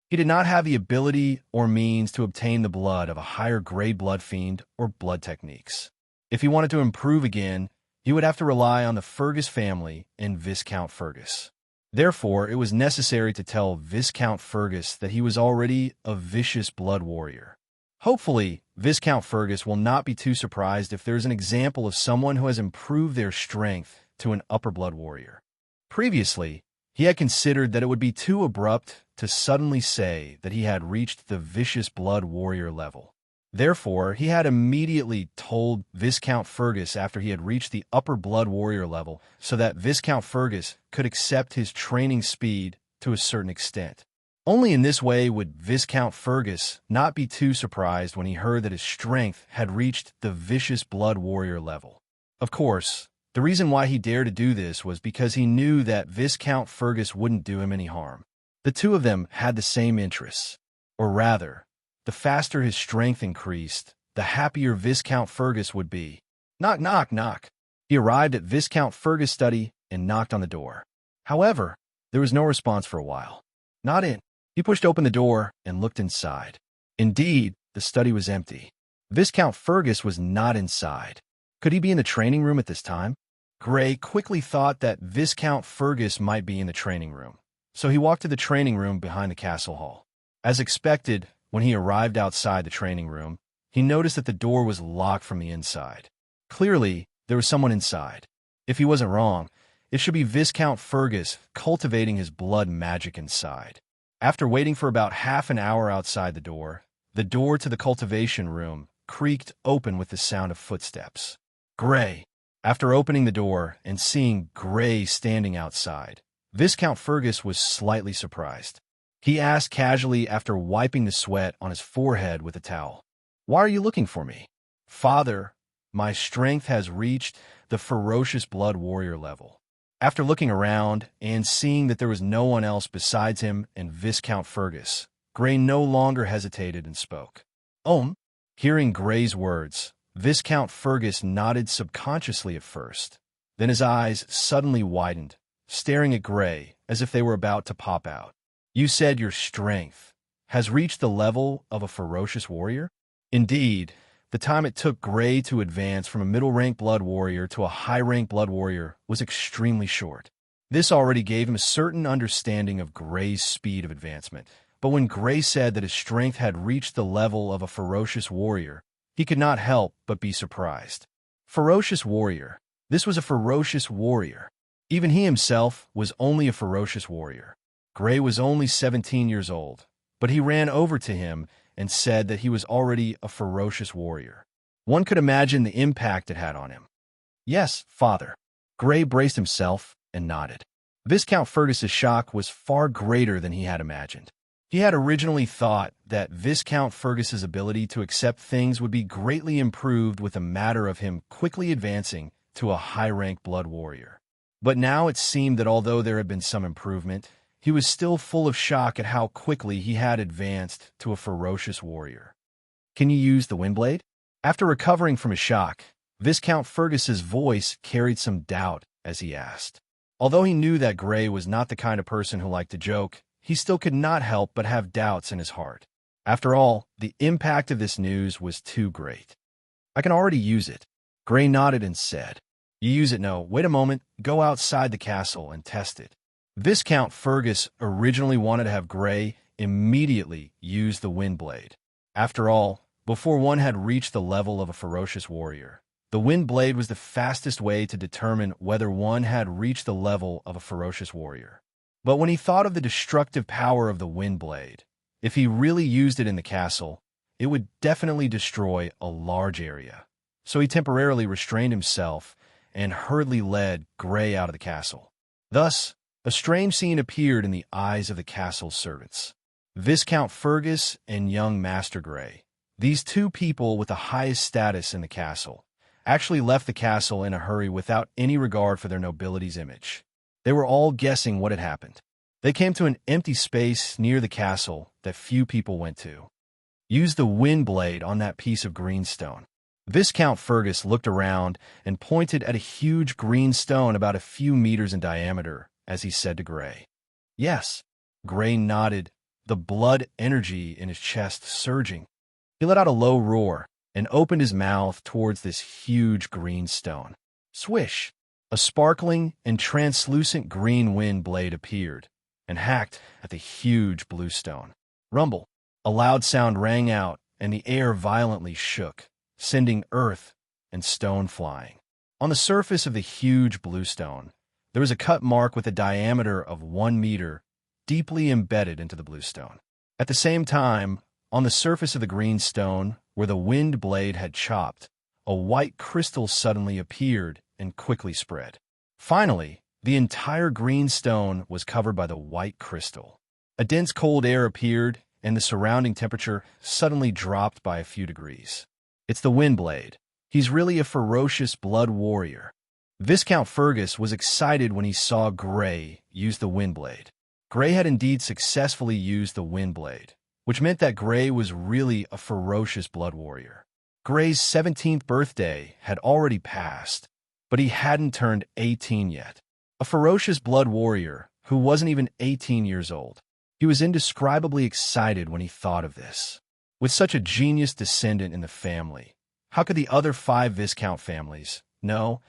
He did not have the ability or means to obtain the blood of a higher-grade blood fiend or blood techniques. If he wanted to improve again, he would have to rely on the Fergus family and Viscount Fergus. Therefore, it was necessary to tell Viscount Fergus that he was already a vicious blood warrior. Hopefully, Viscount Fergus will not be too surprised if there is an example of someone who has improved their strength to an upper blood warrior. Previously, he had considered that it would be too abrupt to suddenly say that he had reached the vicious blood warrior level. Therefore, he had immediately told Viscount Fergus after he had reached the upper blood warrior level so that Viscount Fergus could accept his training speed to a certain extent. Only in this way would Viscount Fergus not be too surprised when he heard that his strength had reached the vicious blood warrior level. Of course, the reason why he dared to do this was because he knew that Viscount Fergus wouldn't do him any harm. The two of them had the same interests, or rather, the faster his strength increased, the happier Viscount Fergus would be. Knock, knock, knock. He arrived at Viscount Fergus' study and knocked on the door. However, there was no response for a while. Not in. He pushed open the door and looked inside. Indeed, the study was empty. Viscount Fergus was not inside. Could he be in the training room at this time? Gray quickly thought that Viscount Fergus might be in the training room, so he walked to the training room behind the castle hall. As expected, when he arrived outside the training room, he noticed that the door was locked from the inside. Clearly, there was someone inside. If he wasn't wrong, it should be Viscount Fergus cultivating his blood magic inside. After waiting for about half an hour outside the door to the cultivation room creaked open with the sound of footsteps. Gray. After opening the door and seeing Gray standing outside, Viscount Fergus was slightly surprised. He asked casually after wiping the sweat on his forehead with a towel, "Why are you looking for me?" "Father, my strength has reached the ferocious blood warrior level." After looking around and seeing that there was no one else besides him and Viscount Fergus, Gray no longer hesitated and spoke. Hearing Gray's words, Viscount Fergus nodded subconsciously at first. Then his eyes suddenly widened, staring at Gray as if they were about to pop out. "You said your strength has reached the level of a ferocious warrior?" Indeed, the time it took Gray to advance from a middle-rank blood warrior to a high-rank blood warrior was extremely short. This already gave him a certain understanding of Gray's speed of advancement. But when Gray said that his strength had reached the level of a ferocious warrior, he could not help but be surprised. Ferocious warrior. This was a ferocious warrior. Even he himself was only a ferocious warrior. Gray was only 17 years old, but he ran over to him and said that he was already a ferocious warrior. One could imagine the impact it had on him. "Yes, father." Gray braced himself and nodded. Viscount Fergus's shock was far greater than he had imagined. He had originally thought that Viscount Fergus's ability to accept things would be greatly improved with a matter of him quickly advancing to a high-rank blood warrior. But now it seemed that although there had been some improvement, he was still full of shock at how quickly he had advanced to a ferocious warrior. "Can you use the Windblade?" After recovering from his shock, Viscount Fergus's voice carried some doubt as he asked. Although he knew that Gray was not the kind of person who liked to joke, he still could not help but have doubts in his heart. After all, the impact of this news was too great. "I can already use it." Gray nodded and said, "You use it? No, wait a moment. Go outside the castle and test it." Viscount Fergus originally wanted to have Gray immediately use the Windblade. After all, before one had reached the level of a ferocious warrior, the Windblade was the fastest way to determine whether one had reached the level of a ferocious warrior. But when he thought of the destructive power of the Windblade, if he really used it in the castle, it would definitely destroy a large area. So he temporarily restrained himself and hurriedly led Gray out of the castle. Thus, a strange scene appeared in the eyes of the castle's servants. Viscount Fergus and young Master Gray, these two people with the highest status in the castle, actually left the castle in a hurry without any regard for their nobility's image. They were all guessing what had happened. They came to an empty space near the castle that few people went to. "Use the Windblade on that piece of green stone." Viscount Fergus looked around and pointed at a huge green stone about a few meters in diameter as he said to Gray. "Yes." Gray nodded, the blood energy in his chest surging. He let out a low roar and opened his mouth towards this huge green stone. Swish! A sparkling and translucent green wind blade appeared and hacked at the huge blue stone. Rumble! A loud sound rang out, and the air violently shook, sending earth and stone flying. On the surface of the huge blue stone, there was a cut mark with a diameter of 1 meter deeply embedded into the blue stone. At the same time, on the surface of the green stone, where the wind blade had chopped, a white crystal suddenly appeared and quickly spread. Finally, the entire green stone was covered by the white crystal. A dense cold air appeared, and the surrounding temperature suddenly dropped by a few degrees. "It's the Windblade. He's really a ferocious blood warrior." Viscount Fergus was excited when he saw Gray use the Windblade. Gray had indeed successfully used the Windblade, which meant that Gray was really a ferocious blood warrior. Gray's 17th birthday had already passed, but he hadn't turned 18 yet. A ferocious blood warrior who wasn't even 18 years old. He was indescribably excited when he thought of this. With such a genius descendant in the family, how could the other 5 Viscount families, no,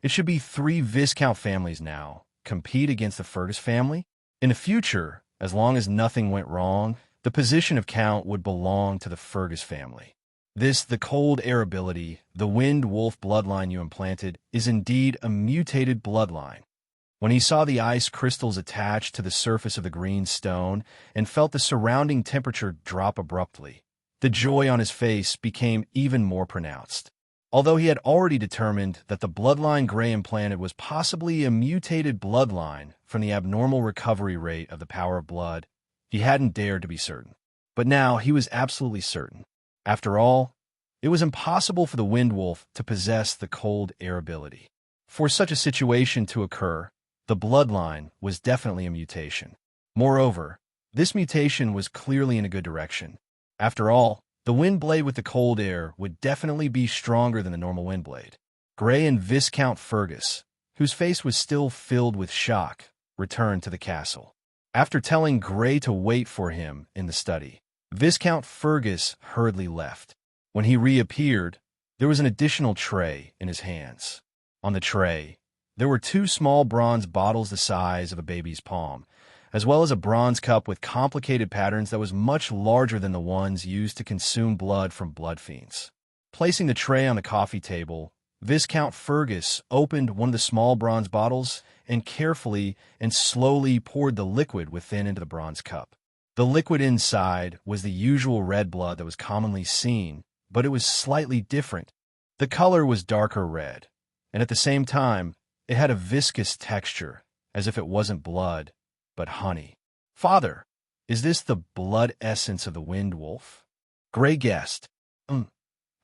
it should be 3 Viscount families now, compete against the Fergus family? In the future, as long as nothing went wrong, the position of Count would belong to the Fergus family. The cold air ability, the wind wolf bloodline you implanted, is indeed a mutated bloodline. When he saw the ice crystals attached to the surface of the green stone and felt the surrounding temperature drop abruptly, the joy on his face became even more pronounced. Although he had already determined that the bloodline Gray implanted was possibly a mutated bloodline from the abnormal recovery rate of the power of blood, he hadn't dared to be certain. But now he was absolutely certain. After all, it was impossible for the wind wolf to possess the cold air ability. For such a situation to occur, the bloodline was definitely a mutation. Moreover, this mutation was clearly in a good direction. After all, the wind blade with the cold air would definitely be stronger than the normal wind blade. Gray and Viscount Fergus, whose face was still filled with shock, returned to the castle. After telling Gray to wait for him in the study, Viscount Fergus hurriedly left. When he reappeared, there was an additional tray in his hands. On the tray, there were 2 small bronze bottles the size of a baby's palm, as well as a bronze cup with complicated patterns that was much larger than the ones used to consume blood from blood fiends. Placing the tray on the coffee table, Viscount Fergus opened one of the small bronze bottles and carefully and slowly poured the liquid within into the bronze cup. The liquid inside was the usual red blood that was commonly seen, but it was slightly different. The color was darker red, and at the same time, it had a viscous texture, as if it wasn't blood, but honey. "Father, is this the blood essence of the wind wolf?" Gray guessed.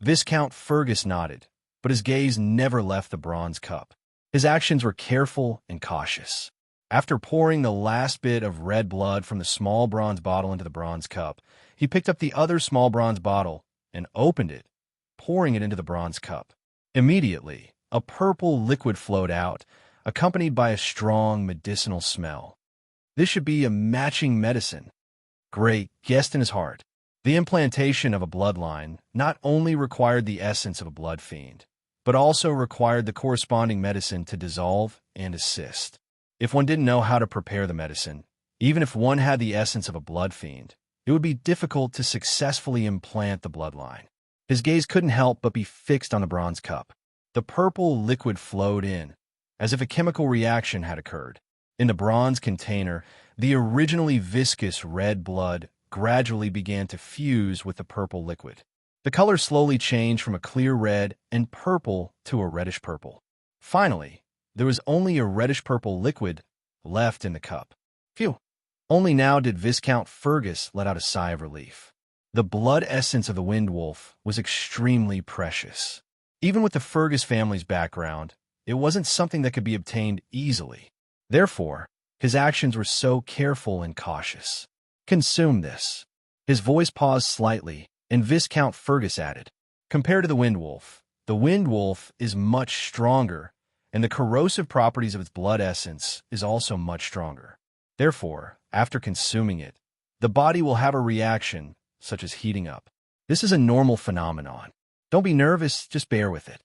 Viscount Fergus nodded, but his gaze never left the bronze cup. His actions were careful and cautious. After pouring the last bit of red blood from the small bronze bottle into the bronze cup, he picked up the other small bronze bottle and opened it, pouring it into the bronze cup. Immediately, a purple liquid flowed out, accompanied by a strong medicinal smell. This should be a matching medicine. Gray guessed in his heart. The implantation of a bloodline not only required the essence of a blood fiend, but also required the corresponding medicine to dissolve and assist. If one didn't know how to prepare the medicine, even if one had the essence of a blood fiend, it would be difficult to successfully implant the bloodline. His gaze couldn't help but be fixed on the bronze cup. The purple liquid flowed in, as if a chemical reaction had occurred. In the bronze container, the originally viscous red blood gradually began to fuse with the purple liquid. The color slowly changed from a clear red and purple to a reddish purple. Finally, there was only a reddish-purple liquid left in the cup. Phew! Only now did Viscount Fergus let out a sigh of relief. The blood essence of the wind wolf was extremely precious. Even with the Fergus family's background, it wasn't something that could be obtained easily. Therefore, his actions were so careful and cautious. "Consume this." His voice paused slightly, and Viscount Fergus added, "Compared to the wind wolf is much stronger, and the corrosive properties of its blood essence is also much stronger. Therefore, after consuming it, the body will have a reaction, such as heating up. This is a normal phenomenon. Don't be nervous, just bear with it."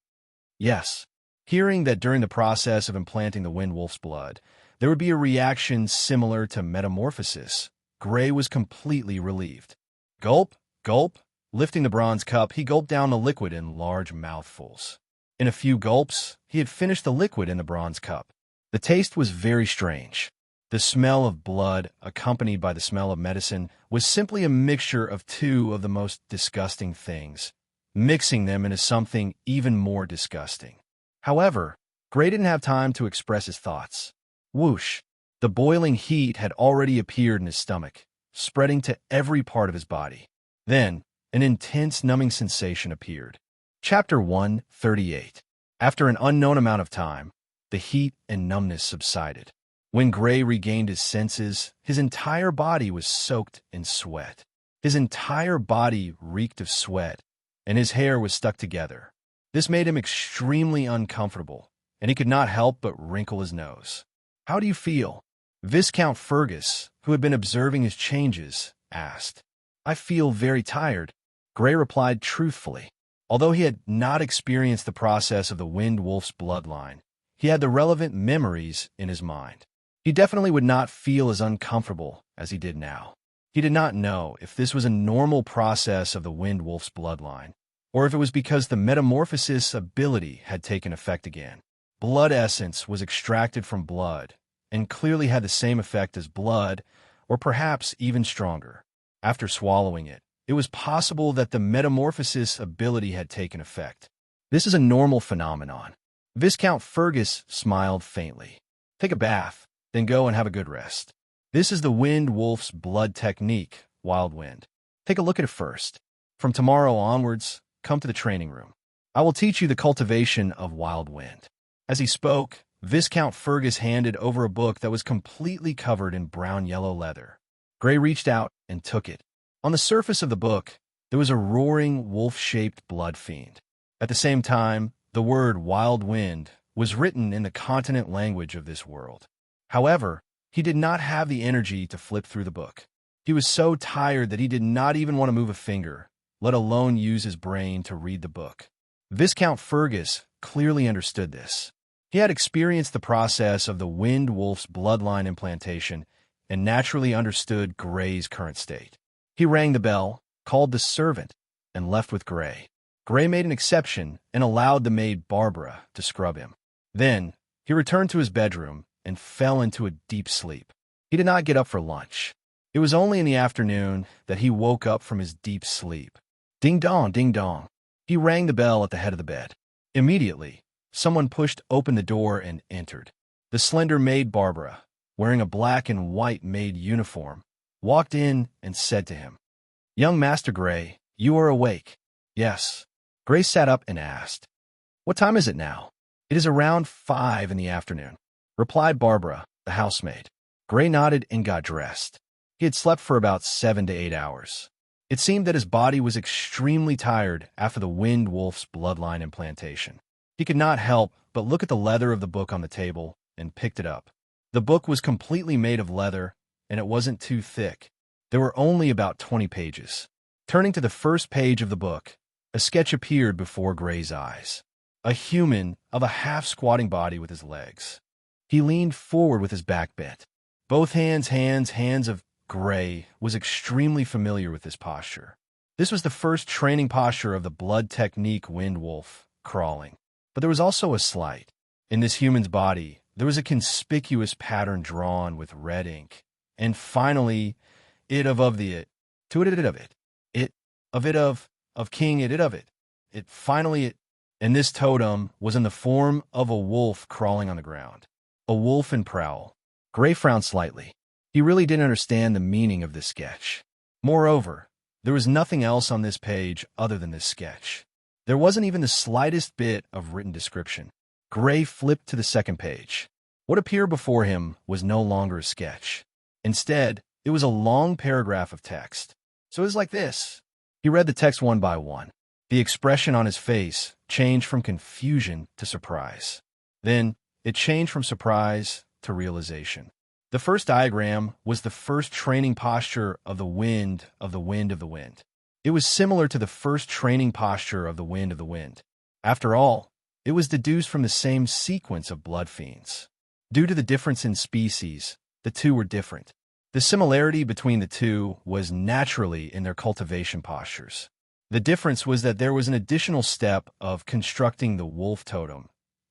Yes. Hearing that during the process of implanting the wind wolf's blood, there would be a reaction similar to metamorphosis, Gray was completely relieved. Gulp, gulp. Lifting the bronze cup, he gulped down the liquid in large mouthfuls. In a few gulps, he had finished the liquid in the bronze cup. The taste was very strange. The smell of blood, accompanied by the smell of medicine, was simply a mixture of 2 of the most disgusting things, mixing them into something even more disgusting. However, Gray didn't have time to express his thoughts. Whoosh! The boiling heat had already appeared in his stomach, spreading to every part of his body. Then, an intense numbing sensation appeared. Chapter 138. After an unknown amount of time, the heat and numbness subsided. When Gray regained his senses, his entire body was soaked in sweat. His entire body reeked of sweat, and his hair was stuck together. This made him extremely uncomfortable, and he could not help but wrinkle his nose. "How do you feel?" Viscount Fergus, who had been observing his changes, asked. "I feel very tired," Grey replied truthfully. Although he had not experienced the process of the Wind Wolf's bloodline, he had the relevant memories in his mind. He definitely would not feel as uncomfortable as he did now. He did not know if this was a normal process of the Wind Wolf's bloodline, or if it was because the metamorphosis ability had taken effect again. Blood essence was extracted from blood, and clearly had the same effect as blood, or perhaps even stronger. After swallowing it, it was possible that the metamorphosis ability had taken effect. This is a normal phenomenon. Viscount Fergus smiled faintly. "Take a bath, then go and have a good rest. This is the Wind Wolf's blood technique, Wild Wind. Take a look at it first. From tomorrow onwards, come to the training room. I will teach you the cultivation of Wild Wind." As he spoke, Viscount Fergus handed over a book that was completely covered in brown-yellow leather. Grey reached out and took it. On the surface of the book, there was a roaring, wolf-shaped blood fiend. At the same time, the word Wild Wind was written in the continent language of this world. However, he did not have the energy to flip through the book. He was so tired that he did not even want to move a finger, let alone use his brain to read the book. Viscount Fergus clearly understood this. He had experienced the process of the Wind Wolf's bloodline implantation and naturally understood Grey's current state. He rang the bell, called the servant, and left with Grey. Grey made an exception and allowed the maid Barbara to scrub him. Then, he returned to his bedroom and fell into a deep sleep. He did not get up for lunch. It was only in the afternoon that he woke up from his deep sleep. Ding dong, ding dong. He rang the bell at the head of the bed. Immediately, someone pushed open the door and entered. The slender maid Barbara, wearing a black and white maid uniform, walked in and said to him, "Young Master Grey, you are awake." "Yes." Grey sat up and asked, "What time is it now?" "It is around 5 in the afternoon," replied Barbara, the housemaid. Grey nodded and got dressed. He had slept for about 7 to 8 hours. It seemed that his body was extremely tired after the Wind Wolf's bloodline implantation. He could not help but look at the leather of the book on the table and picked it up. The book was completely made of leather, and it wasn't too thick. There were only about 20 pages. Turning to the first page of the book, a sketch appeared before Grey's eyes. A human of a half-squatting body with his legs. He leaned forward with his back bent. Both hands of Grey was extremely familiar with this posture. This was the first training posture of the blood technique Wind Wolf, crawling. But there was also a slight. In this human's body, there was a conspicuous pattern drawn with red ink. And finally, it of the it, to it of it, it of king it of it, it finally it, and this totem was in the form of a wolf crawling on the ground. A wolf and prowl. Grey frowned slightly. He really didn't understand the meaning of this sketch. Moreover, there was nothing else on this page other than this sketch. There wasn't even the slightest bit of written description. Grey flipped to the second page. What appeared before him was no longer a sketch. Instead, it was a long paragraph of text. So it was like this. He read the text one by one. The expression on his face changed from confusion to surprise. Then, it changed from surprise to realization. The first diagram was the first training posture of the wind of the wind of the wind. It was similar to the first training posture of the wind of the wind. After all, it was deduced from the same sequence of blood fiends. Due to the difference in species, the two were different. The similarity between the two was naturally in their cultivation postures. The difference was that there was an additional step of constructing the wolf totem,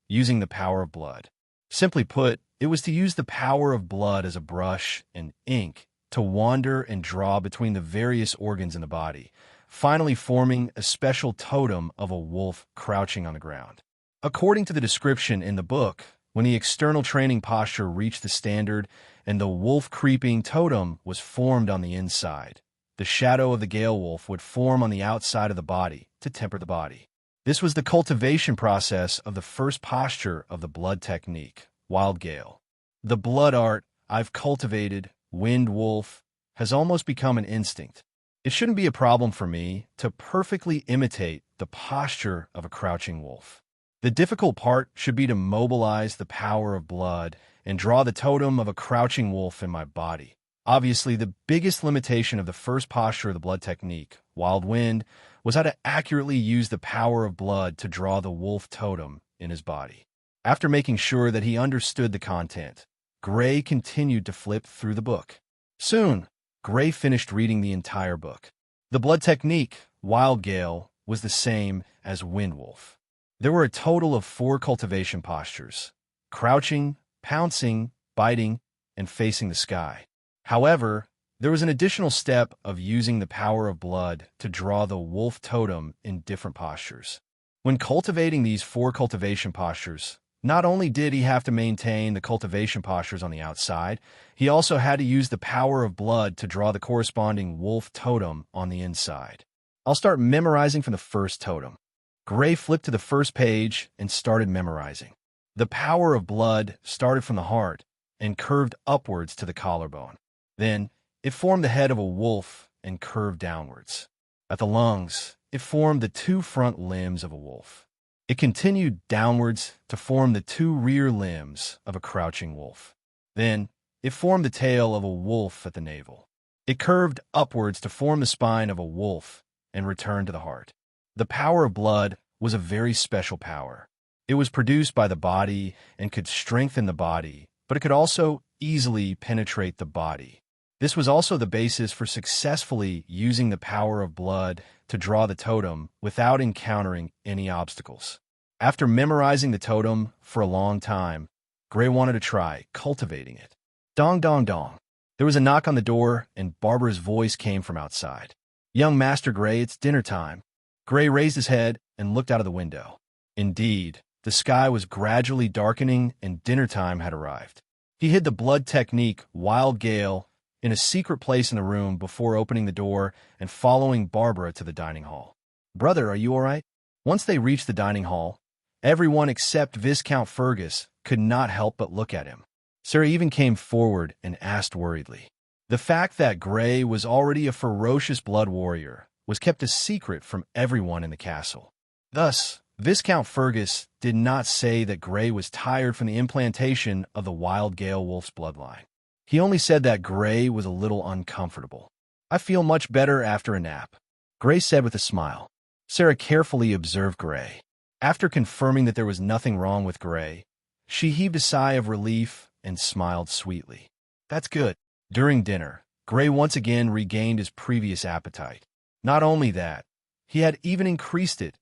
using the power of blood. Simply put, it was to use the power of blood as a brush and ink to wander and draw between the various organs in the body, finally forming a special totem of a wolf crouching on the ground. According to the description in the book, when the external training posture reached the standard and the wolf creeping totem was formed on the inside, the shadow of the Gale Wolf would form on the outside of the body to temper the body. This was the cultivation process of the first posture of the blood technique, Wild Gale. The blood art I've cultivated, Wind Wolf, has almost become an instinct. It shouldn't be a problem for me to perfectly imitate the posture of a crouching wolf. The difficult part should be to mobilize the power of blood and draw the totem of a crouching wolf in my body. Obviously, the biggest limitation of the first posture of the blood technique, Wild Wind, was how to accurately use the power of blood to draw the wolf totem in his body. After making sure that he understood the content, Gray continued to flip through the book. Soon, Gray finished reading the entire book. The blood technique, Wild Gale, was the same as Wind Wolf. There were a total of 4 cultivation postures: crouching, pouncing, biting, and facing the sky. However, there was an additional step of using the power of blood to draw the wolf totem in different postures. When cultivating these 4 cultivation postures, not only did he have to maintain the cultivation postures on the outside, he also had to use the power of blood to draw the corresponding wolf totem on the inside. I'll start memorizing from the first totem. Gray flipped to the first page and started memorizing. The power of blood started from the heart and curved upwards to the collarbone. Then, it formed the head of a wolf and curved downwards. At the lungs, it formed the 2 front limbs of a wolf. It continued downwards to form the 2 rear limbs of a crouching wolf. Then, it formed the tail of a wolf at the navel. It curved upwards to form the spine of a wolf and returned to the heart. The power of blood was a very special power. It was produced by the body and could strengthen the body, but it could also easily penetrate the body. This was also the basis for successfully using the power of blood to draw the totem without encountering any obstacles. After memorizing the totem for a long time, Gray wanted to try cultivating it. Dong, dong, dong. There was a knock on the door, and Barbara's voice came from outside. "Young Master Gray, it's dinner time." Gray raised his head and looked out of the window. Indeed, the sky was gradually darkening and dinner time had arrived. He hid the blood technique, Wild Gale, in a secret place in the room before opening the door and following Barbara to the dining hall. "Brother, are you all right?" Once they reached the dining hall, everyone except Viscount Fergus could not help but look at him. Sarah even came forward and asked worriedly. The fact that Gray was already a ferocious blood warrior was kept a secret from everyone in the castle. Thus, Viscount Fergus did not say that Gray was tired from the implantation of the Wild Gale Wolf's bloodline. He only said that Gray was a little uncomfortable. "I feel much better after a nap," Gray said with a smile. Sarah carefully observed Gray. After confirming that there was nothing wrong with Gray, she heaved a sigh of relief and smiled sweetly. "That's good." During dinner, Gray once again regained his previous appetite. Not only that, he had even increased it,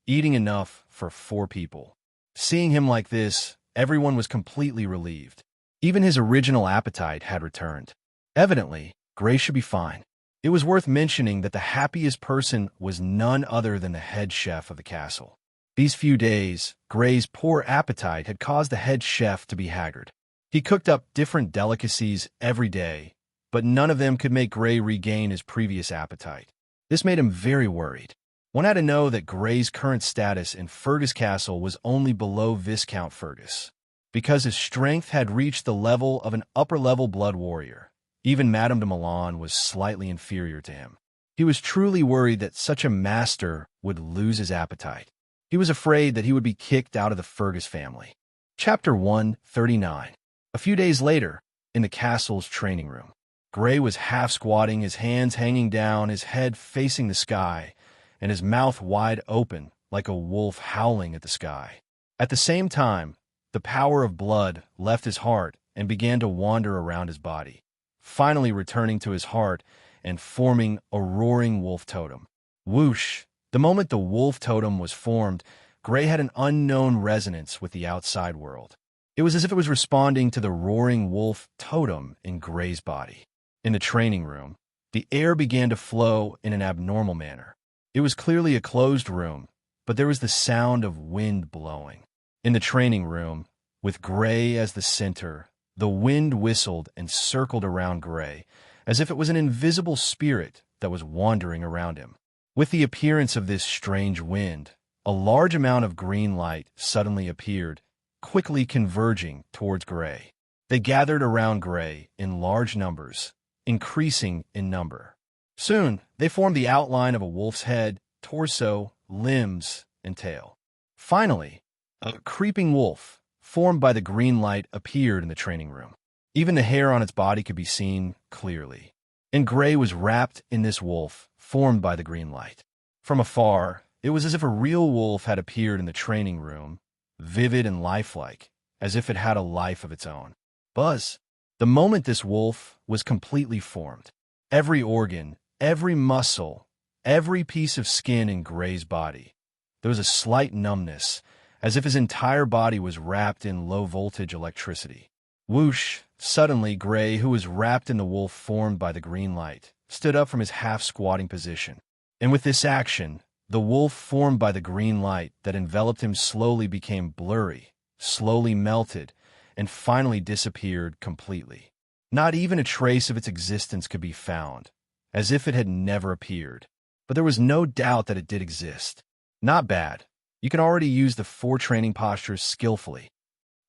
eating enough for 4 people. Seeing him like this, everyone was completely relieved. Even his original appetite had returned. Evidently, Gray should be fine. It was worth mentioning that the happiest person was none other than the head chef of the castle. These few days, Gray's poor appetite had caused the head chef to be haggard. He cooked up different delicacies every day, but none of them could make Gray regain his previous appetite. This made him very worried. One had to know that Gray's current status in Fergus Castle was only below Viscount Fergus, because his strength had reached the level of an upper-level blood warrior. Even Madame de Milan was slightly inferior to him. He was truly worried that such a master would lose his appetite. He was afraid that he would be kicked out of the Fergus family. Chapter 139. A few days later, in the castle's training room, Gray was half-squatting, his hands hanging down, his head facing the sky, and his mouth wide open like a wolf howling at the sky. At the same time, the power of blood left his heart and began to wander around his body, finally returning to his heart and forming a roaring wolf totem. Whoosh! The moment the wolf totem was formed, Gray had an unknown resonance with the outside world. It was as if it was responding to the roaring wolf totem in Gray's body. In the training room, the air began to flow in an abnormal manner. It was clearly a closed room, but there was the sound of wind blowing. In the training room, with Gray as the center, the wind whistled and circled around Gray, as if it was an invisible spirit that was wandering around him. With the appearance of this strange wind, a large amount of green light suddenly appeared, quickly converging towards Gray. They gathered around Gray in large numbers, increasing in number. Soon, they formed the outline of a wolf's head, torso, limbs, and tail. Finally, a creeping wolf, formed by the green light, appeared in the training room. Even the hair on its body could be seen clearly. And Gray was wrapped in this wolf, formed by the green light. From afar, it was as if a real wolf had appeared in the training room, vivid and lifelike, as if it had a life of its own. Buzz. The moment this wolf was completely formed, every organ, every muscle, every piece of skin in Gray's body, there was a slight numbness, as if his entire body was wrapped in low-voltage electricity. Whoosh! Suddenly, Gray, who was wrapped in the wolf formed by the green light, stood up from his half-squatting position. And with this action, the wolf formed by the green light that enveloped him slowly became blurry, slowly melted, and finally disappeared completely. Not even a trace of its existence could be found, as if it had never appeared. But there was no doubt that it did exist. Not bad. You can already use the 4 training postures skillfully.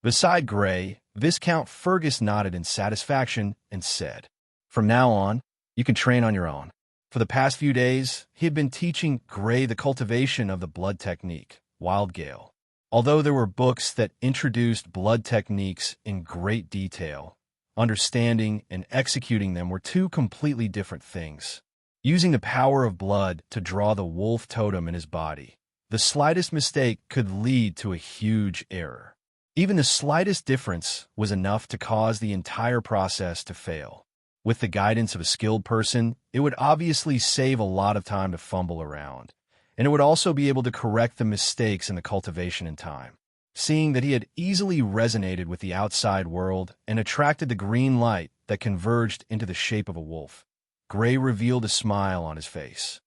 Beside Gray, Viscount Fergus nodded in satisfaction and said, "From now on, you can train on your own." For the past few days, he had been teaching Gray the cultivation of the blood technique, Wild Gale. Although there were books that introduced blood techniques in great detail, understanding and executing them were 2 completely different things. Using the power of blood to draw the wolf totem in his body, the slightest mistake could lead to a huge error. Even the slightest difference was enough to cause the entire process to fail. With the guidance of a skilled person, it would obviously save a lot of time to fumble around, and it would also be able to correct the mistakes in the cultivation in time. Seeing that he had easily resonated with the outside world and attracted the green light that converged into the shape of a wolf, Gray revealed a smile on his face.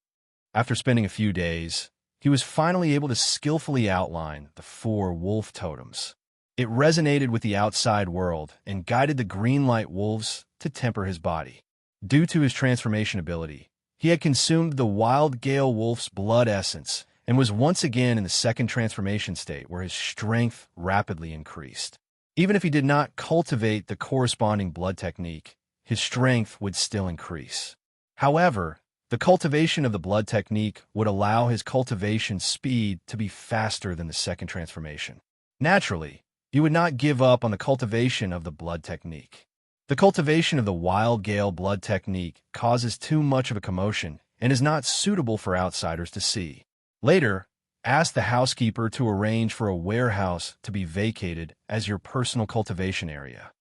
After spending a few days, he was finally able to skillfully outline the 4 wolf totems. It resonated with the outside world and guided the green light wolves to temper his body. Due to his transformation ability, he had consumed the Wild Gale wolf's blood essence and was once again in the second transformation state where his strength rapidly increased. Even if he did not cultivate the corresponding blood technique, his strength would still increase. However, the cultivation of the blood technique would allow his cultivation speed to be faster than the second transformation. Naturally, he would not give up on the cultivation of the blood technique. The cultivation of the Wild Gale blood technique causes too much of a commotion and is not suitable for outsiders to see. Later, ask the housekeeper to arrange for a warehouse to be vacated as your personal cultivation area.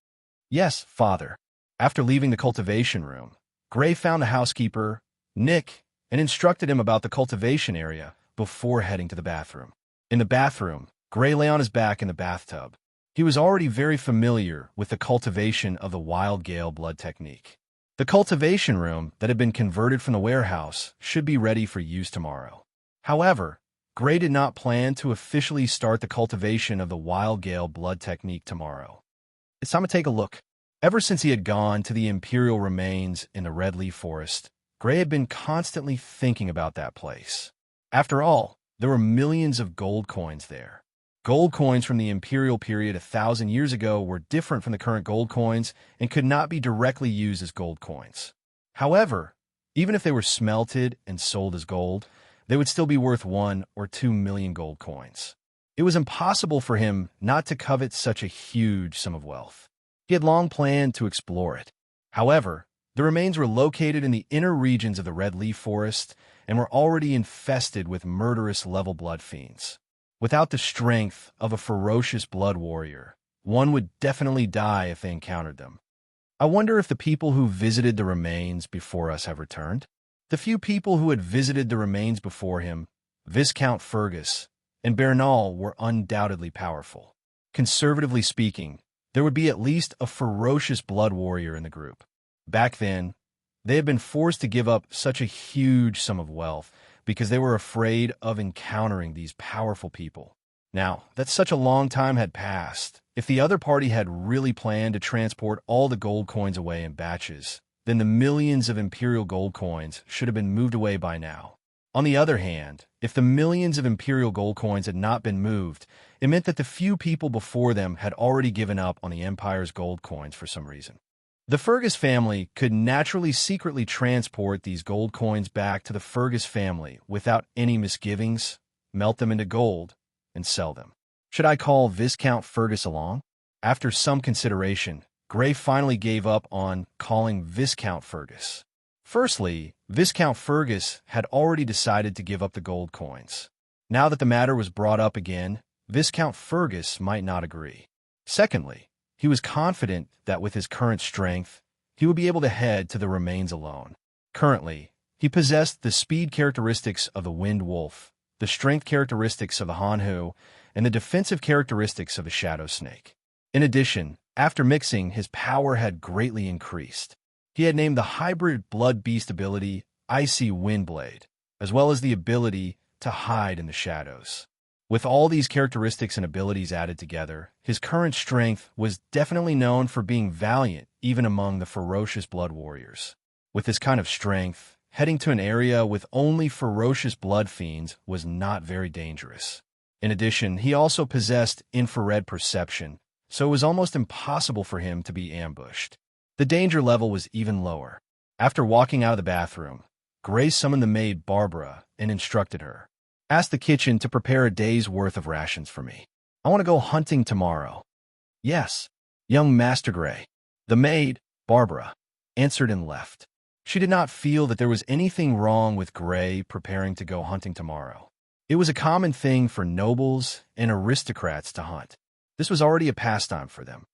Yes, Father. After leaving the cultivation room, Gray found the housekeeper, Nick, and instructed him about the cultivation area before heading to the bathroom. In the bathroom, Gray lay on his back in the bathtub. He was already very familiar with the cultivation of the Wild Gale blood technique. The cultivation room that had been converted from the warehouse should be ready for use tomorrow. However, Gray did not plan to officially start the cultivation of the Wild Gale blood technique tomorrow. It's time to take a look. Ever since he had gone to the Imperial remains in the Red Leaf Forest, Gray had been constantly thinking about that place. After all, there were millions of gold coins there. Gold coins from the Imperial period 1,000 years ago were different from the current gold coins and could not be directly used as gold coins. However, even if they were smelted and sold as gold, they would still be worth 1 or 2 million gold coins. It was impossible for him not to covet such a huge sum of wealth. He had long planned to explore it. However, the remains were located in the inner regions of the Red Leaf Forest and were already infested with murderous level blood fiends. Without the strength of a ferocious blood warrior, one would definitely die if they encountered them. I wonder if the people who visited the remains before us have returned? The few people who had visited the remains before him, Viscount Fergus and Bernal, were undoubtedly powerful. Conservatively speaking, there would be at least a ferocious blood warrior in the group. Back then, they had been forced to give up such a huge sum of wealth because they were afraid of encountering these powerful people. Now, that such a long time had passed, if the other party had really planned to transport all the gold coins away in batches, then the millions of Imperial gold coins should have been moved away by now. On the other hand, if the millions of Imperial gold coins had not been moved, it meant that the few people before them had already given up on the Empire's gold coins for some reason. The Fergus family could naturally secretly transport these gold coins back to the Fergus family without any misgivings, melt them into gold, and sell them. Should I call Viscount Fergus along? After some consideration, Gray finally gave up on calling Viscount Fergus. Firstly, Viscount Fergus had already decided to give up the gold coins. Now that the matter was brought up again, Viscount Fergus might not agree. Secondly, he was confident that with his current strength, he would be able to head to the remains alone. Currently, he possessed the speed characteristics of the Wind Wolf, the strength characteristics of the Hanhu, and the defensive characteristics of the Shadow Snake. In addition, after mixing, his power had greatly increased. He had named the hybrid Blood Beast ability Icy Windblade, as well as the ability to hide in the shadows. With all these characteristics and abilities added together, his current strength was definitely known for being valiant even among the ferocious blood warriors. With this kind of strength, heading to an area with only ferocious blood fiends was not very dangerous. In addition, he also possessed infrared perception, so it was almost impossible for him to be ambushed. The danger level was even lower. After walking out of the bathroom, Gray summoned the maid Barbara and instructed her. Ask the kitchen to prepare a day's worth of rations for me. I want to go hunting tomorrow. Yes, young Master Gray. The maid, Barbara, answered and left. She did not feel that there was anything wrong with Gray preparing to go hunting tomorrow. It was a common thing for nobles and aristocrats to hunt. This was already a pastime for them.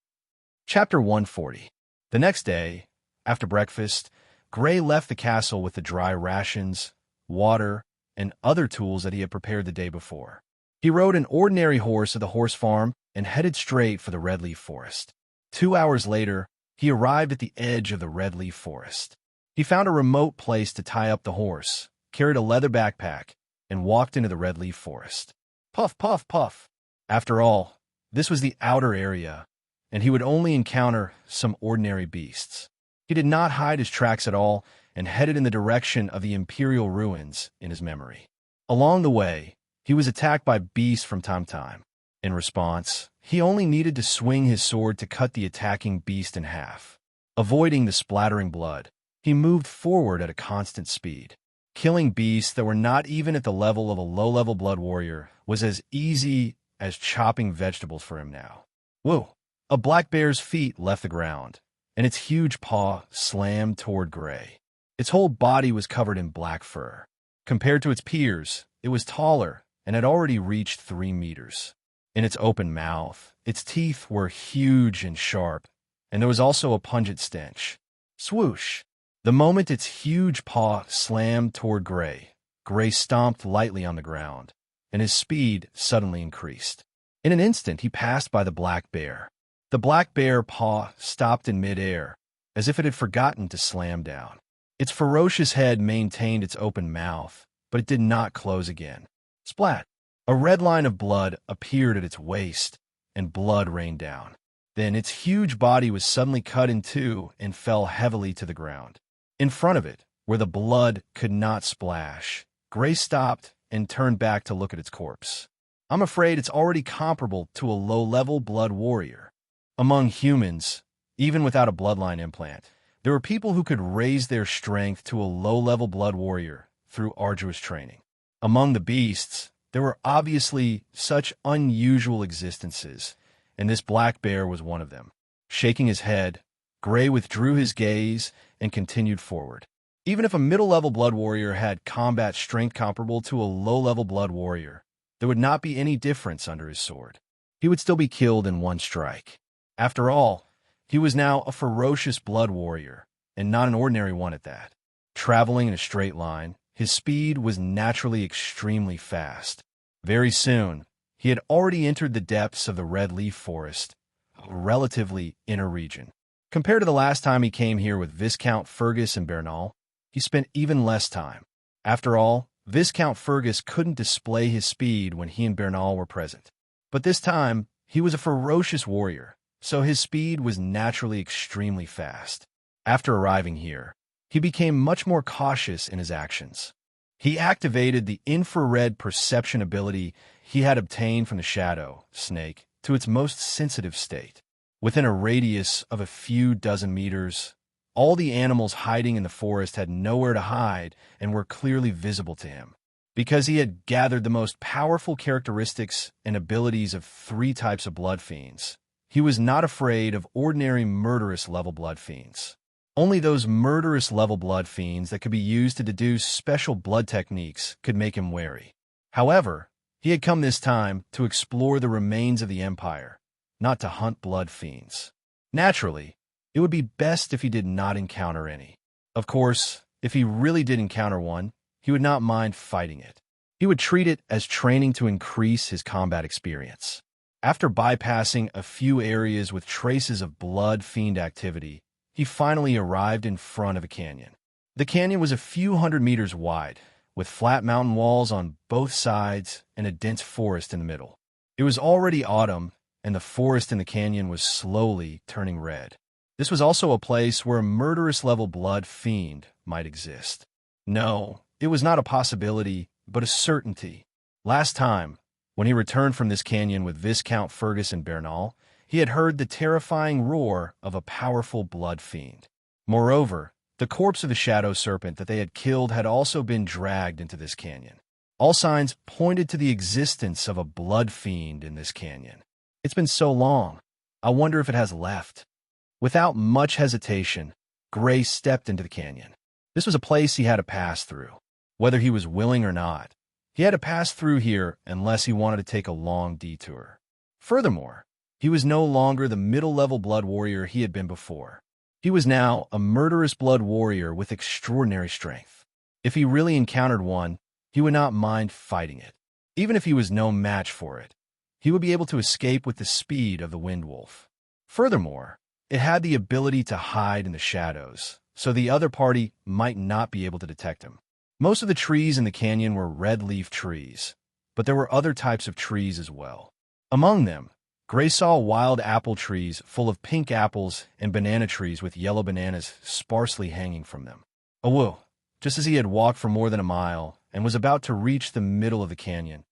Chapter 140. The next day, after breakfast, Gray left the castle with the dry rations, water, and other tools that he had prepared the day before. He rode an ordinary horse at the horse farm and headed straight for the Redleaf Forest. 2 hours later, he arrived at the edge of the Redleaf Forest. He found a remote place to tie up the horse, carried a leather backpack, and walked into the Redleaf Forest. Puff, puff, puff. After all, this was the outer area, and he would only encounter some ordinary beasts. He did not hide his tracks at all and headed in the direction of the Imperial ruins in his memory. Along the way, he was attacked by beasts from time to time. In response, he only needed to swing his sword to cut the attacking beast in half. Avoiding the splattering blood, he moved forward at a constant speed. Killing beasts that were not even at the level of a low-level blood warrior was as easy as chopping vegetables for him now. Whoa! A black bear's feet left the ground, and its huge paw slammed toward Gray. Its whole body was covered in black fur. Compared to its peers, it was taller and had already reached 3 meters. In its open mouth, its teeth were huge and sharp, and there was also a pungent stench. Swoosh! The moment its huge paw slammed toward Gray, Gray stomped lightly on the ground, and his speed suddenly increased. In an instant, he passed by the black bear. The black bear paw stopped in midair, as if it had forgotten to slam down. Its ferocious head maintained its open mouth, but it did not close again. Splat! A red line of blood appeared at its waist, and blood rained down. Then its huge body was suddenly cut in two and fell heavily to the ground. In front of it, where the blood could not splash, Gray stopped and turned back to look at its corpse. I'm afraid it's already comparable to a low-level blood warrior. Among humans, even without a bloodline implant, there were people who could raise their strength to a low-level blood warrior through arduous training. Among the beasts, there were obviously such unusual existences, and this black bear was one of them. Shaking his head, Gray withdrew his gaze and continued forward. Even if a middle-level blood warrior had combat strength comparable to a low-level blood warrior, there would not be any difference under his sword. He would still be killed in one strike. After all, he was now a ferocious blood warrior, and not an ordinary one at that. Traveling in a straight line, his speed was naturally extremely fast. Very soon, he had already entered the depths of the Red Leaf Forest, a relatively inner region. Compared to the last time he came here with Viscount Fergus and Bernal, he spent even less time. After all, Viscount Fergus couldn't display his speed when he and Bernal were present. But this time, he was a ferocious warrior, so his speed was naturally extremely fast. After arriving here, he became much more cautious in his actions. He activated the infrared perception ability he had obtained from the Shadow Snake to its most sensitive state. Within a radius of a few dozen meters, all the animals hiding in the forest had nowhere to hide and were clearly visible to him. Because he had gathered the most powerful characteristics and abilities of 3 types of blood fiends, he was not afraid of ordinary murderous-level blood fiends. Only those murderous-level blood fiends that could be used to deduce special blood techniques could make him wary. However, he had come this time to explore the remains of the Empire, not to hunt blood fiends. Naturally, it would be best if he did not encounter any. Of course, if he really did encounter one, he would not mind fighting it. He would treat it as training to increase his combat experience. After bypassing a few areas with traces of blood fiend activity, he finally arrived in front of a canyon. The canyon was a few hundred meters wide, with flat mountain walls on both sides and a dense forest in the middle. It was already autumn, and the forest in the canyon was slowly turning red. This was also a place where a murderous-level blood fiend might exist. No, it was not a possibility, but a certainty. Last time, when he returned from this canyon with Viscount Fergus and Bernal, he had heard the terrifying roar of a powerful blood fiend. Moreover, the corpse of the shadow serpent that they had killed had also been dragged into this canyon. All signs pointed to the existence of a blood fiend in this canyon. It's been so long. I wonder if it has left. Without much hesitation, Gray stepped into the canyon. This was a place he had to pass through. Whether he was willing or not, he had to pass through here unless he wanted to take a long detour. Furthermore, he was no longer the middle-level blood warrior he had been before. He was now a murderous blood warrior with extraordinary strength. If he really encountered one, he would not mind fighting it. Even if he was no match for it, he would be able to escape with the speed of the wind wolf. Furthermore, it had the ability to hide in the shadows, so the other party might not be able to detect him. Most of the trees in the canyon were red-leaf trees, but there were other types of trees as well. Among them, Gray saw wild apple trees full of pink apples and banana trees with yellow bananas sparsely hanging from them. Awoo! Just as he had walked for more than a mile and was about to reach the middle of the canyon,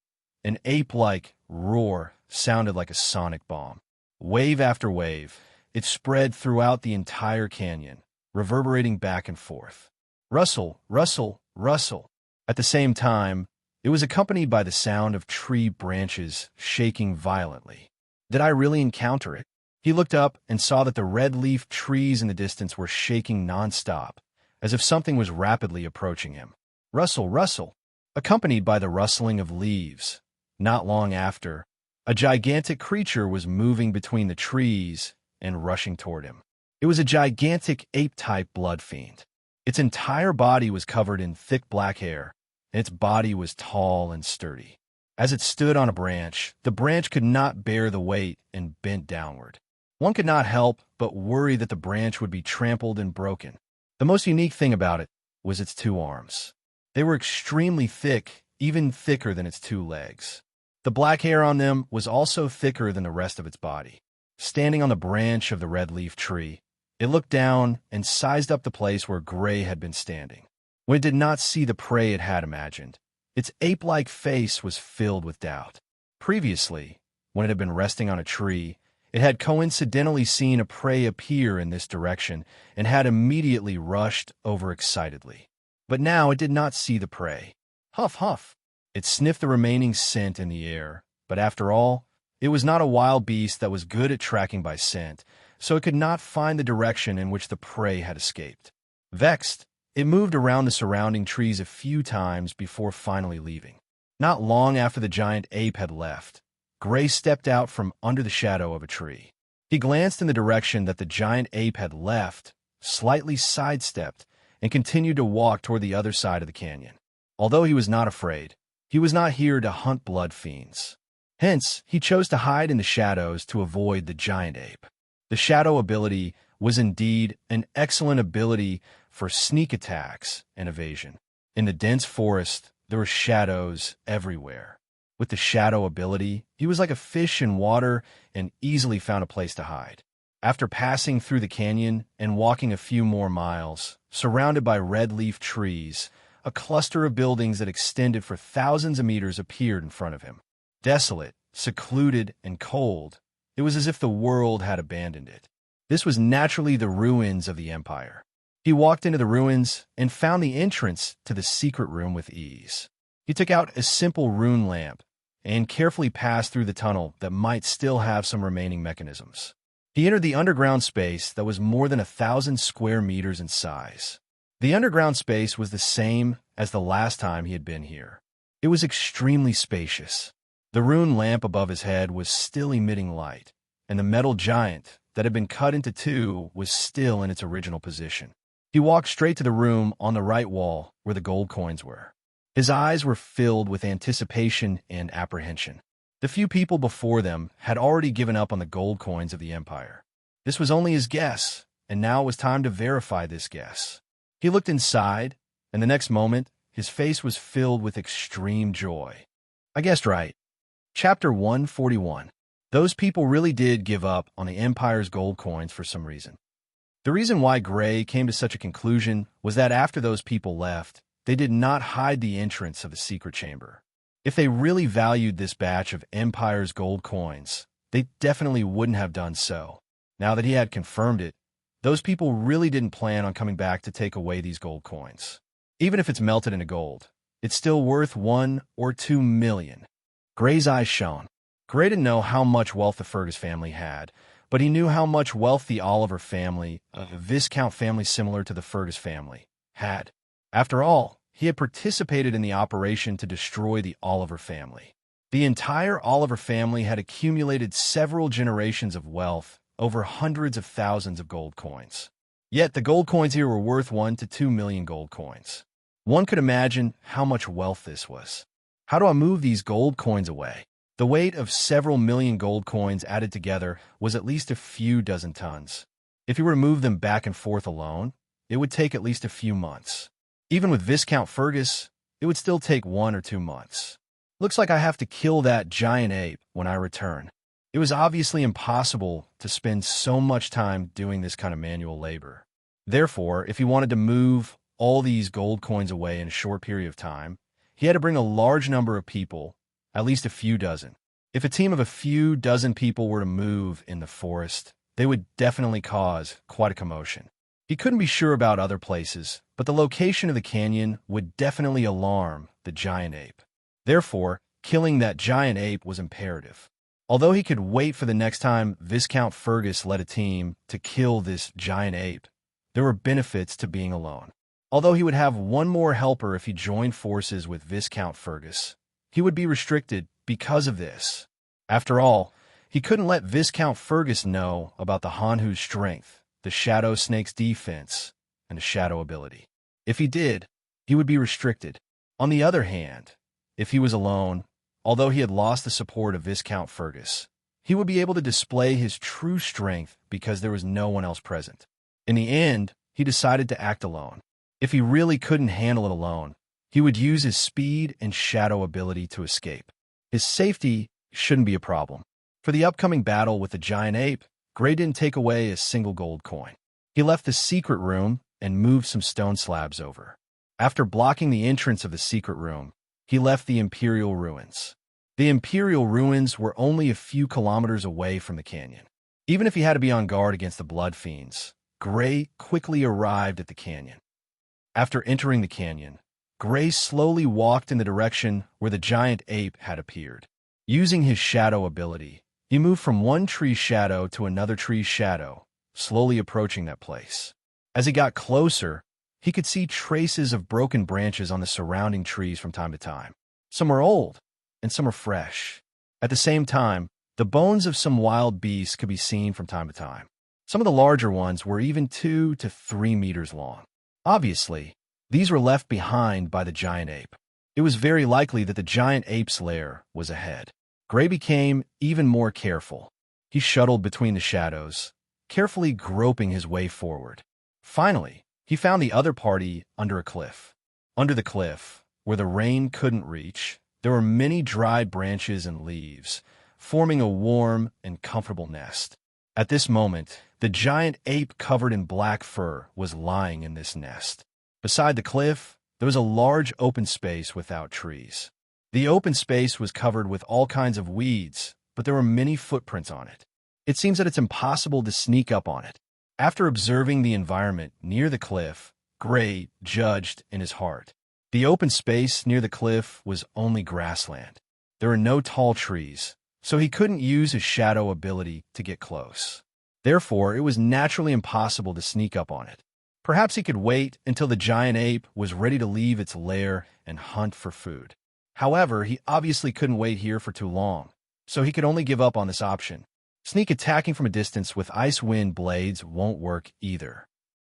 an ape-like roar sounded like a sonic bomb. Wave after wave, it spread throughout the entire canyon, reverberating back and forth. Rustle, rustle, rustle. At the same time, it was accompanied by the sound of tree branches shaking violently. Did I really encounter it? He looked up and saw that the red-leaf trees in the distance were shaking non-stop, as if something was rapidly approaching him. Rustle, rustle, accompanied by the rustling of leaves. Not long after, a gigantic creature was moving between the trees and rushing toward him. It was a gigantic ape-type blood fiend. Its entire body was covered in thick black hair, and its body was tall and sturdy. As it stood on a branch, the branch could not bear the weight and bent downward. One could not help but worry that the branch would be trampled and broken. The most unique thing about it was its 2 arms. They were extremely thick, even thicker than its 2 legs. The black hair on them was also thicker than the rest of its body. Standing on the branch of the red-leaf tree, it looked down and sized up the place where Gray had been standing. When it did not see the prey it had imagined, its ape-like face was filled with doubt. Previously, when it had been resting on a tree, it had coincidentally seen a prey appear in this direction and had immediately rushed over excitedly. But now it did not see the prey. Huff, huff. It sniffed the remaining scent in the air, but after all, it was not a wild beast that was good at tracking by scent, so it could not find the direction in which the prey had escaped. Vexed, it moved around the surrounding trees a few times before finally leaving. Not long after the giant ape had left, Gray stepped out from under the shadow of a tree. He glanced in the direction that the giant ape had left, slightly sidestepped, and continued to walk toward the other side of the canyon. Although he was not afraid, he was not here to hunt blood fiends. Hence, he chose to hide in the shadows to avoid the giant ape. The shadow ability was indeed an excellent ability for sneak attacks and evasion. In the dense forest, there were shadows everywhere. With the shadow ability, he was like a fish in water and easily found a place to hide. After passing through the canyon and walking a few more miles, surrounded by red-leaf trees, a cluster of buildings that extended for thousands of meters appeared in front of him. Desolate, secluded, and cold, it It was as if the world had abandoned it. This was naturally the ruins of the Empire. He walked into the ruins and found the entrance to the secret room with ease. He took out a simple rune lamp and carefully passed through the tunnel that might still have some remaining mechanisms. He entered the underground space that was more than 1,000 square meters in size. The underground space was the same as the last time he had been here. It was extremely spacious. The rune lamp above his head was still emitting light, and the metal giant that had been cut into two was still in its original position. He walked straight to the room on the right wall where the gold coins were. His eyes were filled with anticipation and apprehension. The few people before them had already given up on the gold coins of the Empire. This was only his guess, and now it was time to verify this guess. He looked inside, and the next moment, his face was filled with extreme joy. I guessed right. Chapter 141. Those people really did give up on the Empire's gold coins for some reason. The reason why Gray came to such a conclusion was that after those people left, they did not hide the entrance of the secret chamber. If they really valued this batch of Empire's gold coins, they definitely wouldn't have done so. Now that he had confirmed it, those people really didn't plan on coming back to take away these gold coins. Even if it's melted into gold, it's still worth 1 or 2 million. Gray's eyes shone. Gray didn't know how much wealth the Fergus family had, but he knew how much wealth the Oliver family, a Viscount family similar to the Fergus family, had. After all, he had participated in the operation to destroy the Oliver family. The entire Oliver family had accumulated several generations of wealth over hundreds of thousands of gold coins. Yet the gold coins here were worth 1 to 2 million gold coins. One could imagine how much wealth this was. How do I move these gold coins away? The weight of several million gold coins added together was at least a few dozen tons. If he were to move them back and forth alone, it would take at least a few months. Even with Viscount Fergus, it would still take 1 or 2 months. Looks like I have to kill that giant ape when I return. It was obviously impossible to spend so much time doing this kind of manual labor. Therefore, if he wanted to move all these gold coins away in a short period of time, he had to bring a large number of people, at least a few dozen. If a team of a few dozen people were to move in the forest, they would definitely cause quite a commotion. He couldn't be sure about other places, but the location of the canyon would definitely alarm the giant ape. Therefore, killing that giant ape was imperative. Although he could wait for the next time Viscount Fergus led a team to kill this giant ape, there were benefits to being alone. Although he would have one more helper if he joined forces with Viscount Fergus, he would be restricted because of this. After all, he couldn't let Viscount Fergus know about the Hanhu's strength, the Shadow Snake's defense, and the Shadow ability. If he did, he would be restricted. On the other hand, if he was alone, although he had lost the support of Viscount Fergus, he would be able to display his true strength because there was no one else present. In the end, he decided to act alone. If he really couldn't handle it alone, he would use his speed and shadow ability to escape. His safety shouldn't be a problem. For the upcoming battle with the giant ape, Gray didn't take away a single gold coin. He left the secret room and moved some stone slabs over. After blocking the entrance of the secret room, he left the Imperial Ruins. The Imperial Ruins were only a few kilometers away from the canyon. Even if he had to be on guard against the Blood Fiends, Gray quickly arrived at the canyon. After entering the canyon, Gray slowly walked in the direction where the giant ape had appeared. Using his shadow ability, he moved from one tree's shadow to another tree's shadow, slowly approaching that place. As he got closer, he could see traces of broken branches on the surrounding trees from time to time. Some were old, and some were fresh. At the same time, the bones of some wild beasts could be seen from time to time. Some of the larger ones were even 2 to 3 meters long. Obviously, these were left behind by the giant ape. It was very likely that the giant ape's lair was ahead. Gray became even more careful. He shuttled between the shadows, carefully groping his way forward. Finally, he found the other party under a cliff. Under the cliff, where the rain couldn't reach, there were many dry branches and leaves, forming a warm and comfortable nest. At this moment, the giant ape covered in black fur was lying in this nest. Beside the cliff, there was a large open space without trees. The open space was covered with all kinds of weeds, but there were many footprints on it. It seems that it's impossible to sneak up on it. After observing the environment near the cliff, Gray judged in his heart. The open space near the cliff was only grassland. There were no tall trees, so he couldn't use his shadow ability to get close. Therefore, it was naturally impossible to sneak up on it. Perhaps he could wait until the giant ape was ready to leave its lair and hunt for food. However, he obviously couldn't wait here for too long, so he could only give up on this option. Sneak attacking from a distance with ice wind blades won't work either.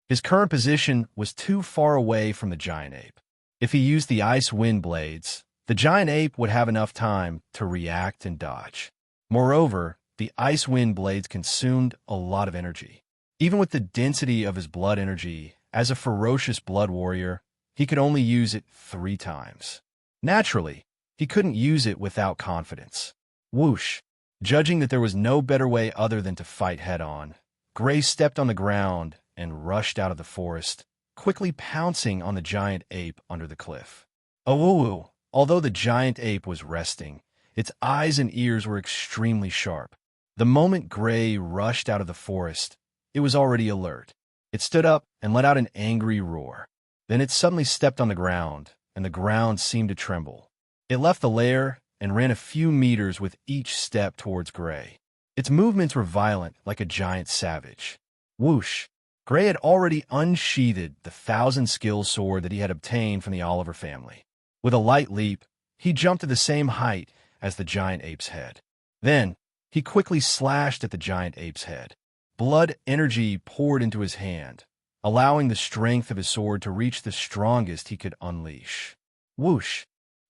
His current position was too far away from the giant ape. If he used the ice wind blades, the giant ape would have enough time to react and dodge. Moreover, the ice wind blades consumed a lot of energy. Even with the density of his blood energy, as a ferocious blood warrior, he could only use it 3 times. Naturally, he couldn't use it without confidence. Whoosh! Judging that there was no better way other than to fight head-on, Gray stepped on the ground and rushed out of the forest, quickly pouncing on the giant ape under the cliff. Oh, although the giant ape was resting, its eyes and ears were extremely sharp. The moment Gray rushed out of the forest, it was already alert. It stood up and let out an angry roar. Then it suddenly stepped on the ground, and the ground seemed to tremble. It left the lair and ran a few meters with each step towards Gray. Its movements were violent, like a giant savage. Whoosh! Gray had already unsheathed the 1,000-skill sword that he had obtained from the Oliver family. With a light leap, he jumped to the same height as the giant ape's head. Then, he quickly slashed at the giant ape's head. Blood energy poured into his hand, allowing the strength of his sword to reach the strongest he could unleash. Whoosh!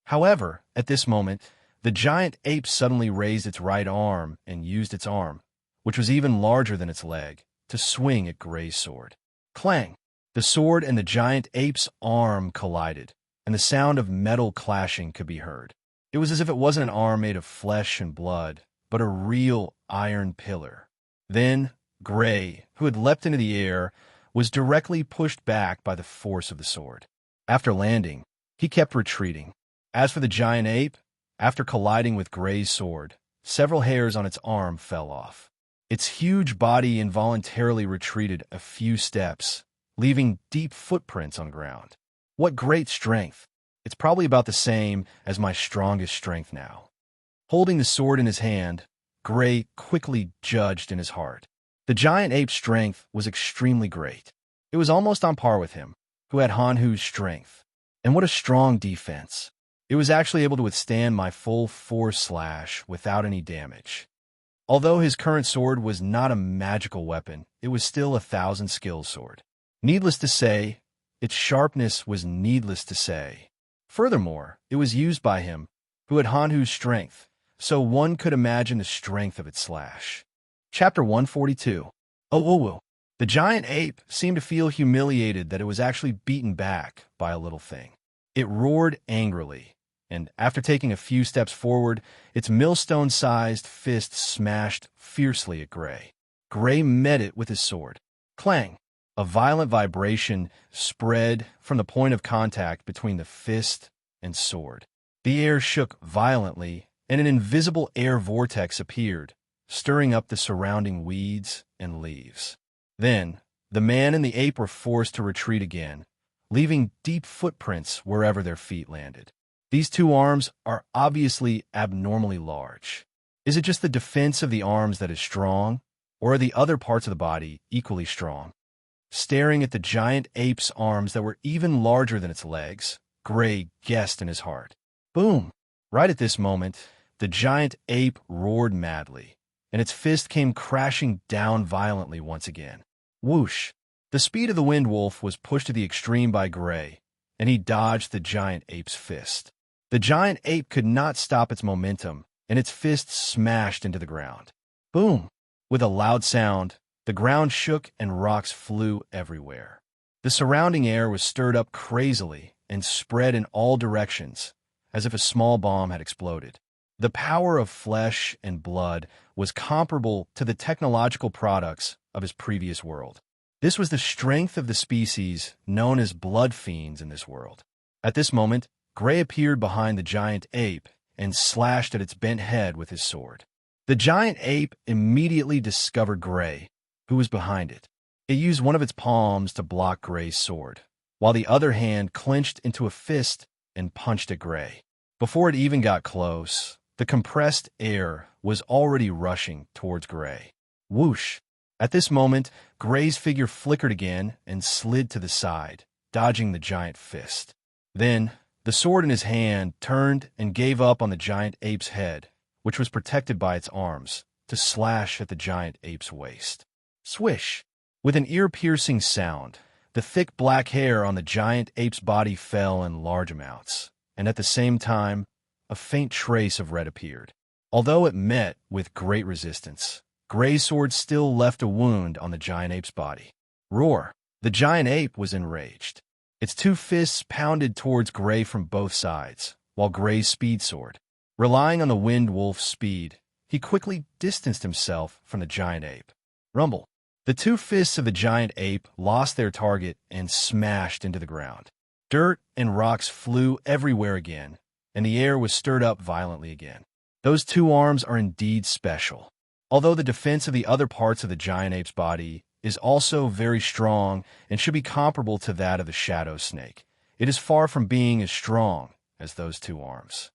However, at this moment, the giant ape suddenly raised its right arm and used its arm, which was even larger than its leg, to swing at Gray's sword. Clang! The sword and the giant ape's arm collided, and the sound of metal clashing could be heard. It was as if it wasn't an arm made of flesh and blood, but a real iron pillar. Then, Gray, who had leapt into the air, was directly pushed back by the force of the sword. After landing, he kept retreating. As for the giant ape, after colliding with Gray's sword, several hairs on its arm fell off. Its huge body involuntarily retreated a few steps, leaving deep footprints on the ground. What great strength! It's probably about the same as my strongest strength now. Holding the sword in his hand, Gray quickly judged in his heart. The giant ape's strength was extremely great. It was almost on par with him, who had Hanhu's strength. And what a strong defense. It was actually able to withstand my full force slash without any damage. Although his current sword was not a magical weapon, it was still a 1,000-skill sword. Needless to say, its sharpness was needless to say. Furthermore, it was used by him, who had Hanhu's strength, so one could imagine the strength of its slash. Chapter 142. Oh. The giant ape seemed to feel humiliated that it was actually beaten back by a little thing. It roared angrily, and after taking a few steps forward, its millstone-sized fist smashed fiercely at Gray. Gray met it with his sword. Clang! A violent vibration spread from the point of contact between the fist and sword. The air shook violently, and an invisible air vortex appeared, stirring up the surrounding weeds and leaves. Then, the man and the ape were forced to retreat again, leaving deep footprints wherever their feet landed. These 2 arms are obviously abnormally large. Is it just the defense of the arms that is strong, or are the other parts of the body equally strong? Staring at the giant ape's arms that were even larger than its legs, Gray guessed in his heart. Boom! Right at this moment, the giant ape roared madly, and its fist came crashing down violently once again. Whoosh! The speed of the wind wolf was pushed to the extreme by Gray, and he dodged the giant ape's fist. The giant ape could not stop its momentum, and its fist smashed into the ground. Boom! With a loud sound, the ground shook and rocks flew everywhere. The surrounding air was stirred up crazily and spread in all directions, as if a small bomb had exploded. The power of flesh and blood was comparable to the technological products of his previous world. This was the strength of the species known as blood fiends in this world. At this moment, Gray appeared behind the giant ape and slashed at its bent head with his sword. The giant ape immediately discovered Gray, who was behind it. It used one of its palms to block Gray's sword, while the other hand clenched into a fist and punched at Gray. Before it even got close, the compressed air was already rushing towards Gray. Whoosh! At this moment, Gray's figure flickered again and slid to the side, dodging the giant fist. Then, the sword in his hand turned and gave up on the giant ape's head, which was protected by its arms, to slash at the giant ape's waist. Swish! With an ear-piercing sound, the thick black hair on the giant ape's body fell in large amounts, and at the same time, a faint trace of red appeared. Although it met with great resistance, Gray's sword still left a wound on the giant ape's body. Roar! The giant ape was enraged. Its two fists pounded towards Gray from both sides, while Gray's speed soared. Relying on the wind wolf's speed, he quickly distanced himself from the giant ape. Rumble! The two fists of the giant ape lost their target and smashed into the ground. Dirt and rocks flew everywhere again, and the air was stirred up violently again. Those two arms are indeed special. Although the defense of the other parts of the giant ape's body is also very strong and should be comparable to that of the shadow snake, it is far from being as strong as those two arms.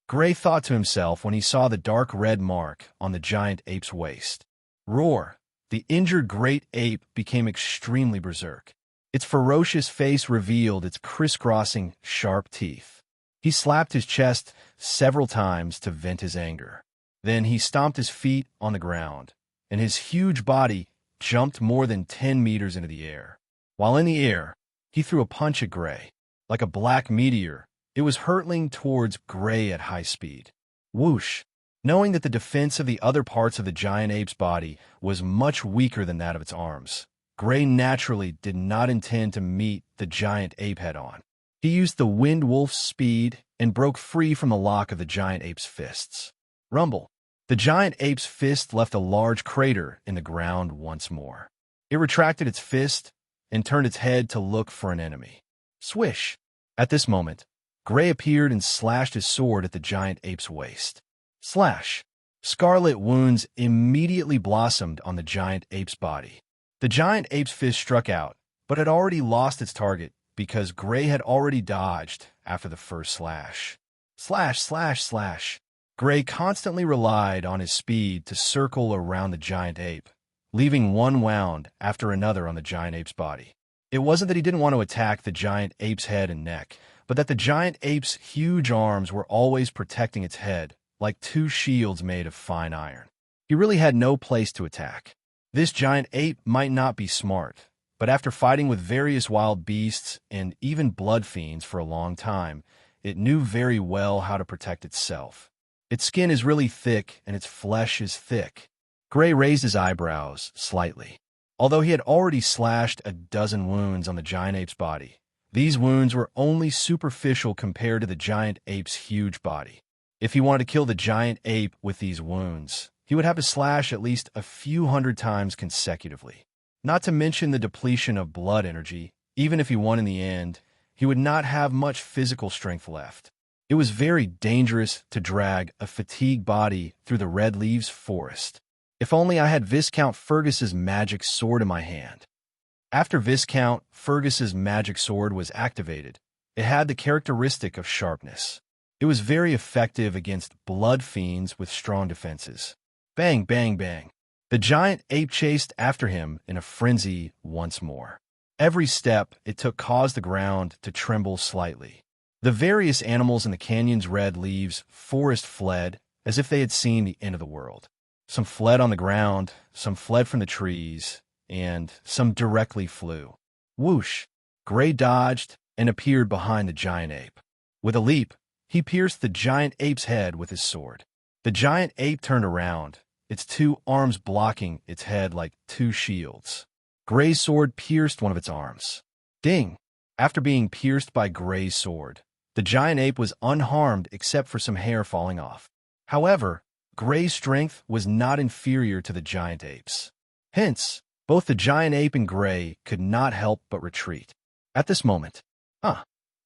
Gray thought to himself when he saw the dark red mark on the giant ape's waist. Roar! The injured great ape became extremely berserk. Its ferocious face revealed its crisscrossing, sharp teeth. He slapped his chest several times to vent his anger. Then he stomped his feet on the ground, and his huge body jumped more than 10 meters into the air. While in the air, he threw a punch at Gray. Like a black meteor, it was hurtling towards Gray at high speed. Whoosh! Knowing that the defense of the other parts of the giant ape's body was much weaker than that of its arms, Gray naturally did not intend to meet the giant ape head-on. He used the wind wolf's speed and broke free from the lock of the giant ape's fists. Rumble! The giant ape's fist left a large crater in the ground once more. It retracted its fist and turned its head to look for an enemy. Swish! At this moment, Gray appeared and slashed his sword at the giant ape's waist. Slash! Scarlet wounds immediately blossomed on the giant ape's body. The giant ape's fist struck out, but had already lost its target because Gray had already dodged after the first slash. Slash, slash, slash. Gray constantly relied on his speed to circle around the giant ape, leaving one wound after another on the giant ape's body. It wasn't that he didn't want to attack the giant ape's head and neck, but that the giant ape's huge arms were always protecting its head, like two shields made of fine iron. He really had no place to attack. This giant ape might not be smart, but after fighting with various wild beasts and even blood fiends for a long time, it knew very well how to protect itself. Its skin is really thick and its flesh is thick. Gray raised his eyebrows slightly. Although he had already slashed a dozen wounds on the giant ape's body, these wounds were only superficial compared to the giant ape's huge body. If he wanted to kill the giant ape with these wounds, he would have to slash at least a few hundred times consecutively. Not to mention the depletion of blood energy. Even if he won in the end, he would not have much physical strength left. It was very dangerous to drag a fatigued body through the red leaves forest. If only I had Viscount Fergus's magic sword in my hand. After Viscount Fergus's magic sword was activated, it had the characteristic of sharpness. It was very effective against blood fiends with strong defenses. Bang, bang, bang. The giant ape chased after him in a frenzy once more. Every step it took caused the ground to tremble slightly. The various animals in the canyon's red leaves forest fled as if they had seen the end of the world. Some fled on the ground, some fled from the trees, and some directly flew. Whoosh! Gray dodged and appeared behind the giant ape. With a leap, he pierced the giant ape's head with his sword. The giant ape turned around, its two arms blocking its head like two shields. Gray's sword pierced one of its arms. Ding! After being pierced by Gray's sword, the giant ape was unharmed except for some hair falling off. However, Gray's strength was not inferior to the giant ape's. Hence, both the giant ape and Gray could not help but retreat. At this moment,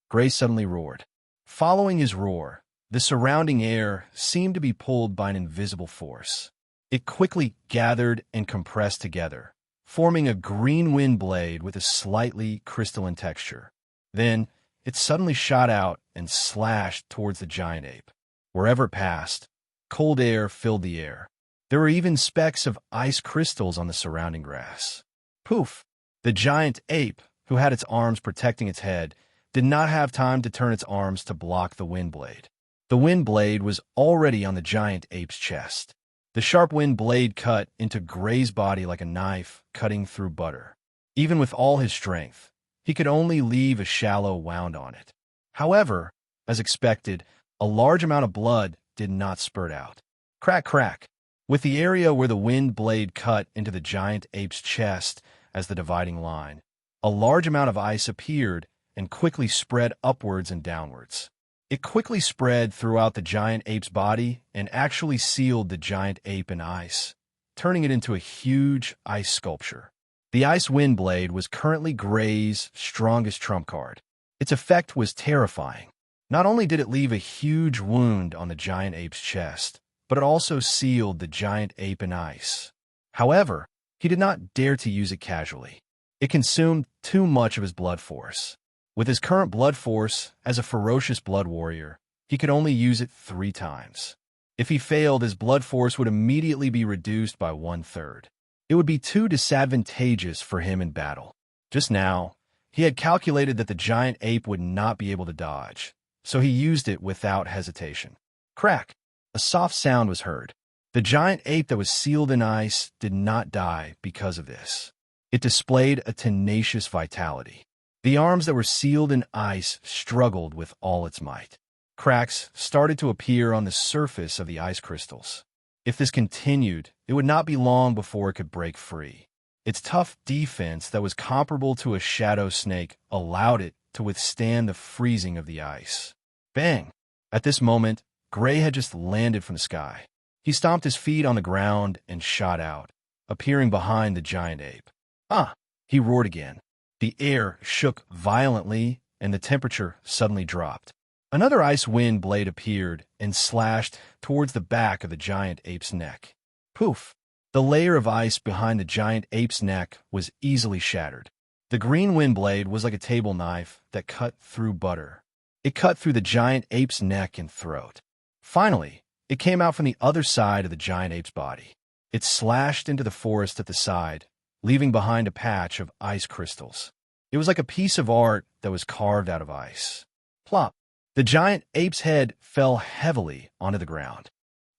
Gray suddenly roared. Following his roar, The surrounding air seemed to be pulled by an invisible force. It quickly gathered and compressed together, forming a green wind blade with a slightly crystalline texture. Then, it suddenly shot out and slashed towards the giant ape. Wherever it passed, cold air filled the air. There were even specks of ice crystals on the surrounding grass. Poof! The giant ape, who had its arms protecting its head, did not have time to turn its arms to block the wind blade. The wind blade was already on the giant ape's chest. The sharp wind blade cut into Gray's body like a knife cutting through butter. Even with all his strength, he could only leave a shallow wound on it. However, as expected, a large amount of blood did not spurt out. Crack, crack. With the area where the wind blade cut into the giant ape's chest as the dividing line, a large amount of ice appeared and quickly spread upwards and downwards. It quickly spread throughout the giant ape's body and actually sealed the giant ape in ice, turning it into a huge ice sculpture. The ice wind blade was currently Gray's strongest trump card. Its effect was terrifying. Not only did it leave a huge wound on the giant ape's chest, but it also sealed the giant ape in ice. However, he did not dare to use it casually. It consumed too much of his blood force. With his current blood force as a ferocious blood warrior, he could only use it 3 times. If he failed, his blood force would immediately be reduced by 1/3. It would be too disadvantageous for him in battle. Just now, he had calculated that the giant ape would not be able to dodge, so he used it without hesitation. Crack! A soft sound was heard. The giant ape that was sealed in ice did not die because of this. It displayed a tenacious vitality. The arms that were sealed in ice struggled with all its might. Cracks started to appear on the surface of the ice crystals. If this continued, it would not be long before it could break free. Its tough defense that was comparable to a shadow snake allowed it to withstand the freezing of the ice. Bang! At this moment, Gray had just landed from the sky. He stomped his feet on the ground and shot out, appearing behind the giant ape. Ah! He roared again. The air shook violently, and the temperature suddenly dropped. Another ice wind blade appeared and slashed towards the back of the giant ape's neck. Poof! The layer of ice behind the giant ape's neck was easily shattered. The green wind blade was like a table knife that cut through butter. It cut through the giant ape's neck and throat. Finally, it came out from the other side of the giant ape's body. It slashed into the forest at the side, leaving behind a patch of ice crystals. It was like a piece of art that was carved out of ice. Plop! The giant ape's head fell heavily onto the ground.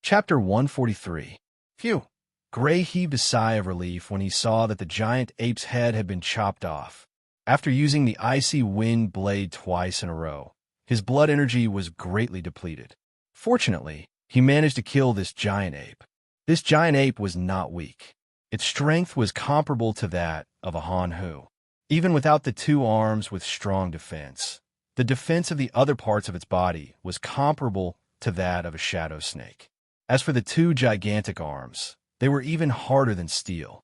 Chapter 143. Phew! Gray heaved a sigh of relief when he saw that the giant ape's head had been chopped off. After using the icy wind blade twice in a row, his blood energy was greatly depleted. Fortunately, he managed to kill this giant ape. This giant ape was not weak. Its strength was comparable to that of a Han-Hu. Even without the 2 arms with strong defense, the defense of the other parts of its body was comparable to that of a shadow snake. As for the 2 gigantic arms, they were even harder than steel.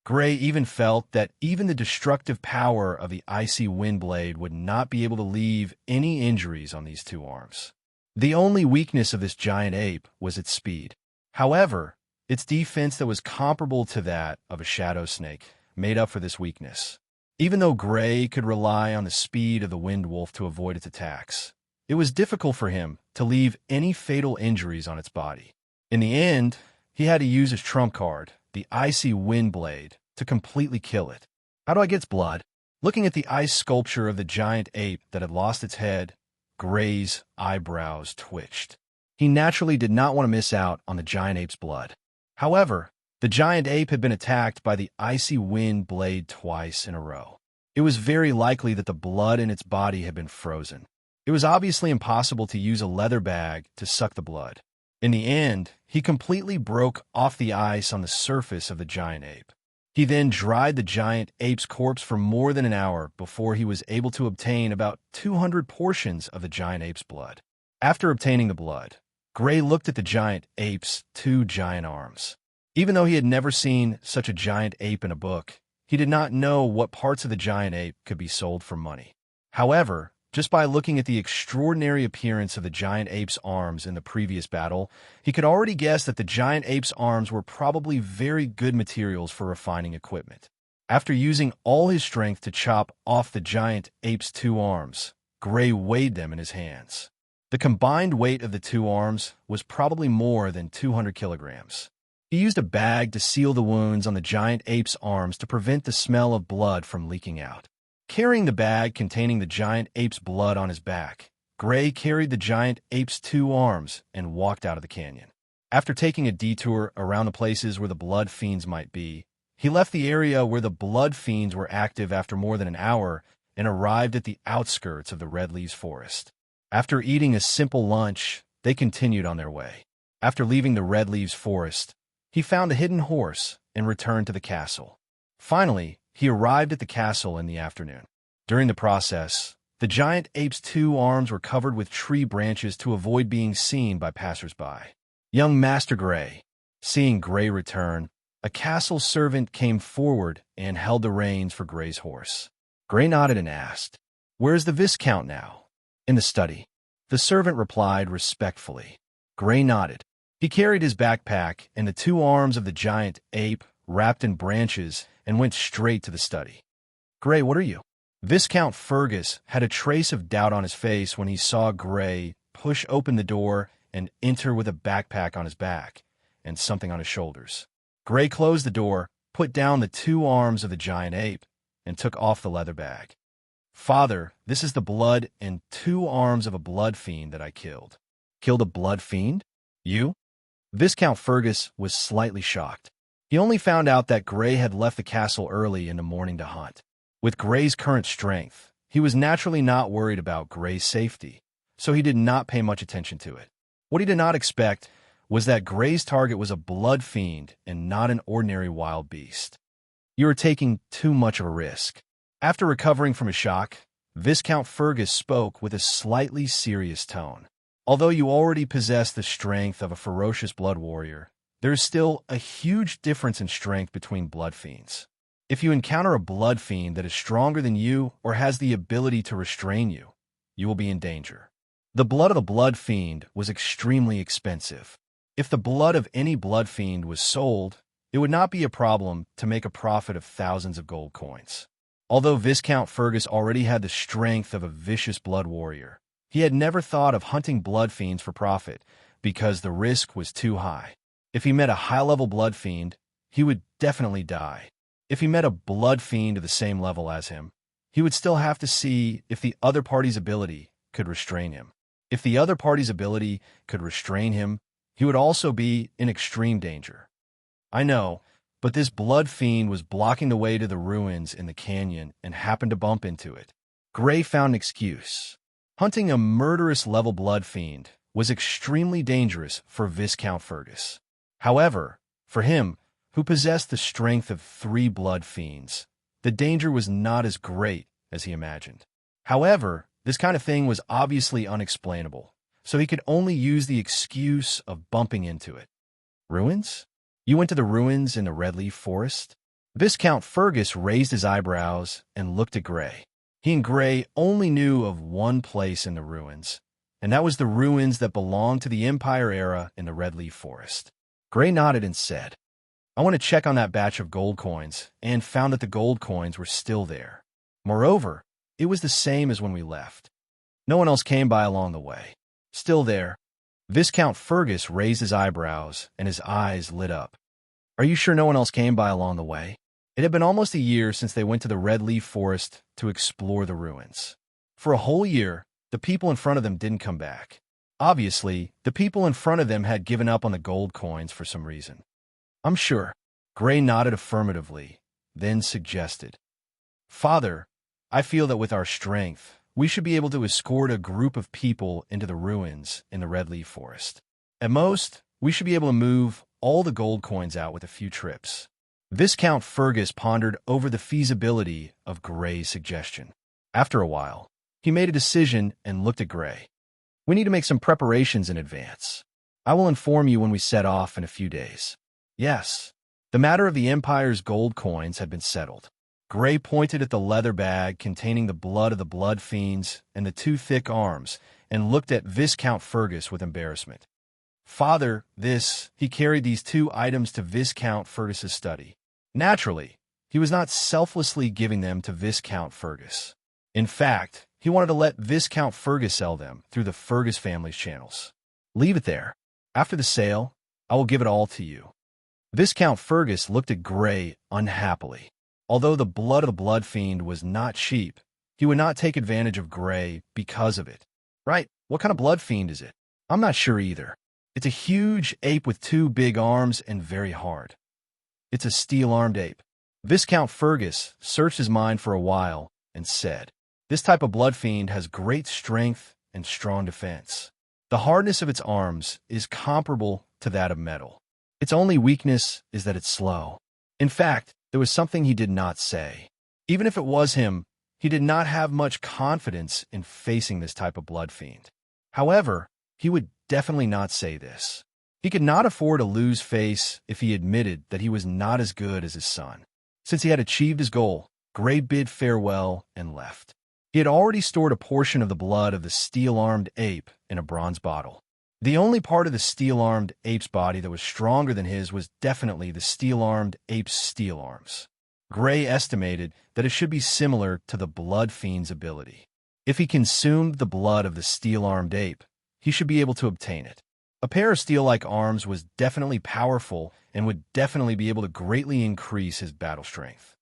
Gray even felt that even the destructive power of the icy wind blade would not be able to leave any injuries on these 2 arms. The only weakness of this giant ape was its speed. However, its defense that was comparable to that of a shadow snake made up for this weakness. Even though Gray could rely on the speed of the wind wolf to avoid its attacks, it was difficult for him to leave any fatal injuries on its body. In the end, he had to use his trump card, the icy wind blade, to completely kill it. How do I get its blood? Looking at the ice sculpture of the giant ape that had lost its head, Gray's eyebrows twitched. He naturally did not want to miss out on the giant ape's blood. However, the giant ape had been attacked by the icy wind blade twice in a row. It was very likely that the blood in its body had been frozen. It was obviously impossible to use a leather bag to suck the blood. In the end, he completely broke off the ice on the surface of the giant ape. He then dried the giant ape's corpse for more than an hour before he was able to obtain about 200 portions of the giant ape's blood. After obtaining the blood, Gray looked at the giant ape's 2 giant arms. Even though he had never seen such a giant ape in a book, he did not know what parts of the giant ape could be sold for money. However, Just by looking at the extraordinary appearance of the giant ape's arms in the previous battle, he could already guess that the giant ape's arms were probably very good materials for refining equipment. After using all his strength to chop off the giant ape's 2 arms, Gray weighed them in his hands. The combined weight of the 2 arms was probably more than 200 kilograms. He used a bag to seal the wounds on the giant ape's arms to prevent the smell of blood from leaking out. Carrying the bag containing the giant ape's blood on his back, Gray carried the giant ape's 2 arms and walked out of the canyon. After taking a detour around the places where the blood fiends might be, he left the area where the blood fiends were active after more than an hour and arrived at the outskirts of the Red Leaves Forest. After eating a simple lunch, they continued on their way. After leaving the Red Leaves Forest, he found a hidden horse and returned to the castle. Finally, he arrived at the castle in the afternoon. During the process, the giant ape's 2 arms were covered with tree branches to avoid being seen by passers-by. Young Master Gray. Seeing Gray return, a castle servant came forward and held the reins for Gray's horse. Gray nodded and asked, "Where is the Viscount now?" "In the study." The servant replied respectfully. Gray nodded. He carried his backpack and the 2 arms of the giant ape wrapped in branches and went straight to the study. "Gray, what are you?" Viscount Fergus had a trace of doubt on his face when he saw Gray push open the door and enter with a backpack on his back and something on his shoulders. Gray closed the door, put down the 2 arms of the giant ape, and took off the leather bag. "Father, this is the blood and 2 arms of a blood fiend that I killed." "Killed a blood fiend? You?" Viscount Fergus was slightly shocked. He only found out that Gray had left the castle early in the morning to hunt. With Gray's current strength, he was naturally not worried about Gray's safety, so he did not pay much attention to it. What he did not expect was that Gray's target was a blood fiend and not an ordinary wild beast. "You are taking too much of a risk." After recovering from a shock, Viscount Fergus spoke with a slightly serious tone. "Although you already possess the strength of a ferocious blood warrior, there is still a huge difference in strength between blood fiends. If you encounter a blood fiend that is stronger than you or has the ability to restrain you, you will be in danger." The blood of the blood fiend was extremely expensive. If the blood of any blood fiend was sold, it would not be a problem to make a profit of thousands of gold coins. Although Viscount Fergus already had the strength of a vicious blood warrior, he had never thought of hunting blood fiends for profit because the risk was too high. If he met a high-level blood fiend, he would definitely die. If he met a blood fiend of the same level as him, he would still have to see if the other party's ability could restrain him. If the other party's ability could restrain him, he would also be in extreme danger. "I know, but this blood fiend was blocking the way to the ruins in the canyon and happened to bump into it." Gray found an excuse. Hunting a murderous level blood fiend was extremely dangerous for Viscount Fergus. However, for him, who possessed the strength of 3 blood fiends, the danger was not as great as he imagined. However, this kind of thing was obviously unexplainable, so he could only use the excuse of bumping into it. "Ruins? You went to the ruins in the Red Leaf Forest?" Viscount Fergus raised his eyebrows and looked at Gray. He and Gray only knew of one place in the ruins, and that was the ruins that belonged to the Empire era in the Red Leaf Forest. Gray nodded and said, "I want to check on that batch of gold coins," and found that the gold coins were still there. Moreover, it was the same as when we left. No one else came by along the way. Still there. Viscount Fergus raised his eyebrows and his eyes lit up. "Are you sure no one else came by along the way?" It had been almost a year since they went to the Red Leaf Forest to explore the ruins. For a whole year, the people in front of them didn't come back. Obviously, the people in front of them had given up on the gold coins for some reason. "I'm sure." Gray nodded affirmatively, then suggested, "Father, I feel that with our strength, we should be able to escort a group of people into the ruins in the Red Leaf Forest. At most, we should be able to move all the gold coins out with a few trips." Viscount Fergus pondered over the feasibility of Gray's suggestion. After a while, he made a decision and looked at Gray. "We need to make some preparations in advance. I will inform you when we set off in a few days." Yes, the matter of the Empire's gold coins had been settled. Gray pointed at the leather bag containing the blood of the blood fiends and the two thick arms, and looked at Viscount Fergus with embarrassment. Father, he carried these two items to Viscount Fergus's study. Naturally, he was not selflessly giving them to Viscount Fergus. In fact, he wanted to let Viscount Fergus sell them through the Fergus family's channels. Leave it there. After the sale, I will give it all to you. Viscount Fergus looked at Gray unhappily. Although the blood of the blood fiend was not cheap, he would not take advantage of Gray because of it. Right, what kind of blood fiend is it? I'm not sure either. It's a huge ape with two big arms and very hard. It's a steel-armed ape. Viscount Fergus searched his mind for a while and said, this type of blood fiend has great strength and strong defense. The hardness of its arms is comparable to that of metal. Its only weakness is that it's slow. In fact, there was something he did not say. Even if it was him, he did not have much confidence in facing this type of blood fiend. However, he would definitely not say this. He could not afford to lose face if he admitted that he was not as good as his son. Since he had achieved his goal, Gray bid farewell and left. He had already stored a portion of the blood of the steel-armed ape in a bronze bottle. The only part of the steel-armed ape's body that was stronger than his was definitely the steel-armed ape's steel arms. Gray estimated that it should be similar to the blood fiend's ability. If he consumed the blood of the steel-armed ape, he should be able to obtain it. A pair of steel-like arms was definitely powerful and would definitely be able to greatly increase his battle strength.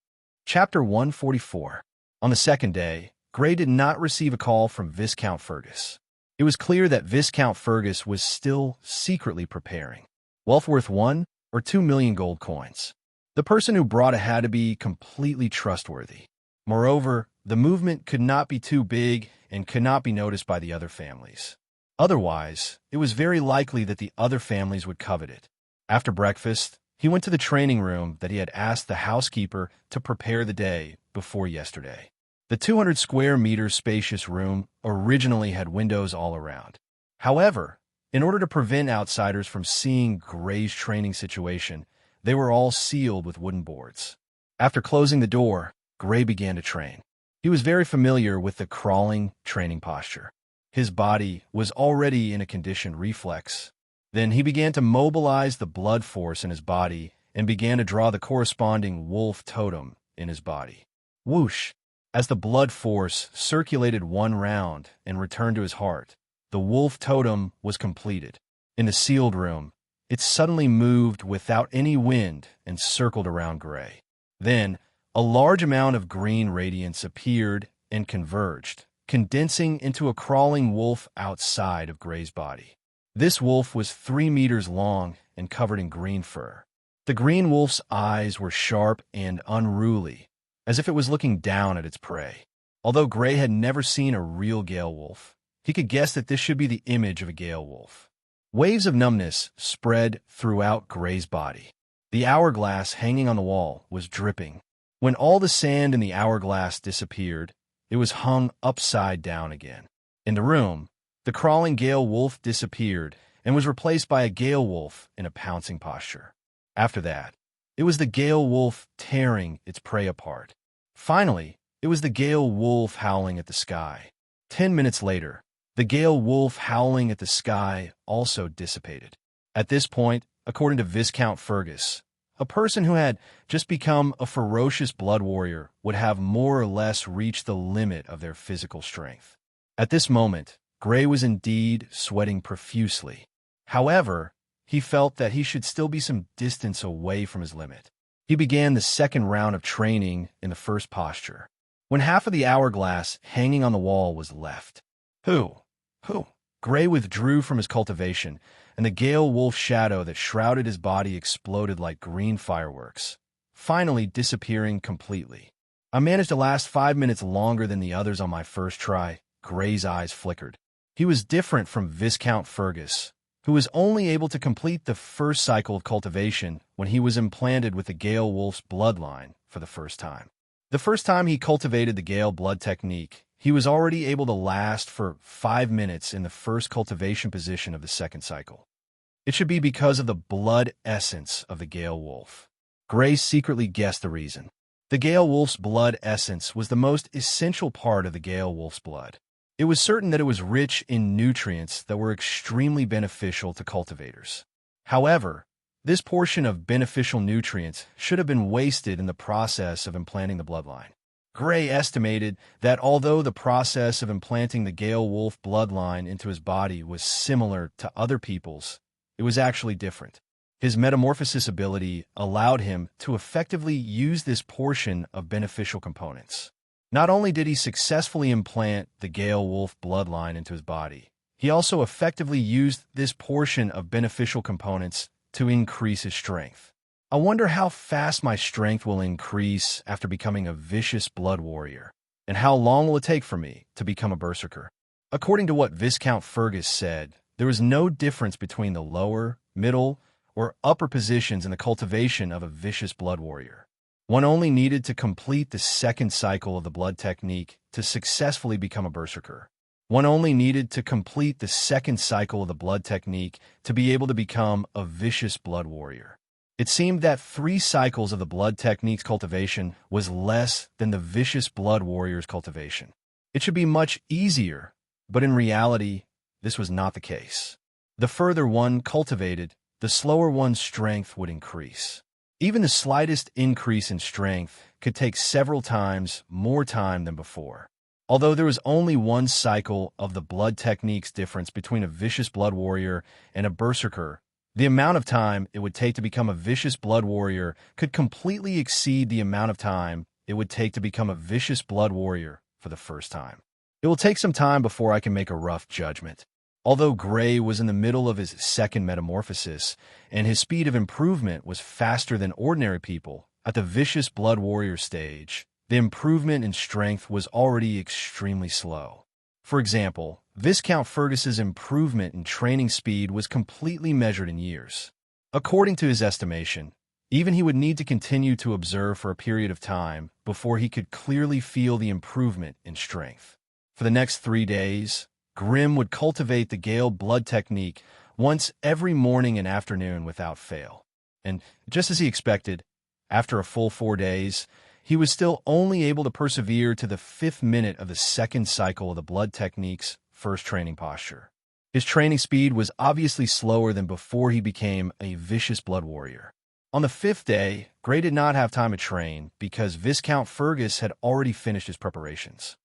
Chapter 144. On the second day, Gray did not receive a call from Viscount Fergus. It was clear that Viscount Fergus was still secretly preparing. Wealth worth 1 or 2 million gold coins. The person who brought it had to be completely trustworthy. Moreover, the movement could not be too big and could not be noticed by the other families. Otherwise, it was very likely that the other families would covet it. After breakfast, he went to the training room that he had asked the housekeeper to prepare the day before yesterday. The 200 square meter spacious room originally had windows all around. However, in order to prevent outsiders from seeing Gray's training situation, they were all sealed with wooden boards. After closing the door, Gray began to train. He was very familiar with the crawling training posture. His body was already in a conditioned reflex. Then he began to mobilize the blood force in his body and began to draw the corresponding wolf totem in his body. Whoosh! As the blood force circulated one round and returned to his heart, the wolf totem was completed. In the sealed room, it suddenly moved without any wind and circled around Gray. Then, a large amount of green radiance appeared and converged, condensing into a crawling wolf outside of Gray's body. This wolf was 3 meters long and covered in green fur. The green wolf's eyes were sharp and unruly, as if it was looking down at its prey. Although Gray had never seen a real Gale wolf, he could guess that this should be the image of a Gale wolf. Waves of numbness spread throughout Gray's body. The hourglass hanging on the wall was dripping. When all the sand in the hourglass disappeared, it was hung upside down again. In the room, the crawling Gale wolf disappeared and was replaced by a Gale wolf in a pouncing posture. After that, it was the Gale wolf tearing its prey apart. Finally, it was the Gale wolf howling at the sky. 10 minutes later, the Gale wolf howling at the sky also dissipated. At this point, according to Viscount Fergus, a person who had just become a ferocious blood warrior would have more or less reached the limit of their physical strength. At this moment, Gray was indeed sweating profusely. However, he felt that he should still be some distance away from his limit. He began the second round of training in the first posture, when half of the hourglass hanging on the wall was left. Who? Gray withdrew from his cultivation, and the Gale wolf shadow that shrouded his body exploded like green fireworks, finally disappearing completely. I managed to last 5 minutes longer than the others on my first try. Gray's eyes flickered. He was different from Viscount Fergus, who was only able to complete the first cycle of cultivation when he was implanted with the Gale wolf's bloodline for the first time. The first time he cultivated the Gale blood technique, he was already able to last for 5 minutes in the first cultivation position of the second cycle. It should be because of the blood essence of the Gale wolf. Gray secretly guessed the reason. The Gale Wolf's blood essence was the most essential part of the Gale Wolf's blood. It was certain that it was rich in nutrients that were extremely beneficial to cultivators. However, this portion of beneficial nutrients should have been wasted in the process of implanting the bloodline. Gray estimated that although the process of implanting the Gale Wolf bloodline into his body was similar to other people's, it was actually different. His metamorphosis ability allowed him to effectively use this portion of beneficial components. Not only did he successfully implant the Gale Wolf bloodline into his body, he also effectively used this portion of beneficial components to increase his strength. I wonder how fast my strength will increase after becoming a vicious blood warrior, and how long will it take for me to become a berserker? According to what Viscount Fergus said, there is no difference between the lower, middle, or upper positions in the cultivation of a vicious blood warrior. One only needed to complete the second cycle of the blood technique to successfully become a berserker. One only needed to complete the second cycle of the blood technique to be able to become a vicious blood warrior. It seemed that 3 cycles of the blood technique's cultivation was less than the vicious blood warrior's cultivation. It should be much easier, but in reality, this was not the case. The further one cultivated, the slower one's strength would increase. Even the slightest increase in strength could take several times more time than before. Although there was only 1 cycle of the blood technique's difference between a vicious blood warrior and a berserker, the amount of time it would take to become a vicious blood warrior could completely exceed the amount of time it would take to become a vicious blood warrior for the first time. It will take some time before I can make a rough judgment. Although Gray was in the middle of his second metamorphosis, and his speed of improvement was faster than ordinary people, at the vicious blood warrior stage, the improvement in strength was already extremely slow. For example, Viscount Fergus's improvement in training speed was completely measured in years. According to his estimation, even he would need to continue to observe for a period of time before he could clearly feel the improvement in strength. For the next 3 days, Grimm would cultivate the Gale blood technique once every morning and afternoon without fail. And just as he expected, after a full 4 days, he was still only able to persevere to the 5th minute of the second cycle of the blood technique's first training posture. His training speed was obviously slower than before he became a vicious blood warrior. On the 5th day, Gray did not have time to train because Viscount Fergus had already finished his preparations.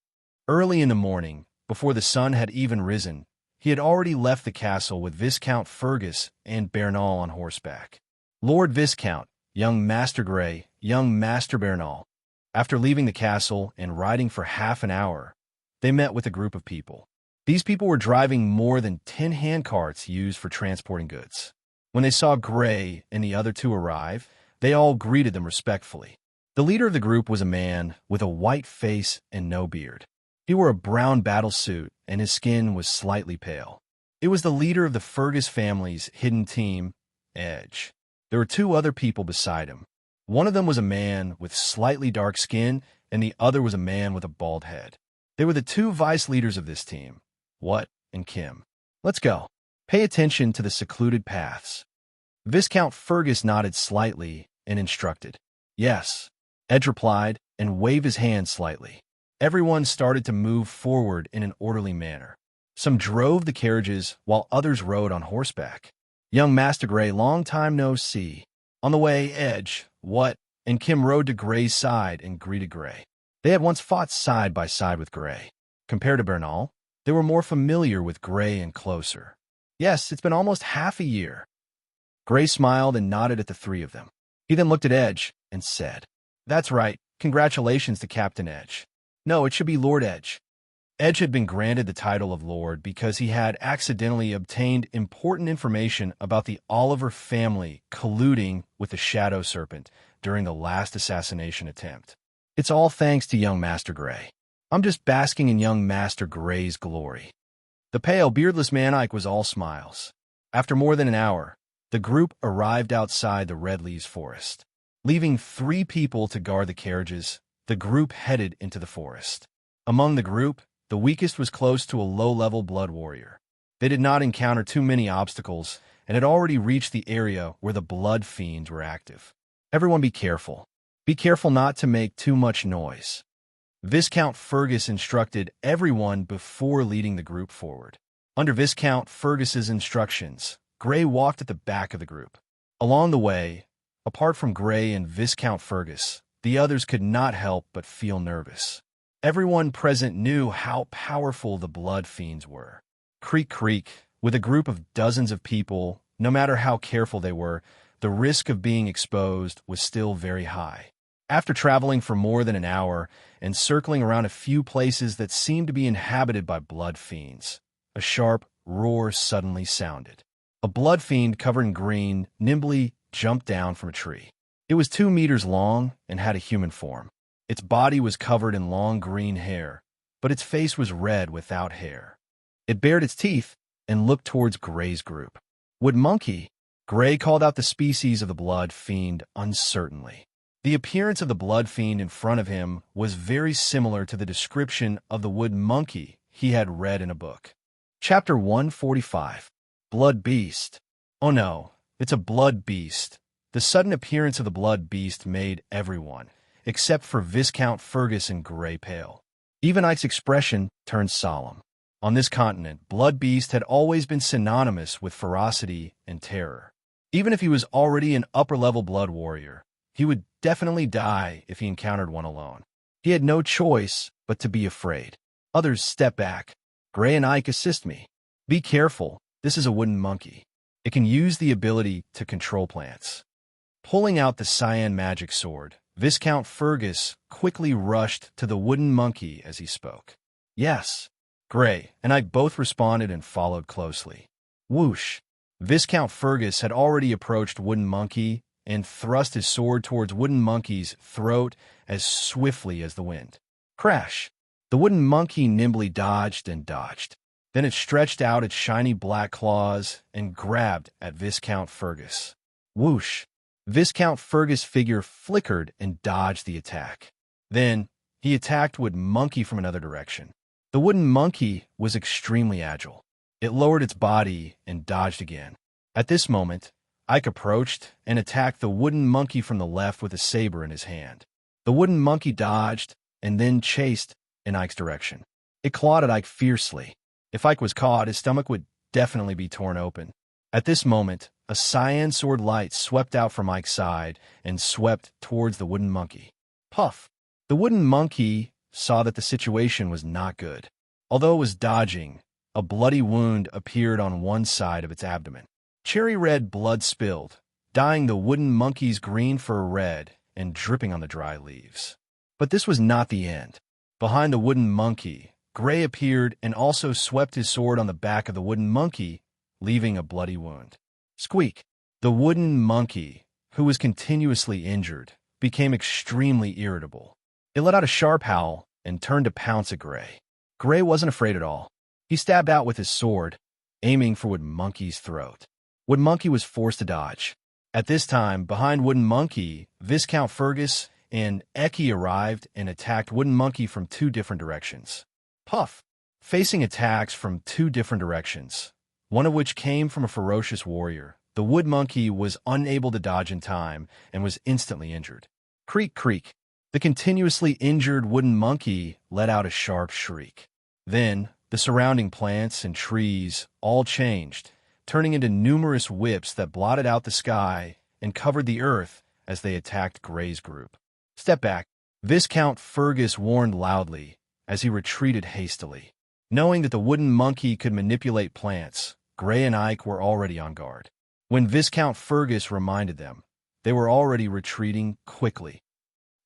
Early in the morning, before the sun had even risen, he had already left the castle with Viscount Fergus and Bernal on horseback. Lord Viscount, young Master Gray, young Master Bernal. After leaving the castle and riding for half an hour, they met with a group of people. These people were driving more than 10 handcarts used for transporting goods. When they saw Gray and the other 2 arrive, they all greeted them respectfully. The leader of the group was a man with a white face and no beard. He wore a brown battle suit, and his skin was slightly pale. It was the leader of the Fergus family's hidden team, Edge. There were 2 other people beside him. One of them was a man with slightly dark skin, and the other was a man with a bald head. They were the 2 vice leaders of this team, What and Kim. Let's go. Pay attention to the secluded paths. Viscount Fergus nodded slightly and instructed. Yes, Edge replied and waved his hand slightly. Everyone started to move forward in an orderly manner. Some drove the carriages while others rode on horseback. Young Master Gray, long time no see. On the way, Edge, What, and Kim rode to Gray's side and greeted Gray. They had once fought side by side with Gray. Compared to Bernal, they were more familiar with Gray and closer. Yes, it's been almost half a year. Gray smiled and nodded at the 3 of them. He then looked at Edge and said, That's right, congratulations to Captain Edge. No, it should be Lord Edge. Edge had been granted the title of Lord because he had accidentally obtained important information about the Oliver family colluding with the Shadow Serpent during the last assassination attempt. It's all thanks to young Master Gray. I'm just basking in young Master Gray's glory. The pale, beardless man Ike was all smiles. After more than an hour, the group arrived outside the Red Leaves Forest. Leaving 3 people to guard the carriages, the group headed into the forest. Among the group, the weakest was close to a low-level blood warrior. They did not encounter too many obstacles and had already reached the area where the blood fiends were active. Everyone be careful. Be careful not to make too much noise. Viscount Fergus instructed everyone before leading the group forward. Under Viscount Fergus's instructions, Gray walked at the back of the group. Along the way, apart from Gray and Viscount Fergus, the others could not help but feel nervous. Everyone present knew how powerful the blood fiends were. Creak, creak, with a group of dozens of people, no matter how careful they were, the risk of being exposed was still very high. After traveling for more than an hour and circling around a few places that seemed to be inhabited by blood fiends, a sharp roar suddenly sounded. A blood fiend covered in green nimbly jumped down from a tree. It was 2 meters long and had a human form. Its body was covered in long green hair, but its face was red without hair. It bared its teeth and looked towards Gray's group. Wood monkey, Gray called out the species of the blood fiend uncertainly. The appearance of the blood fiend in front of him was very similar to the description of the wood monkey he had read in a book. Chapter 145. Blood Beast. Oh no, it's a blood beast. The sudden appearance of the blood beast made everyone, except for Viscount Fergus and Gray, pale. Even Ike's expression turned solemn. On this continent, blood beast had always been synonymous with ferocity and terror. Even if he was already an upper-level blood warrior, he would definitely die if he encountered one alone. He had no choice but to be afraid. Others step back. Gray and Ike assist me. Be careful, this is a wooden monkey. It can use the ability to control plants. Pulling out the cyan magic sword, Viscount Fergus quickly rushed to the wooden monkey as he spoke. Yes. Gray and Ike both responded and followed closely. Whoosh! Viscount Fergus had already approached wooden monkey and thrust his sword towards wooden monkey's throat as swiftly as the wind. Crash! The wooden monkey nimbly dodged and dodged. Then it stretched out its shiny black claws and grabbed at Viscount Fergus. Whoosh! Viscount Fergus' figure flickered and dodged the attack. Then he attacked wooden monkey from another direction. The wooden monkey was extremely agile. It lowered its body and dodged again. At this moment, Ike approached and attacked the wooden monkey from the left with a saber in his hand. The wooden monkey dodged and then chased in Ike's direction. It clawed at Ike fiercely. If Ike was caught, his stomach would definitely be torn open. At this moment, a cyan sword light swept out from Ike's side and swept towards the wooden monkey. Puff! The wooden monkey saw that the situation was not good. Although it was dodging, a bloody wound appeared on one side of its abdomen. Cherry red blood spilled, dyeing the wooden monkey's green fur red and dripping on the dry leaves. But this was not the end. Behind the wooden monkey, Gray appeared and also swept his sword on the back of the wooden monkey, leaving a bloody wound. Squeak! The wooden monkey, who was continuously injured, became extremely irritable. It let out a sharp howl and turned to pounce at Gray. Gray wasn't afraid at all. He stabbed out with his sword, aiming for wooden monkey's throat. Wooden monkey was forced to dodge. At this time, behind wooden monkey, Viscount Fergus and Eki arrived and attacked wooden monkey from 2 different directions. Puff! Facing attacks from 2 different directions, one of which came from a ferocious warrior, the wood monkey was unable to dodge in time and was instantly injured. Creak, creak! The continuously injured wooden monkey let out a sharp shriek. Then, the surrounding plants and trees all changed, turning into numerous whips that blotted out the sky and covered the earth as they attacked Gray's group. Step back, Viscount Fergus warned loudly as he retreated hastily. Knowing that the wooden monkey could manipulate plants, Gray and Ike were already on guard. When Viscount Fergus reminded them, they were already retreating quickly.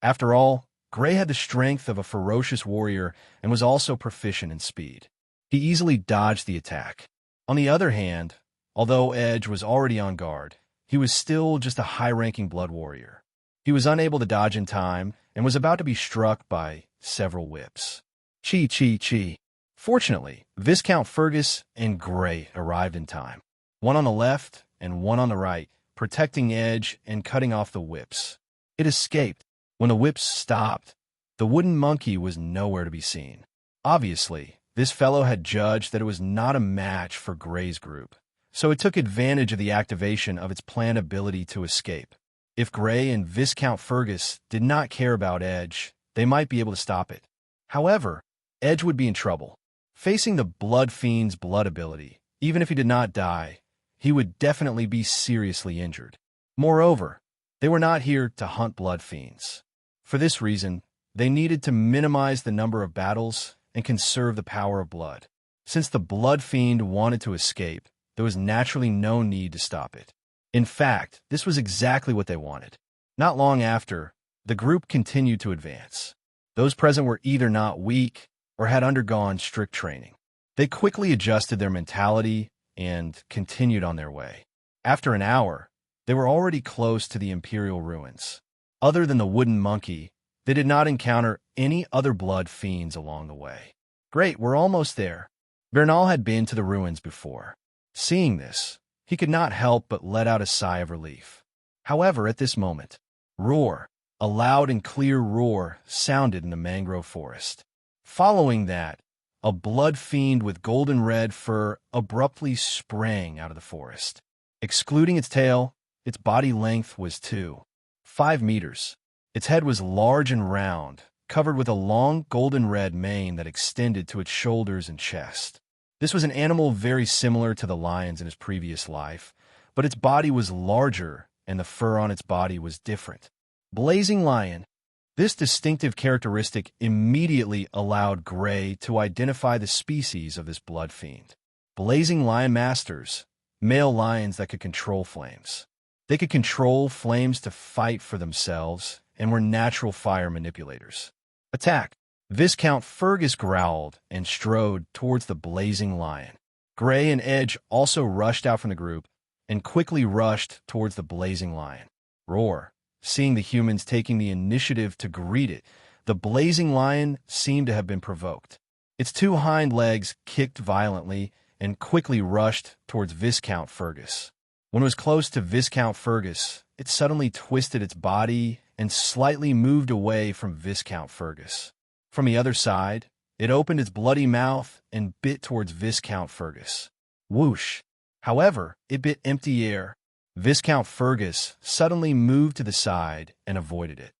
After all, Gray had the strength of a ferocious warrior and was also proficient in speed. He easily dodged the attack. On the other hand, although Edge was already on guard, he was still just a high-ranking blood warrior. He was unable to dodge in time and was about to be struck by several whips. Chee, chee, chee. Fortunately, Viscount Fergus and Gray arrived in time, one on the left and one on the right, protecting Edge and cutting off the whips. It escaped. When the whips stopped, the wooden monkey was nowhere to be seen. Obviously, this fellow had judged that it was not a match for Gray's group, so it took advantage of the activation of its planned ability to escape. If Gray and Viscount Fergus did not care about Edge, they might be able to stop it. However, Edge would be in trouble. Facing the Blood Fiend's blood ability, even if he did not die, he would definitely be seriously injured. Moreover, they were not here to hunt Blood Fiends. For this reason, they needed to minimize the number of battles and conserve the power of blood. Since the Blood Fiend wanted to escape, there was naturally no need to stop it. In fact, this was exactly what they wanted. Not long after, the group continued to advance. Those present were either not weak or had undergone strict training. They quickly adjusted their mentality and continued on their way. After an hour, they were already close to the Imperial ruins. Other than the wooden monkey, they did not encounter any other blood fiends along the way. Great, we're almost there. Bernal had been to the ruins before. Seeing this, he could not help but let out a sigh of relief. However, at this moment, a loud and clear roar sounded in the mangrove forest. Following that, a blood fiend with golden red fur abruptly sprang out of the forest. Excluding its tail, its body length was 5 meters. Its head was large and round, covered with a long golden red mane that extended to its shoulders and chest. This was an animal very similar to the lions in his previous life, but its body was larger and the fur on its body was different. Blazing Lion. This distinctive characteristic immediately allowed Gray to identify the species of this blood fiend. Blazing Lion Masters, male lions that could control flames. They could control flames to fight for themselves and were natural fire manipulators. Attack. Viscount Fergus growled and strode towards the blazing lion. Gray and Edge also rushed out from the group and quickly rushed towards the blazing lion. Roar. Seeing the humans taking the initiative to greet it, the blazing lion seemed to have been provoked. Its 2 hind legs kicked violently and quickly rushed towards Viscount Fergus. When it was close to Viscount Fergus, it suddenly twisted its body and slightly moved away from Viscount Fergus. From the other side, it opened its bloody mouth and bit towards Viscount Fergus. Whoosh! However, it bit empty air. Viscount Fergus suddenly moved to the side and avoided it.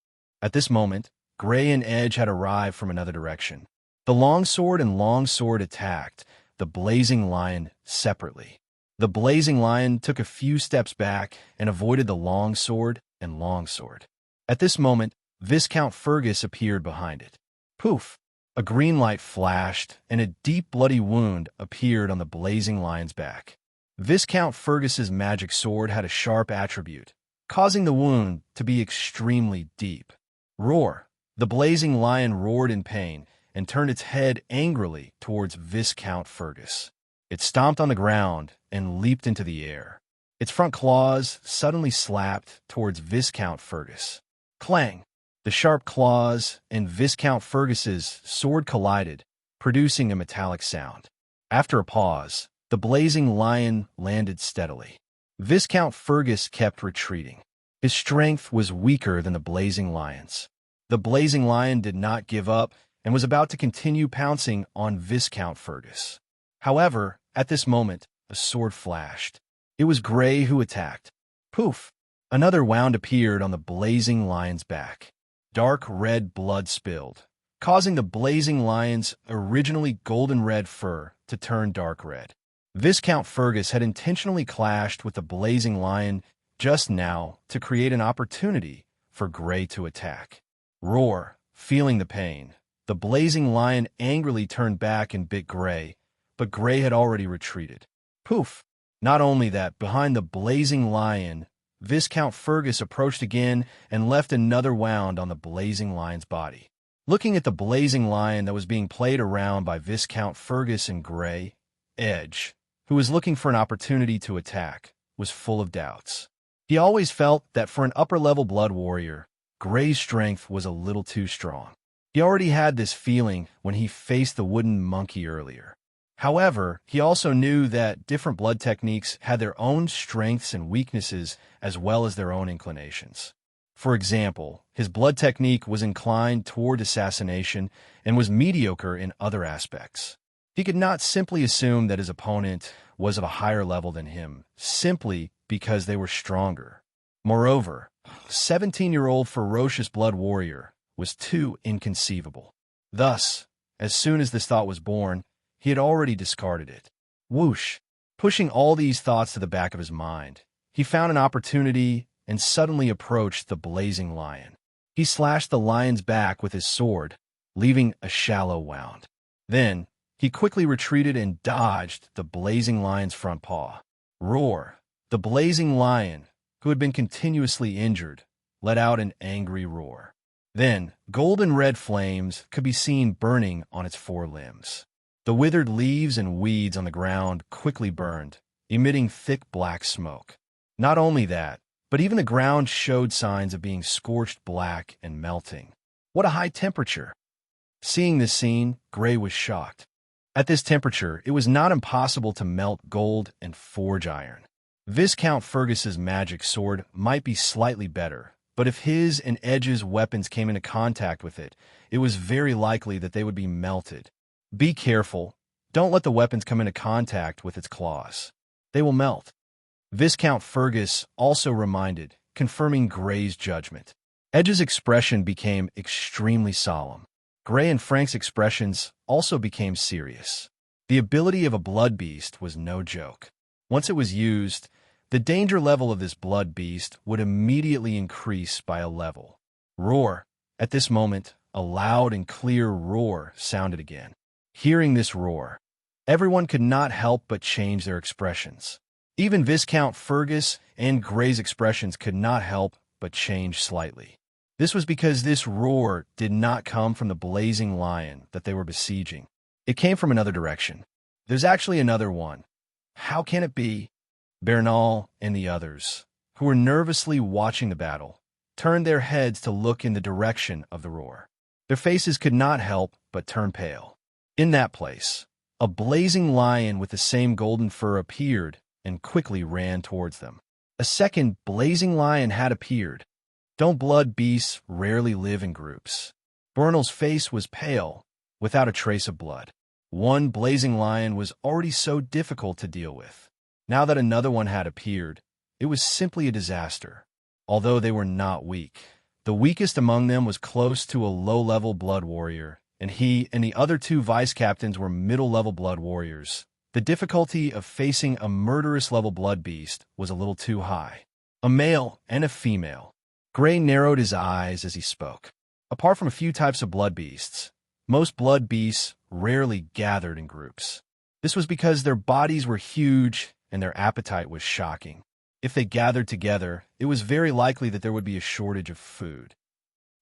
At this moment, Gray and Edge had arrived from another direction. The longsword and longsword attacked the blazing lion separately. The blazing lion took a few steps back and avoided the longsword and longsword. At this moment, Viscount Fergus appeared behind it. Poof! A green light flashed, and a deep bloody wound appeared on the blazing lion's back. Viscount Fergus's magic sword had a sharp attribute, causing the wound to be extremely deep. Roar! The blazing lion roared in pain and turned its head angrily towards Viscount Fergus. It stomped on the ground and leaped into the air. Its front claws suddenly slapped towards Viscount Fergus. Clang! The sharp claws and Viscount Fergus's sword collided, producing a metallic sound. After a pause, the blazing lion landed steadily. Viscount Fergus kept retreating. His strength was weaker than the blazing lion's. The blazing lion did not give up and was about to continue pouncing on Viscount Fergus. However, at this moment, a sword flashed. It was Gray who attacked. Poof! Another wound appeared on the blazing lion's back. Dark red blood spilled, causing the blazing lion's originally golden red fur to turn dark red. Viscount Fergus had intentionally clashed with the blazing lion just now to create an opportunity for Gray to attack. Roar! Feeling the pain, the blazing lion angrily turned back and bit Gray, but Gray had already retreated. Poof! Not only that, behind the blazing lion, Viscount Fergus approached again and left another wound on the blazing lion's body. Looking at the blazing lion that was being played around by Viscount Fergus and Gray, Edge, who was looking for an opportunity to attack, was full of doubts. He always felt that for an upper-level blood warrior, Gray's strength was a little too strong. He already had this feeling when he faced the wooden monkey earlier. However, he also knew that different blood techniques had their own strengths and weaknesses as well as their own inclinations. For example, his blood technique was inclined toward assassination and was mediocre in other aspects. He could not simply assume that his opponent was of a higher level than him, simply because they were stronger. Moreover, 17-year-old ferocious blood warrior was too inconceivable. Thus, as soon as this thought was born, he had already discarded it. Whoosh! Pushing all these thoughts to the back of his mind, he found an opportunity and suddenly approached the blazing lion. He slashed the lion's back with his sword, leaving a shallow wound. Then, he quickly retreated and dodged the blazing lion's front paw. Roar! The blazing lion, who had been continuously injured, let out an angry roar. Then, golden red flames could be seen burning on its forelimbs. The withered leaves and weeds on the ground quickly burned, emitting thick black smoke. Not only that, but even the ground showed signs of being scorched black and melting. What a high temperature! Seeing this scene, Gray was shocked. At this temperature, it was not impossible to melt gold and forge iron. Viscount Fergus's magic sword might be slightly better, but if his and Edge's weapons came into contact with it, it was very likely that they would be melted. Be careful. Don't let the weapons come into contact with its claws. They will melt. Viscount Fergus also reminded, confirming Gray's judgment. Edge's expression became extremely solemn. Gray and Frank's expressions also became serious. The ability of a blood beast was no joke. Once it was used, the danger level of this blood beast would immediately increase by a level. Roar! At this moment, a loud and clear roar sounded again. Hearing this roar, everyone could not help but change their expressions. Even Viscount Fergus and Gray's expressions could not help but change slightly. This was because this roar did not come from the blazing lion that they were besieging. It came from another direction. There's actually another one. How can it be? Bernal and the others, who were nervously watching the battle, turned their heads to look in the direction of the roar. Their faces could not help but turn pale. In that place, a blazing lion with the same golden fur appeared and quickly ran towards them. A second blazing lion had appeared. Don't blood beasts rarely live in groups? Bernal's face was pale, without a trace of blood. One blazing lion was already so difficult to deal with. Now that another one had appeared, it was simply a disaster. Although they were not weak, the weakest among them was close to a low-level blood warrior, and he and the other two vice-captains were middle-level blood warriors. The difficulty of facing a murderous-level blood beast was a little too high. A male and a female. Gray narrowed his eyes as he spoke. Apart from a few types of blood beasts, most blood beasts rarely gathered in groups. This was because their bodies were huge and their appetite was shocking. If they gathered together, it was very likely that there would be a shortage of food.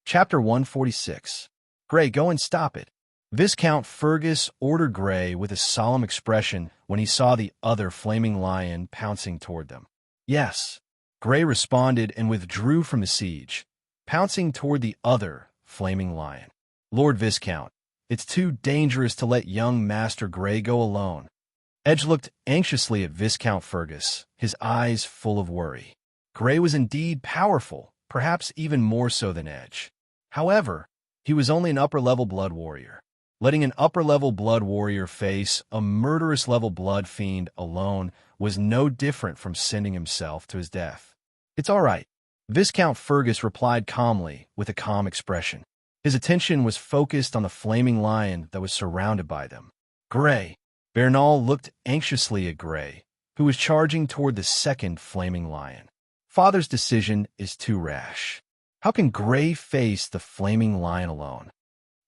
Chapter 146. Gray, go and stop it. Viscount Fergus ordered Gray with a solemn expression when he saw the other flaming lion pouncing toward them. Yes. Gray responded and withdrew from the siege, pouncing toward the other flaming lion. Lord Viscount, it's too dangerous to let young Master Gray go alone. Edge looked anxiously at Viscount Fergus, his eyes full of worry. Gray was indeed powerful, perhaps even more so than Edge. However, he was only an upper-level blood warrior. Letting an upper-level blood warrior face a murderous-level blood fiend alone was no different from sending himself to his death. It's all right. Viscount Fergus replied calmly, with a calm expression. His attention was focused on the flaming lion that was surrounded by them. Gray. Bernal looked anxiously at Gray, who was charging toward the second flaming lion. Father's decision is too rash. How can Gray face the flaming lion alone?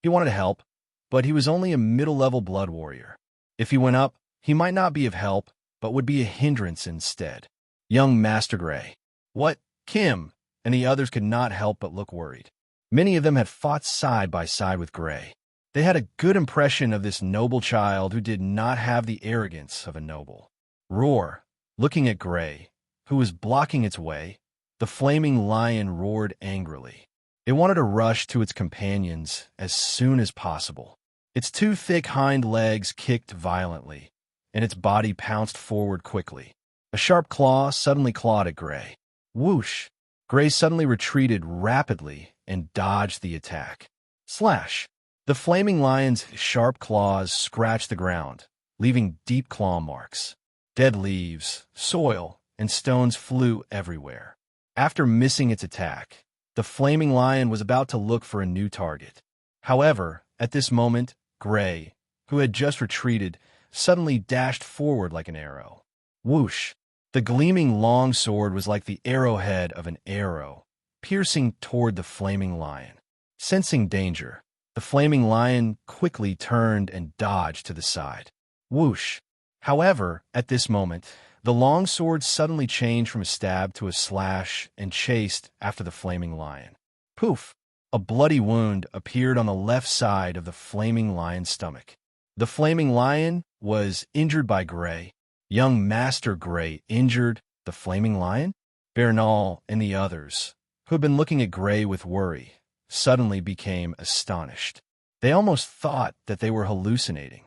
He wanted to help, but he was only a middle-level blood warrior. If he went up, he might not be of help, but would be a hindrance instead. Young Master Gray. What? Kim? And the others could not help but look worried. Many of them had fought side by side with Gray. They had a good impression of this noble child who did not have the arrogance of a noble. Roar. Looking at Gray, who was blocking its way, the flaming lion roared angrily. It wanted to rush to its companions as soon as possible. Its two thick hind legs kicked violently, and its body pounced forward quickly. A sharp claw suddenly clawed at Gray. Whoosh! Gray suddenly retreated rapidly and dodged the attack. Slash! The flaming lion's sharp claws scratched the ground, leaving deep claw marks. Dead leaves, soil, and stones flew everywhere. After missing its attack, the flaming lion was about to look for a new target. However, at this moment, Gray, who had just retreated, suddenly dashed forward like an arrow. Whoosh! The gleaming long sword was like the arrowhead of an arrow, piercing toward the flaming lion. Sensing danger, the flaming lion quickly turned and dodged to the side. Whoosh! However, at this moment, the long sword suddenly changed from a stab to a slash and chased after the flaming lion. Poof! A bloody wound appeared on the left side of the flaming lion's stomach. The flaming lion was injured by Gray. Young Master Gray injured the flaming lion? Bernal and the others, who had been looking at Gray with worry, suddenly became astonished. They almost thought that they were hallucinating.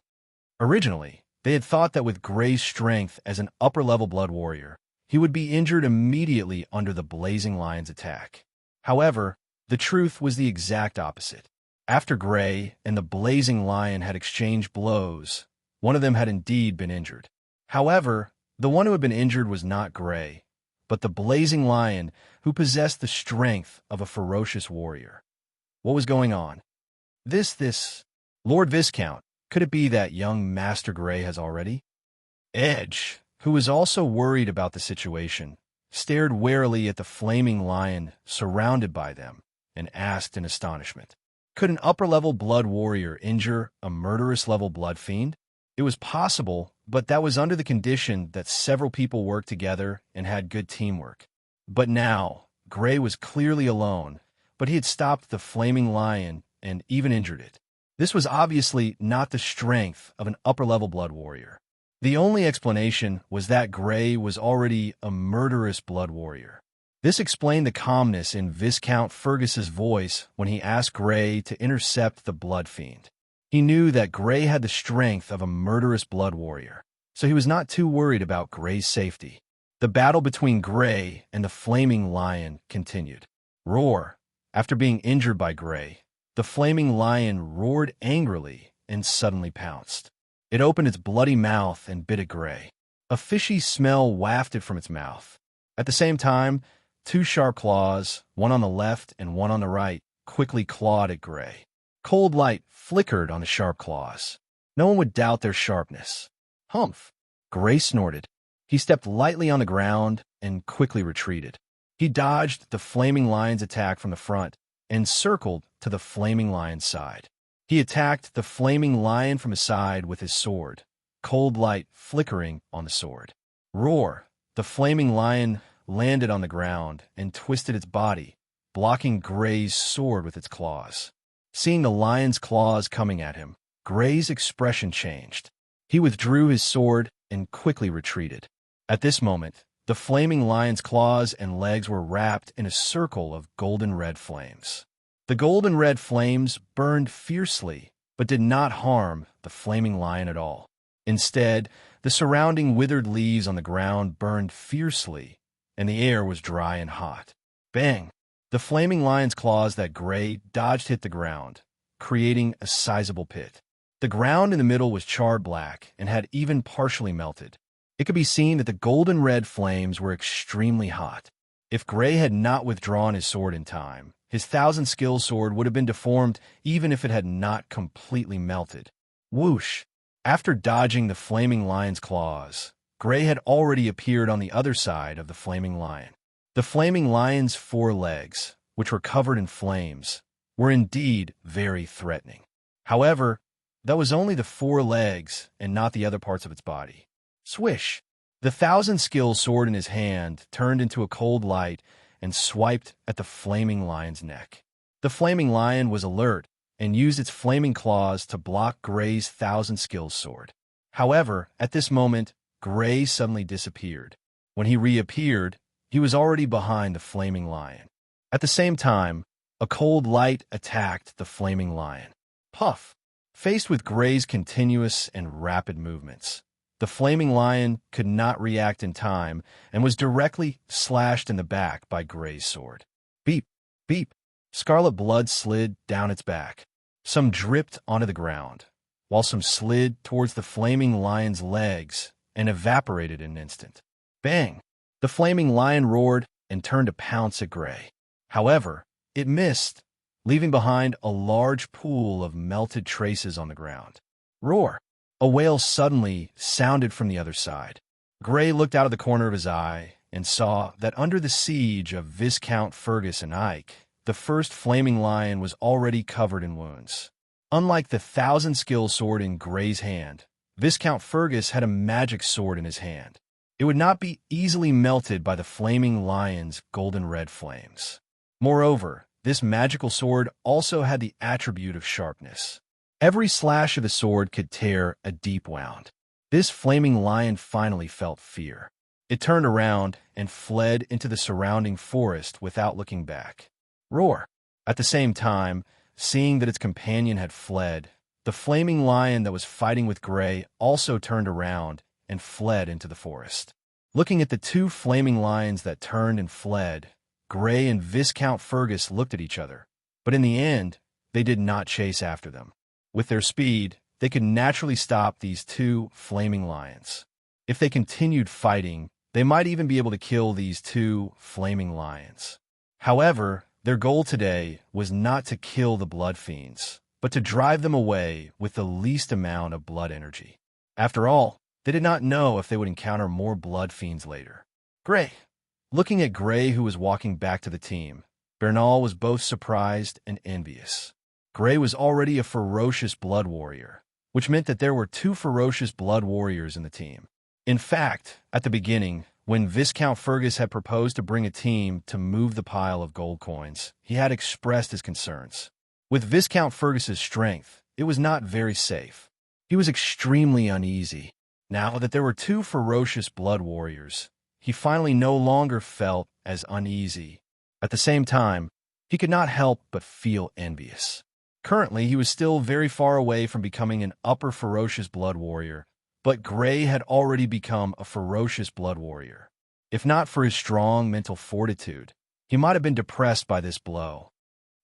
Originally, they had thought that with Gray's strength as an upper-level blood warrior, he would be injured immediately under the blazing lion's attack. However, the truth was the exact opposite. After Gray and the blazing lion had exchanged blows, one of them had indeed been injured. However, the one who had been injured was not Gray, but the blazing lion who possessed the strength of a ferocious warrior. What was going on? This, Lord Viscount, could it be that young Master Gray has already? Edge, who was also worried about the situation, stared warily at the flaming lion surrounded by them and asked in astonishment, could an upper-level blood warrior injure a murderous-level blood fiend? It was possible, but that was under the condition that several people worked together and had good teamwork. But now, Gray was clearly alone, but he had stopped the flaming lion and even injured it. This was obviously not the strength of an upper-level blood warrior. The only explanation was that Gray was already a murderous blood warrior. This explained the calmness in Viscount Fergus's voice when he asked Gray to intercept the blood fiend. He knew that Gray had the strength of a murderous blood warrior, so he was not too worried about Gray's safety. The battle between Gray and the flaming lion continued. Roar! After being injured by Gray, the flaming lion roared angrily and suddenly pounced. It opened its bloody mouth and bit at Gray. A fishy smell wafted from its mouth. At the same time, two sharp claws, one on the left and one on the right, quickly clawed at Gray. Cold light flickered on the sharp claws. No one would doubt their sharpness. Humph! Gray snorted. He stepped lightly on the ground and quickly retreated. He dodged the flaming lion's attack from the front and circled to the flaming lion's side. He attacked the flaming lion from his side with his sword, cold light flickering on the sword. Roar! The flaming lion landed on the ground and twisted its body, blocking Gray's sword with its claws. Seeing the lion's claws coming at him, Gray's expression changed. He withdrew his sword and quickly retreated. At this moment, the flaming lion's claws and legs were wrapped in a circle of golden-red flames. The golden-red flames burned fiercely, but did not harm the flaming lion at all. Instead, the surrounding withered leaves on the ground burned fiercely, and the air was dry and hot. Bang! The flaming lion's claws that Gray dodged hit the ground, creating a sizable pit. The ground in the middle was charred black and had even partially melted. It could be seen that the golden-red flames were extremely hot. If Gray had not withdrawn his sword in time, his 1,000-skill sword would have been deformed even if it had not completely melted. Whoosh! After dodging the flaming lion's claws, Gray had already appeared on the other side of the flaming lion. The flaming lion's 4 legs, which were covered in flames, were indeed very threatening. However, that was only the 4 legs and not the other parts of its body. Swish! The 1,000-skill sword in his hand turned into a cold light and swiped at the flaming lion's neck. The flaming lion was alert and used its flaming claws to block Gray's 1,000-skill sword. However, at this moment, Gray suddenly disappeared. When he reappeared, he was already behind the flaming lion. At the same time, a cold light attacked the flaming lion. Puff! Faced with Gray's continuous and rapid movements, the flaming lion could not react in time and was directly slashed in the back by Gray's sword. Beep! Beep! Scarlet blood slid down its back. Some dripped onto the ground, while some slid towards the flaming lion's legs and evaporated in an instant. Bang! The flaming lion roared and turned to pounce at Gray. However, it missed, leaving behind a large pool of melted traces on the ground. Roar! A wail suddenly sounded from the other side. Gray looked out of the corner of his eye and saw that under the siege of Viscount Fergus and Ike, the first flaming lion was already covered in wounds. Unlike the 1,000-skill sword in Gray's hand, Viscount Fergus had a magic sword in his hand. It would not be easily melted by the flaming lion's golden-red flames. Moreover, this magical sword also had the attribute of sharpness. Every slash of the sword could tear a deep wound. This flaming lion finally felt fear. It turned around and fled into the surrounding forest without looking back. Roar! At the same time, seeing that its companion had fled, the flaming lion that was fighting with Gray also turned around and fled into the forest. Looking at the two flaming lions that turned and fled, Gray and Viscount Fergus looked at each other, but in the end, they did not chase after them. With their speed, they could naturally stop these two flaming lions. If they continued fighting, they might even be able to kill these two flaming lions. However, their goal today was not to kill the blood fiends, but to drive them away with the least amount of blood energy. After all, they did not know if they would encounter more blood fiends later. Gray! Looking at Gray, who was walking back to the team, Bernal was both surprised and envious. Gray was already a ferocious blood warrior, which meant that there were two ferocious blood warriors in the team. In fact, at the beginning, when Viscount Fergus had proposed to bring a team to move the pile of gold coins, he had expressed his concerns. With Viscount Fergus's strength, it was not very safe. He was extremely uneasy. Now that there were two ferocious blood warriors, he finally no longer felt as uneasy. At the same time, he could not help but feel envious. Currently, he was still very far away from becoming an upper ferocious blood warrior, but Gray had already become a ferocious blood warrior. If not for his strong mental fortitude, he might have been depressed by this blow.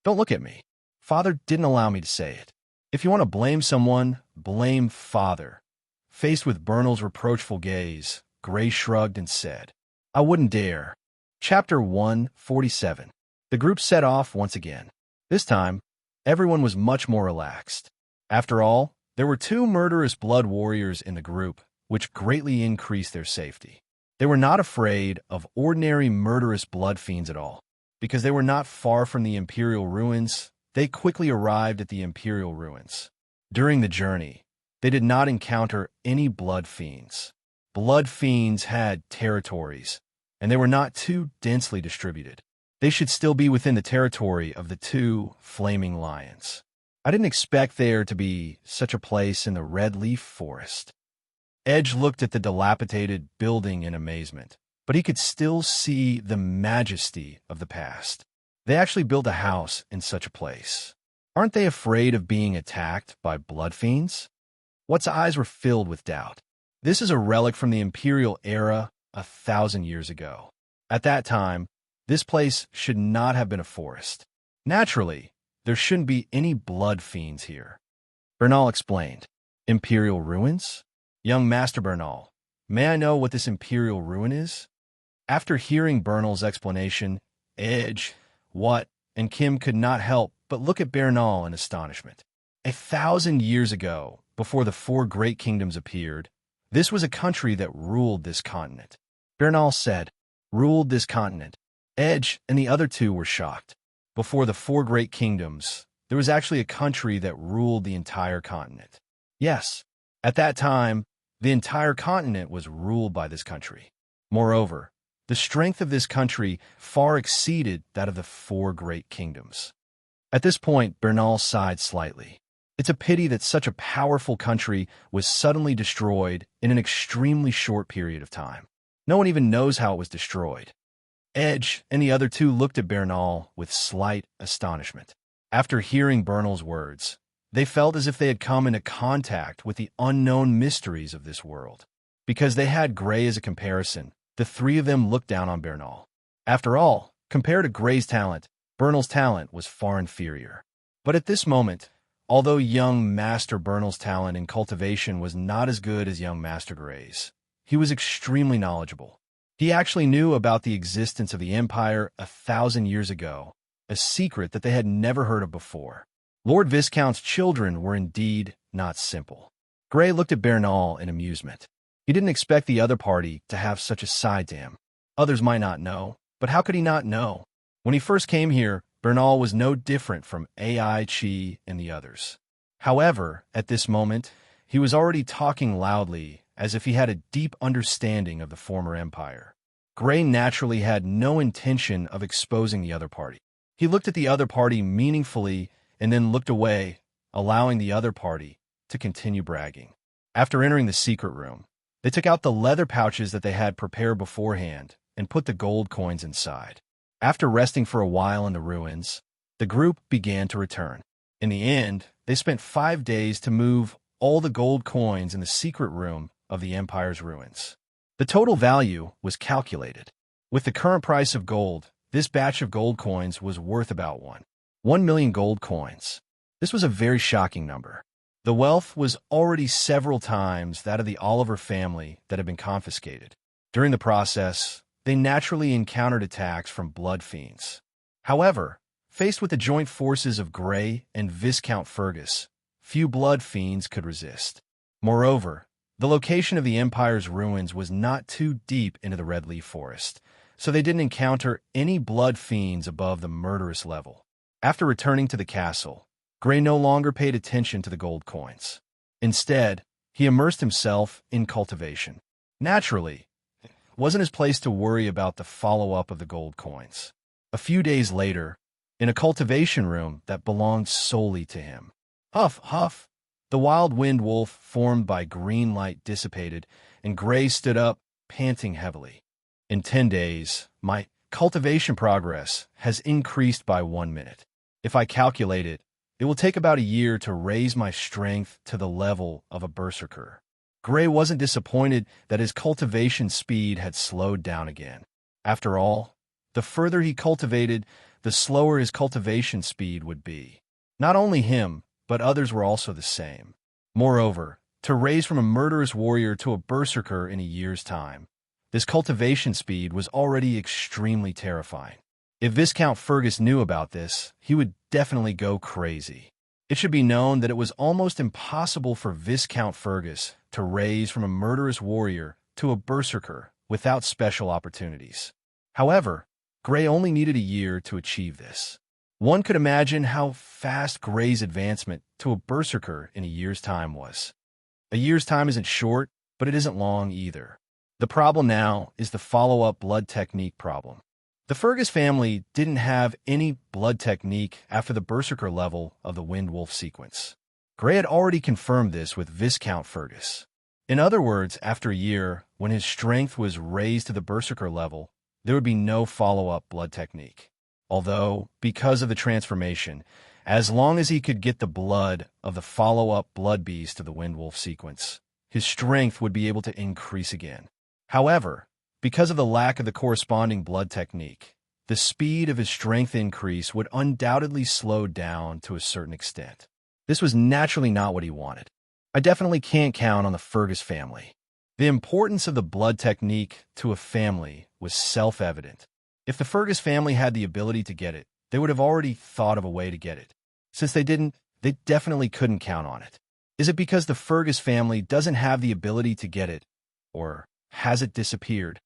Don't look at me. Father didn't allow me to say it. If you want to blame someone, blame Father. Faced with Bernal's reproachful gaze, Gray shrugged and said, I wouldn't dare. Chapter 147. The group set off once again. This time, everyone was much more relaxed. After all, there were two murderous blood warriors in the group, which greatly increased their safety. They were not afraid of ordinary murderous blood fiends at all. Because they were not far from the Imperial ruins, they quickly arrived at the Imperial ruins. During the journey, they did not encounter any blood fiends. Blood fiends had territories, and they were not too densely distributed. They should still be within the territory of the two flaming lions. I didn't expect there to be such a place in the Red Leaf Forest. Edge looked at the dilapidated building in amazement, but he could still see the majesty of the past. They actually built a house in such a place. Aren't they afraid of being attacked by blood fiends? What's eyes were filled with doubt. This is a relic from the Imperial era 1,000 years ago. At that time, this place should not have been a forest. Naturally, there shouldn't be any blood fiends here. Bernal explained. Imperial ruins? Young Master Bernal, may I know what this Imperial ruin is? After hearing Bernal's explanation, Edge, What, and Kim could not help but look at Bernal in astonishment. 1,000 years ago, before the four great kingdoms appeared, this was a country that ruled this continent. Bernal said, ruled this continent. Edge and the other two were shocked. Before the four great kingdoms, there was actually a country that ruled the entire continent. Yes, at that time, the entire continent was ruled by this country. Moreover, the strength of this country far exceeded that of the four great kingdoms. At this point, Bernal sighed slightly. It's a pity that such a powerful country was suddenly destroyed in an extremely short period of time. No one even knows how it was destroyed. Edge and the other two looked at Bernal with slight astonishment. After hearing Bernal's words, they felt as if they had come into contact with the unknown mysteries of this world. Because they had Gray as a comparison, the three of them looked down on Bernal. After all, compared to Gray's talent, Bernal's talent was far inferior. But at this moment, although young Master Bernal's talent in cultivation was not as good as young Master Gray's, he was extremely knowledgeable. He actually knew about the existence of the Empire 1,000 years ago, a secret that they had never heard of before. Lord Viscount's children were indeed not simple. Gray looked at Bernal in amusement. He didn't expect the other party to have such a side to him. Others might not know, but how could he not know? When he first came here, Bernal was no different from Ai Chi and the others. However, at this moment, he was already talking loudly, as if he had a deep understanding of the former empire. Gray naturally had no intention of exposing the other party. He looked at the other party meaningfully and then looked away, allowing the other party to continue bragging. After entering the secret room, they took out the leather pouches that they had prepared beforehand and put the gold coins inside. After resting for a while in the ruins, the group began to return. In the end, they spent 5 days to move all the gold coins in the secret room of the Empire's ruins. The total value was calculated. With the current price of gold, this batch of gold coins was worth about 1 million gold coins. This was a very shocking number. The wealth was already several times that of the Oliver family that had been confiscated. During the process, they naturally encountered attacks from blood fiends. However, faced with the joint forces of Gray and Viscount Fergus, few blood fiends could resist. Moreover, the location of the Empire's ruins was not too deep into the Red Leaf Forest, so they didn't encounter any blood fiends above the murderous level. After returning to the castle, Gray no longer paid attention to the gold coins. Instead, he immersed himself in cultivation. Naturally, it wasn't his place to worry about the follow-up of the gold coins. A few days later, in a cultivation room that belonged solely to him, huff, huff, the wild wind wolf formed by green light dissipated, and Gray stood up, panting heavily. In 10 days, my cultivation progress has increased by 1 minute. If I calculate it, it will take about a year to raise my strength to the level of a berserker. Gray wasn't disappointed that his cultivation speed had slowed down again. After all, the further he cultivated, the slower his cultivation speed would be. Not only him, but others were also the same. Moreover, to raise from a murderous warrior to a berserker in a year's time, this cultivation speed was already extremely terrifying. If Viscount Fergus knew about this, he would definitely go crazy. It should be known that it was almost impossible for Viscount Fergus to raise from a murderous warrior to a berserker without special opportunities. However, Gray only needed a year to achieve this. One could imagine how fast Gray's advancement to a berserker in a year's time was. A year's time isn't short, but it isn't long either. The problem now is the follow-up blood technique problem. The Fergus family didn't have any blood technique after the berserker level of the Wind Wolf sequence. Gray had already confirmed this with Viscount Fergus. In other words, after a year, when his strength was raised to the berserker level, there would be no follow-up blood technique. Although, because of the transformation, as long as he could get the blood of the follow-up blood beast to the Wind Wolf sequence, his strength would be able to increase again. However, because of the lack of the corresponding blood technique, the speed of his strength increase would undoubtedly slow down to a certain extent. This was naturally not what he wanted. I definitely can't count on the Fergus family. The importance of the blood technique to a family was self-evident. If the Fergus family had the ability to get it, they would have already thought of a way to get it. Since they didn't, they definitely couldn't count on it. Is it because the Fergus family doesn't have the ability to get it, or has it disappeared?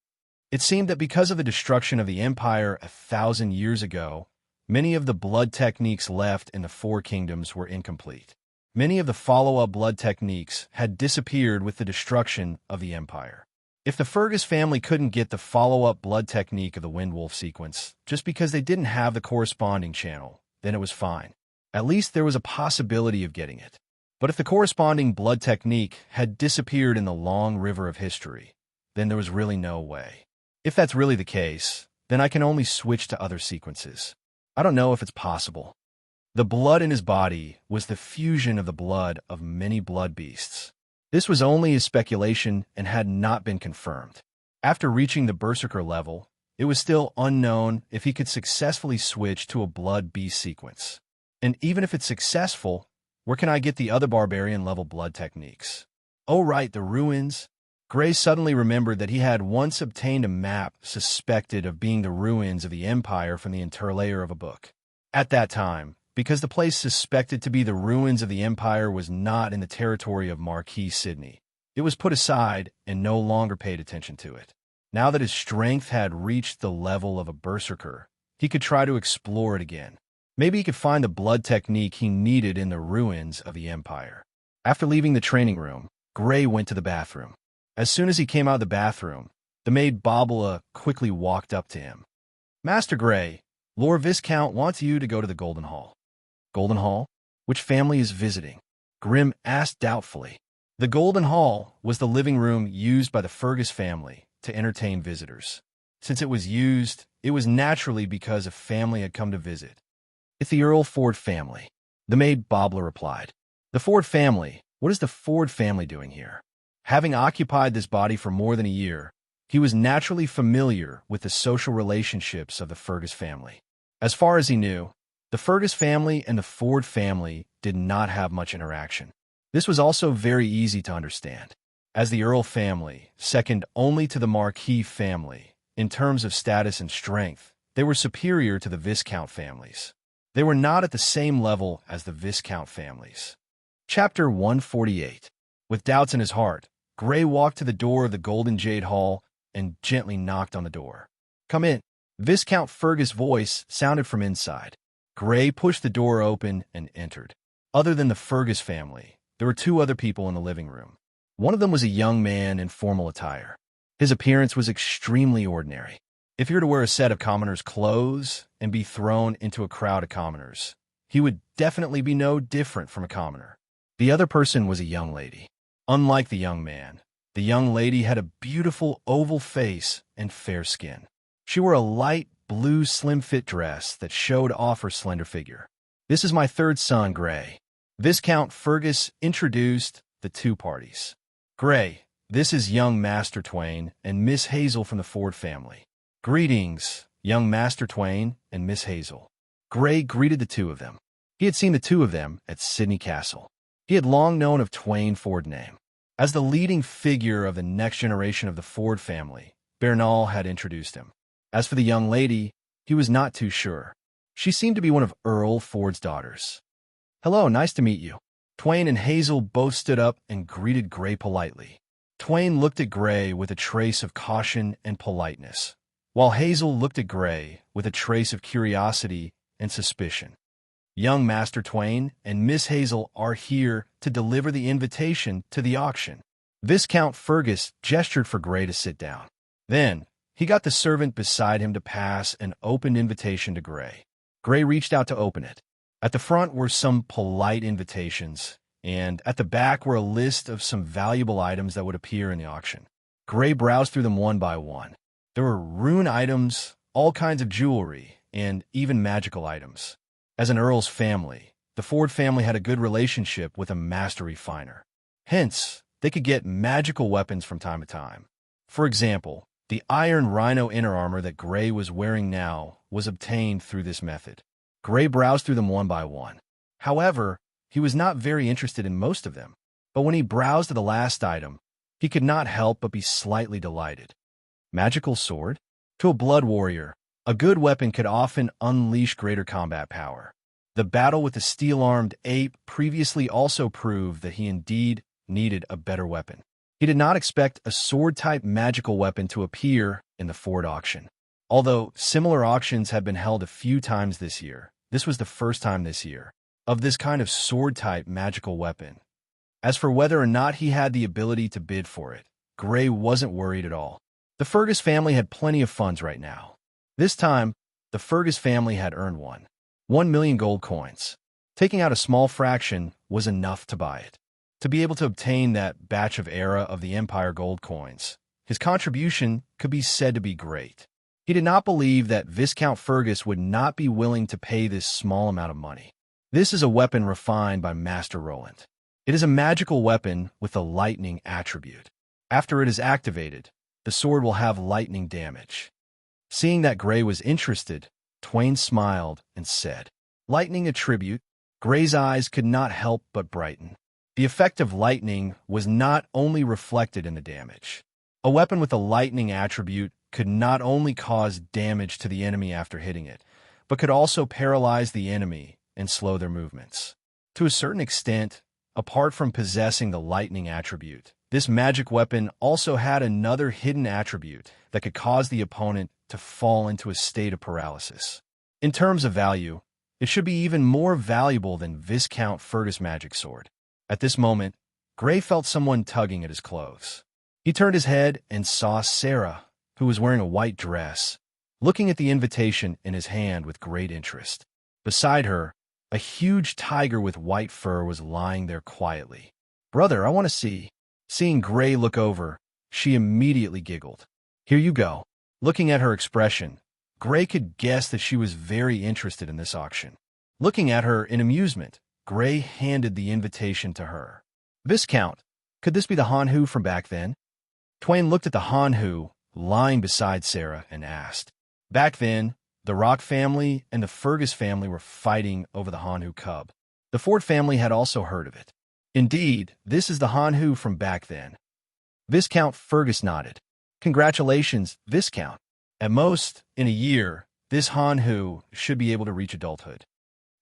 It seemed that because of the destruction of the Empire 1,000 years ago, many of the blood techniques left in the Four Kingdoms were incomplete. Many of the follow-up blood techniques had disappeared with the destruction of the Empire. If the Fergus family couldn't get the follow-up blood technique of the Wind Wolf sequence just because they didn't have the corresponding channel, then it was fine. At least there was a possibility of getting it. But if the corresponding blood technique had disappeared in the long river of history, then there was really no way. If that's really the case, then I can only switch to other sequences. I don't know if it's possible. The blood in his body was the fusion of the blood of many blood beasts. This was only his speculation and had not been confirmed. After reaching the berserker level, it was still unknown if he could successfully switch to a blood beast sequence. And even if it's successful, where can I get the other barbarian level blood techniques? Oh right, the ruins. Gray suddenly remembered that he had once obtained a map suspected of being the ruins of the Empire from the interlayer of a book. At that time, because the place suspected to be the ruins of the Empire was not in the territory of Marquis Sidney, it was put aside and no longer paid attention to it. Now that his strength had reached the level of a berserker, he could try to explore it again. Maybe he could find the blood technique he needed in the ruins of the Empire. After leaving the training room, Gray went to the bathroom. As soon as he came out of the bathroom, the maid Bobula quickly walked up to him. "Master Gray, Lord Viscount wants you to go to the Golden Hall." "Golden Hall? Which family is visiting?" Grim asked doubtfully. The Golden Hall was the living room used by the Fergus family to entertain visitors. Since it was used, it was naturally because a family had come to visit. "It's the Earl Ford family," the maid Bobla replied. "The Ford family? What is the Ford family doing here?" Having occupied this body for more than a year, he was naturally familiar with the social relationships of the Fergus family. As far as he knew, the Fergus family and the Ford family did not have much interaction. This was also very easy to understand, as the Earl family, second only to the Marquis family, in terms of status and strength, they were superior to the Viscount families. They were not at the same level as the Viscount families. Chapter 148. With doubts in his heart, Gray walked to the door of the Golden Jade Hall and gently knocked on the door. "Come in." Viscount Fergus' voice sounded from inside. Gray pushed the door open and entered. Other than the Fergus family, there were two other people in the living room. One of them was a young man in formal attire. His appearance was extremely ordinary. If he were to wear a set of commoners' clothes and be thrown into a crowd of commoners, he would definitely be no different from a commoner. The other person was a young lady. Unlike the young man, the young lady had a beautiful oval face and fair skin. She wore a light blue slim-fit dress that showed off her slender figure. "This is my third son, Gray." Viscount Fergus introduced the two parties. "Gray, this is young Master Twain and Miss Hazel from the Ford family." "Greetings, young Master Twain and Miss Hazel." Gray greeted the two of them. He had seen the two of them at Sidney Castle. He had long known of Twain Ford name. As the leading figure of the next generation of the Ford family, Bernal had introduced him. As for the young lady, he was not too sure. She seemed to be one of Earl Ford's daughters. "Hello, nice to meet you." Twain and Hazel both stood up and greeted Gray politely. Twain looked at Gray with a trace of caution and politeness, while Hazel looked at Gray with a trace of curiosity and suspicion. "Young Master Twain and Miss Hazel are here to deliver the invitation to the auction." Viscount Fergus gestured for Gray to sit down. Then, he got the servant beside him to pass an opened invitation to Gray. Gray reached out to open it. At the front were some polite invitations, and at the back were a list of some valuable items that would appear in the auction. Gray browsed through them one by one. There were rune items, all kinds of jewelry, and even magical items. As an Earl's family, the Ford family had a good relationship with a master refiner. Hence, they could get magical weapons from time to time. For example, the iron rhino inner armor that Gray was wearing now was obtained through this method. Gray browsed through them one by one. However, he was not very interested in most of them. But when he browsed the last item, he could not help but be slightly delighted. Magical sword? To a blood warrior, a good weapon could often unleash greater combat power. The battle with the steel-armed ape previously also proved that he indeed needed a better weapon. He did not expect a sword-type magical weapon to appear in the Ford auction. Although similar auctions had been held a few times this year, this was the first time this year of this kind of sword-type magical weapon. As for whether or not he had the ability to bid for it, Gray wasn't worried at all. The Fergus family had plenty of funds right now. This time, the Fergus family had earned 1,000,000 gold coins. Taking out a small fraction was enough to buy it. To be able to obtain that batch of era of the Empire gold coins, his contribution could be said to be great. He did not believe that Viscount Fergus would not be willing to pay this small amount of money. This is a weapon refined by Master Roland. It is a magical weapon with a lightning attribute. After it is activated, the sword will have lightning damage. Seeing that Gray was interested, Twain smiled and said, "Lightning attribute." Gray's eyes could not help but brighten. The effect of lightning was not only reflected in the damage. A weapon with a lightning attribute could not only cause damage to the enemy after hitting it, but could also paralyze the enemy and slow their movements. To a certain extent, apart from possessing the lightning attribute, this magic weapon also had another hidden attribute that could cause the opponent to fall into a state of paralysis. In terms of value, it should be even more valuable than Viscount Fergus' magic sword. At this moment, Gray felt someone tugging at his clothes. He turned his head and saw Sarah, who was wearing a white dress, looking at the invitation in his hand with great interest. Beside her, a huge tiger with white fur was lying there quietly. "Brother, I want to see." Seeing Gray look over, she immediately giggled. "Here you go." Looking at her expression, Gray could guess that she was very interested in this auction. Looking at her in amusement, Gray handed the invitation to her. "Viscount, could this be the Hanhu from back then?" Twain looked at the Hanhu lying beside Sarah and asked. Back then, the Rock family and the Fergus family were fighting over the Hanhu cub. The Ford family had also heard of it. "Indeed, this is the Hanhu from back then." Viscount Fergus nodded. "Congratulations, Viscount. At most, in a year, this Hanhu should be able to reach adulthood,"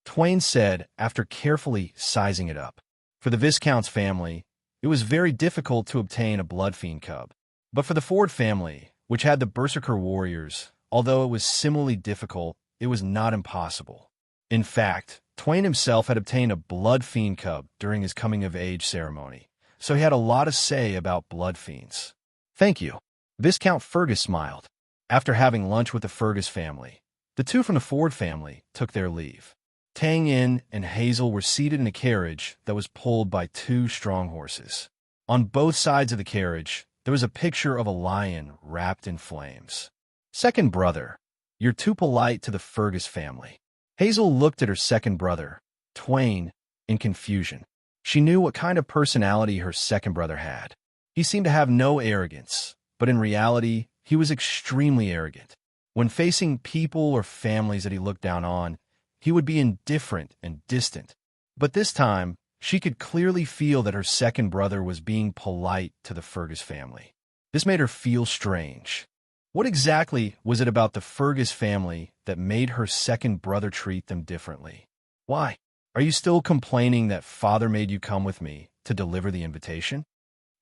Twain said after carefully sizing it up. For the Viscount's family, it was very difficult to obtain a Bloodfiend cub. But for the Ford family, which had the Berserker warriors, although it was similarly difficult, it was not impossible. In fact, Twain himself had obtained a Bloodfiend cub during his coming-of-age ceremony, so he had a lot to say about Bloodfiends. "Thank you." Viscount Fergus smiled. After having lunch with the Fergus family, the two from the Ford family took their leave. Tang Yin and Hazel were seated in a carriage that was pulled by two strong horses. On both sides of the carriage, there was a picture of a lion wrapped in flames. "Second brother, you're too polite to the Fergus family." Hazel looked at her second brother, Twain, in confusion. She knew what kind of personality her second brother had. He seemed to have no arrogance, but in reality, he was extremely arrogant. When facing people or families that he looked down on, he would be indifferent and distant. But this time, she could clearly feel that her second brother was being polite to the Fergus family. This made her feel strange. What exactly was it about the Fergus family that made her second brother treat them differently? "Why? Are you still complaining that father made you come with me to deliver the invitation?"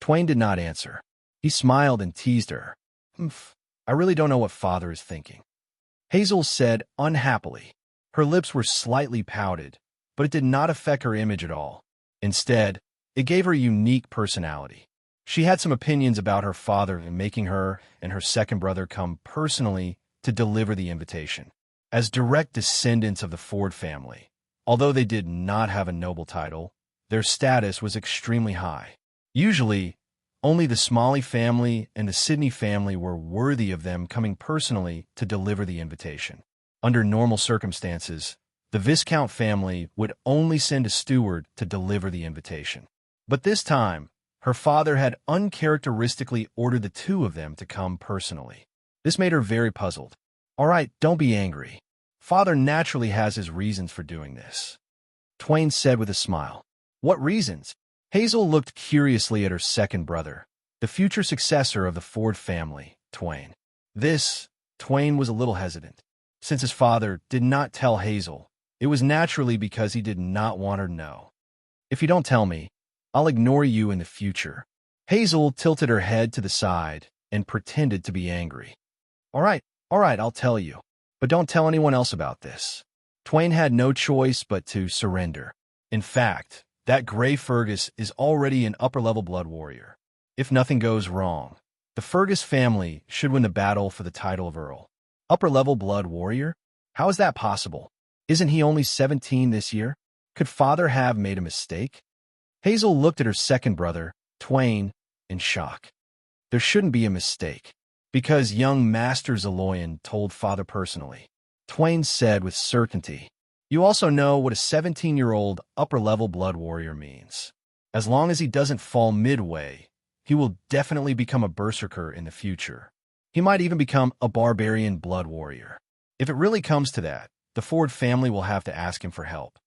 Twain did not answer. He smiled and teased her. "I really don't know what father is thinking," Hazel said unhappily. Her lips were slightly pouted, but it did not affect her image at all. Instead, it gave her a unique personality. She had some opinions about her father in making her and her second brother come personally to deliver the invitation. As direct descendants of the Ford family, although they did not have a noble title, their status was extremely high. Usually, only the Smalley family and the Sidney family were worthy of them coming personally to deliver the invitation. Under normal circumstances, the Viscount family would only send a steward to deliver the invitation. But this time, her father had uncharacteristically ordered the two of them to come personally. This made her very puzzled. "All right, don't be angry. Father naturally has his reasons for doing this," Twain said with a smile. "What reasons?" Hazel looked curiously at her second brother, the future successor of the Ford family, Twain. Twain was a little hesitant. Since his father did not tell Hazel, it was naturally because he did not want her to know. "If you don't tell me, I'll ignore you in the future." Hazel tilted her head to the side and pretended to be angry. All right, I'll tell you. But don't tell anyone else about this." Twain had no choice but to surrender. In fact, that Gray Fergus is already an upper-level blood warrior. If nothing goes wrong, the Fergus family should win the battle for the title of Earl. Upper-level blood warrior? How is that possible? Isn't he only 17 this year? Could father have made a mistake? Hazel looked at her second brother, Twain, in shock. There shouldn't be a mistake, because young Master Zaloyan told father personally. Twain said with certainty. You also know what a 17-year-old upper-level blood warrior means. As long as he doesn't fall midway, he will definitely become a berserker in the future. He might even become a barbarian blood warrior. If it really comes to that, the Ford family will have to ask him for help.